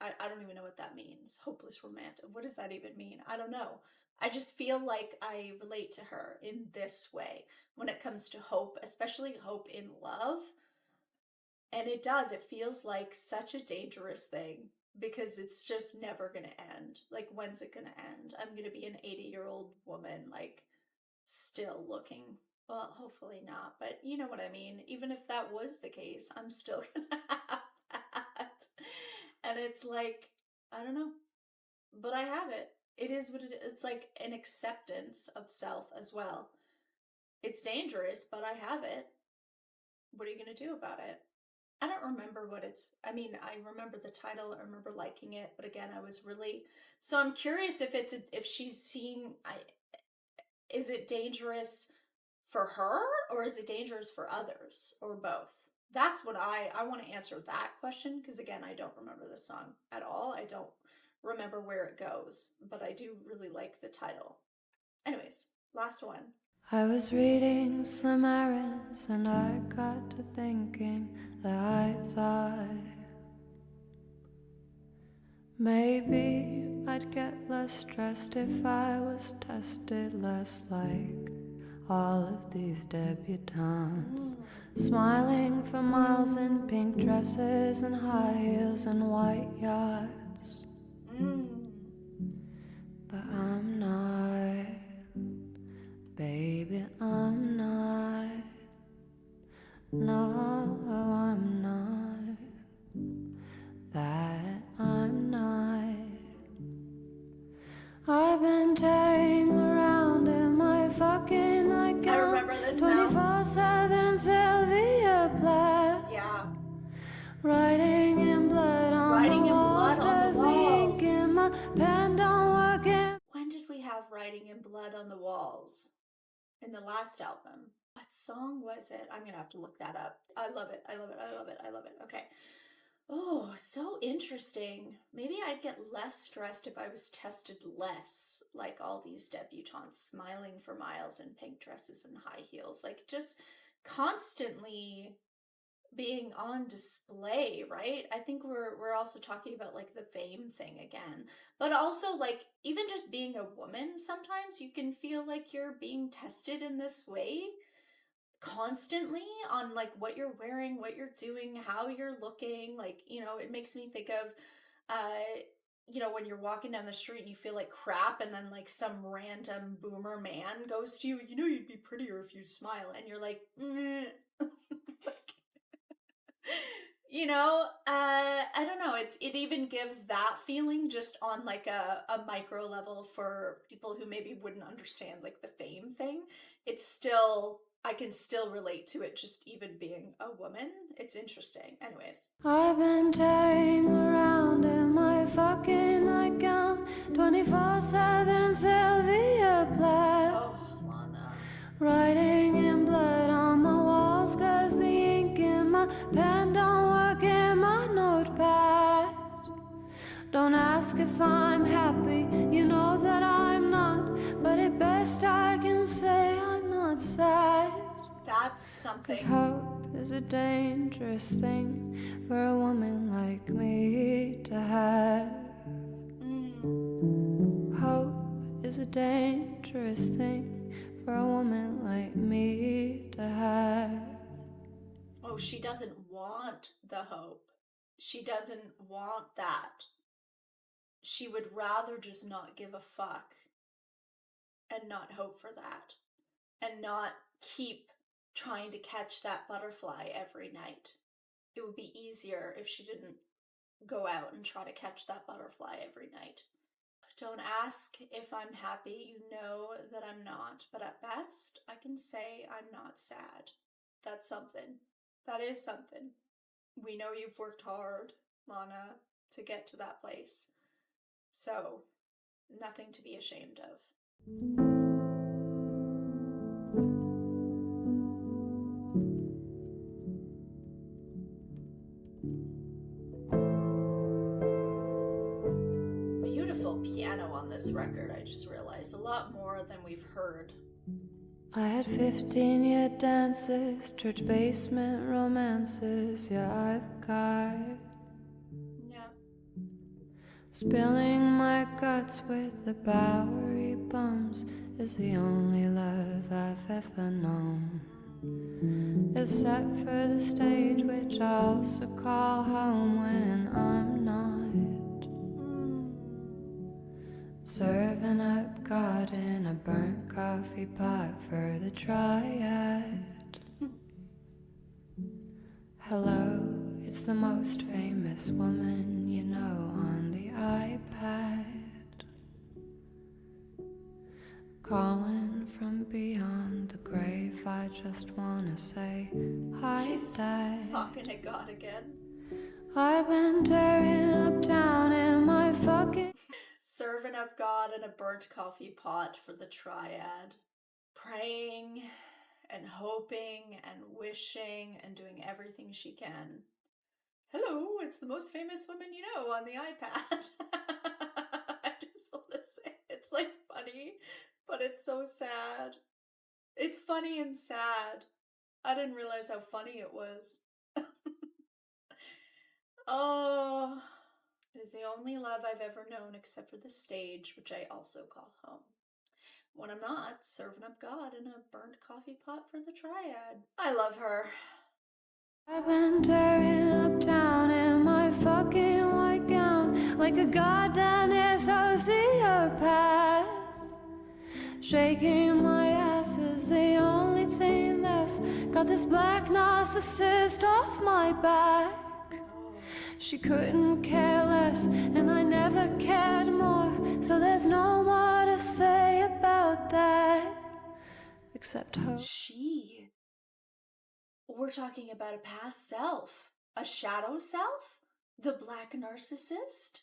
I don't even know what that means. Hopeless romantic. What does that even mean? I don't know. I just feel like I relate to her in this way when it comes to hope, especially hope in love. And it feels like such a dangerous thing because it's just never gonna end. Like, when's it gonna end? I'm gonna be an 80-year-old woman, like, still looking. Well, hopefully not, but you know what I mean. Even if that was the case, I'm still gonna have that. And it's like, I don't know, but I have it. It is what it is. It's like an acceptance of self as well. It's dangerous, but I have it. What are you gonna do about it? I don't remember what I remember the title, I remember liking it, but again, so I'm curious if she's seeing, is it dangerous for her or is it dangerous for others or both? That's what I want to answer that question, because again, I don't remember the song at all. I don't remember where it goes, but I do really like the title. Anyways, last one. I was reading some errands and I got to thinking that I thought maybe I'd get less stressed if I was tested less like all of these debutantes, smiling for miles in pink dresses and high heels and white yachts. But I'm not, baby, I'm not. No, I'm not. That I'm not. I've been tearing around in my fucking nightgown. I remember this now. 24/7 Sylvia Plath. Yeah. Writing in blood on the walls, 'cause the ink in my pen don't work in. When did we have Writing in Blood on the Walls? In the last album. What song was it? I'm gonna have to look that up. I love it. Okay. Oh, so interesting. Maybe I'd get less stressed if I was tested less, like all these debutantes smiling for miles in pink dresses and high heels, like just constantly being on display, right? I think we're also talking about like the fame thing again, but also like even just being a woman, sometimes you can feel like you're being tested in this way constantly on like what you're wearing, what you're doing, how you're looking. Like, it makes me think of when you're walking down the street and you feel like crap, and then like some random boomer man goes to you, you'd be prettier if you smile, and you're like, like You know, I don't know. It even gives that feeling just on like a micro level for people who maybe wouldn't understand like the fame thing. It's still, I can still relate to it just even being a woman. It's interesting. Anyways. I've been tearing around in my fucking nightgown, 24/7 Sylvia Plath. Oh, Lana. Writing in blood on my walls, 'cause the ink in my pen don't work in my notepad. Don't ask if I'm happy, you know that I'm not, but at best I can say I'm not sad. That's 'Cause something. hope is a dangerous thing for a woman like me to have. Hope is a dangerous thing for a woman like me to have. Oh, she doesn't want the hope. She doesn't want that. She would rather just not give a fuck and not hope for that and not keep trying to catch that butterfly every night. It would be easier if she didn't go out and try to catch that butterfly every night. Don't ask if I'm happy, you know that I'm not, but at best I can say I'm not sad. That's something. That is something. We know you've worked hard, Lana, to get to that place. So, nothing to be ashamed of. Beautiful piano on this record, I just realized. A lot more than we've heard. I had 15-year dances, church basement romances, yeah, I've got. Yeah. Spilling my guts with the Bowery bums is the only love I've ever known. Except for the stage, which I also call home when I'm not. Serving up God in a burnt coffee pot for the triad. Hello, it's the most famous woman you know on the iPad. Calling from beyond the grave, I just wanna say hi, She's Dad. talking to God again. I've been tearing up town in my fucking... Serving up God in a burnt coffee pot for the triad. Praying and hoping and wishing and doing everything she can. Hello, it's the most famous woman you know on the iPad. I just want to say, it's like funny, but it's so sad. It's funny and sad. I didn't realize how funny it was. Oh, it is the only love I've ever known except for the stage, which I also call home. When I'm not serving up God in a burnt coffee pot for the triad. I love her. I've been tearing up town in my fucking white gown like a goddamn sociopath. Shaking my ass is the only thing that's got this black narcissist off my back. She couldn't care less, and I never cared more, so there's no more to say about that, except hope. We're talking about a past self. A shadow self? The black narcissist?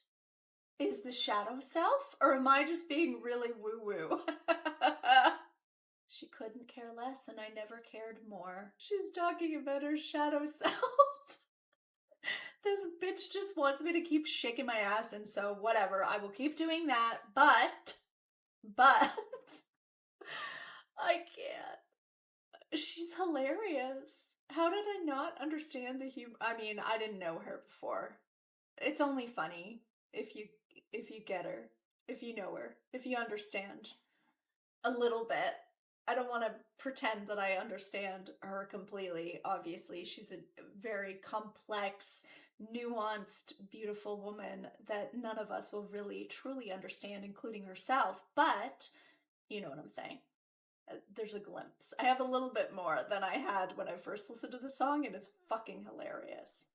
Is the shadow self? Or am I just being really woo-woo? She couldn't care less, and I never cared more. She's talking about her shadow self. This bitch just wants me to keep shaking my ass, and so whatever, I will keep doing that, but I can't. She's hilarious. How did I not understand the humor? I mean, I didn't know her before. It's only funny if you get her, if you know her, if you understand a little bit. I don't want to pretend that I understand her completely. Obviously, she's a very complex, nuanced, beautiful woman that none of us will really truly understand, including herself. But you know what I'm saying. There's a glimpse. I have a little bit more than I had when I first listened to the song, and it's fucking hilarious.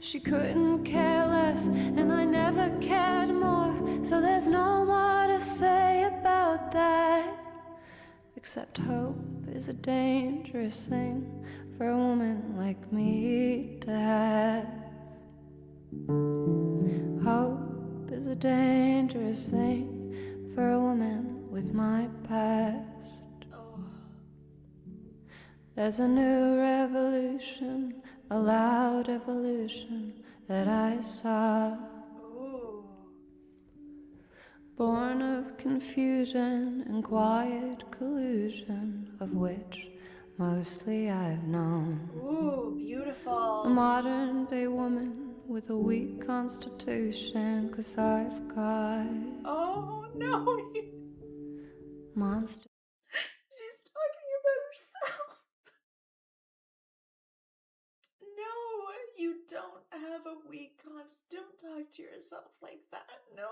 She couldn't care less, and I never cared more. So there's no more to say about that, except hope is a dangerous thing for a woman like me to have. Hope is a dangerous thing for a woman with my past. There's a new revolution, a loud evolution that I saw. Ooh. Born of confusion and quiet collusion, of which mostly I've known. Ooh, beautiful. A modern day woman with a weak constitution, 'cause I've got Oh, no. monster. She's talking about herself. No, you don't have a weak don't talk to yourself like that. No.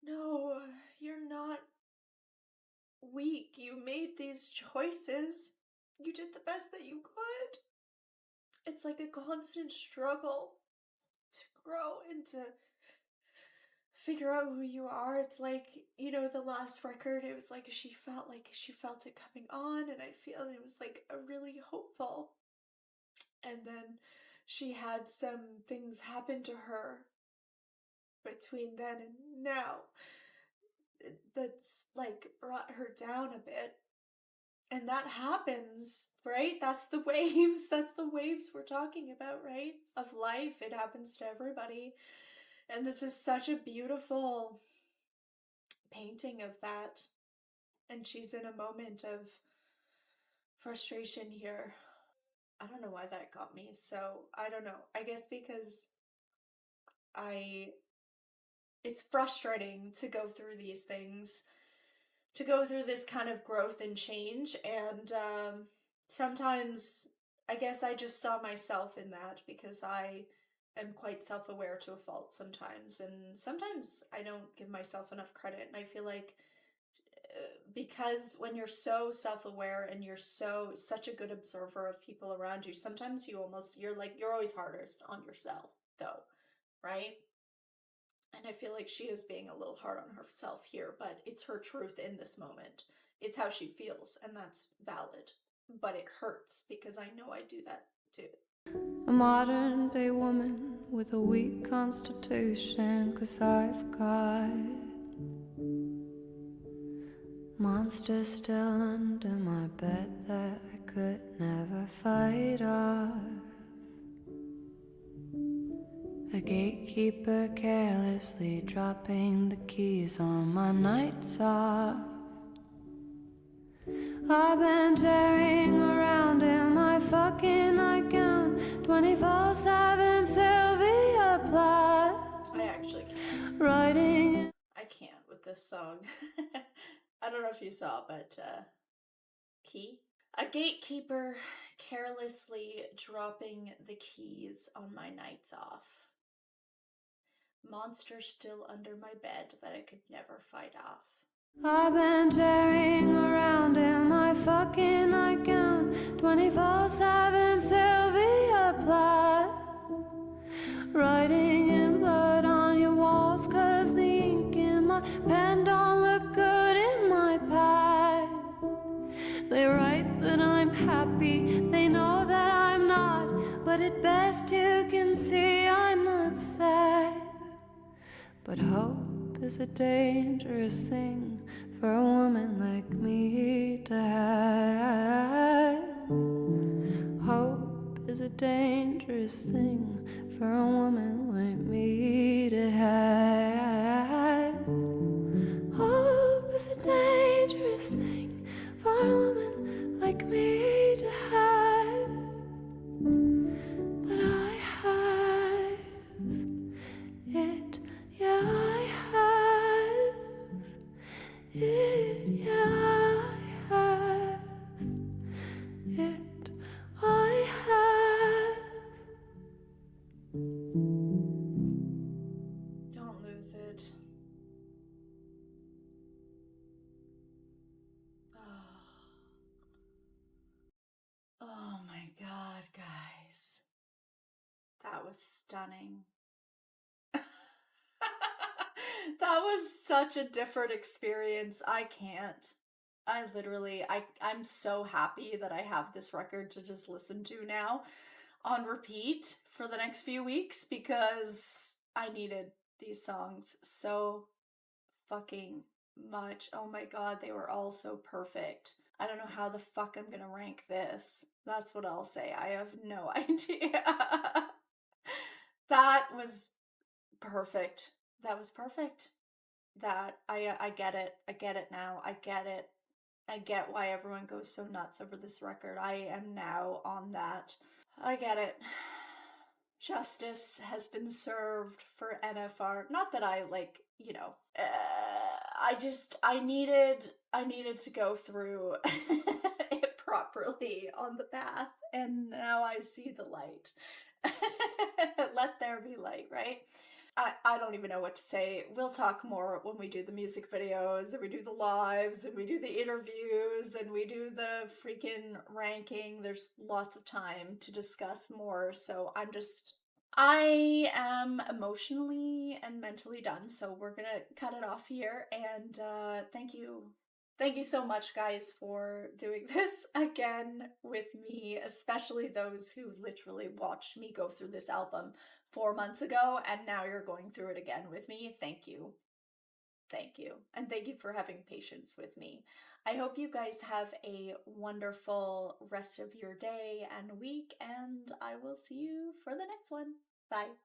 No, you're not weak. You made these choices. You did the best that you could. It's like a constant struggle to grow and to figure out who you are. It's like, you know, the last record, it was like she felt it coming on, and I feel it was like a really hopeful. And then she had some things happen to her between then and now that's like brought her down a bit. And that happens, right? That's the waves. That's the waves we're talking about, right? Of life. It happens to everybody. And this is such a beautiful painting of that. And she's in a moment of frustration here. I don't know why that got me. So, I don't know. I guess because it's frustrating to go through these things, to go through this kind of growth and change. And sometimes I guess I just saw myself in that, because I am quite self-aware to a fault sometimes. And sometimes I don't give myself enough credit. And I feel like because when you're so self-aware and you're such a good observer of people around you, sometimes you're always hardest on yourself though, right? And I feel like she is being a little hard on herself here, but it's her truth in this moment. It's how she feels, and that's valid. But it hurts because I know I do that too. A modern day woman with a weak constitution, 'cause I've got monsters still under my bed that I could never fight off. A gatekeeper carelessly dropping the keys on my nights off. I've been tearing around in my fucking nightgown, 24/7 Sylvia Plath. I actually can't. Writing. I can't with this song. I don't know if you saw, but key? A gatekeeper carelessly dropping the keys on my nights off. Monster still under my bed that I could never fight off. I've been tearing around in my fucking nightgown, 24/7 Sylvia Plath. Writing in blood on your walls, 'cause the ink in my pen don't look good in my pad. They write that I'm happy, they know that I'm not, but at best you can see I'm not sad. But hope is a dangerous thing for a woman like me to have. Hope is a dangerous thing for a woman like me to have. Hope is a dangerous thing for a woman like me to have. But I have it. Yeah, I have it. Yeah, I have it. I have. Don't lose it. was stunning. That was such a different experience. I can't. I'm so happy that I have this record to just listen to now on repeat for the next few weeks because I needed these songs so fucking much. Oh my god, they were all so perfect. I don't know how the fuck I'm gonna rank this. That's what I'll say. I have no idea. That was perfect. That was perfect. That I get it. I get it now. I get it. I get why everyone goes so nuts over this record. I am now on that. I get it. Justice has been served for NFR. Not that I like, you know, I needed to go through it properly on the path, and now I see the light. Let there be light, right? I don't even know what to say. We'll talk more when we do the music videos, and we do the lives, and we do the interviews, and we do the freaking ranking. There's lots of time to discuss more, so I am emotionally and mentally done, so we're gonna cut it off here, and thank you. Thank you so much, guys, for doing this again with me, especially those who literally watched me go through this album 4 months ago, and now you're going through it again with me. Thank you. Thank you. And thank you for having patience with me. I hope you guys have a wonderful rest of your day and week, and I will see you for the next one. Bye.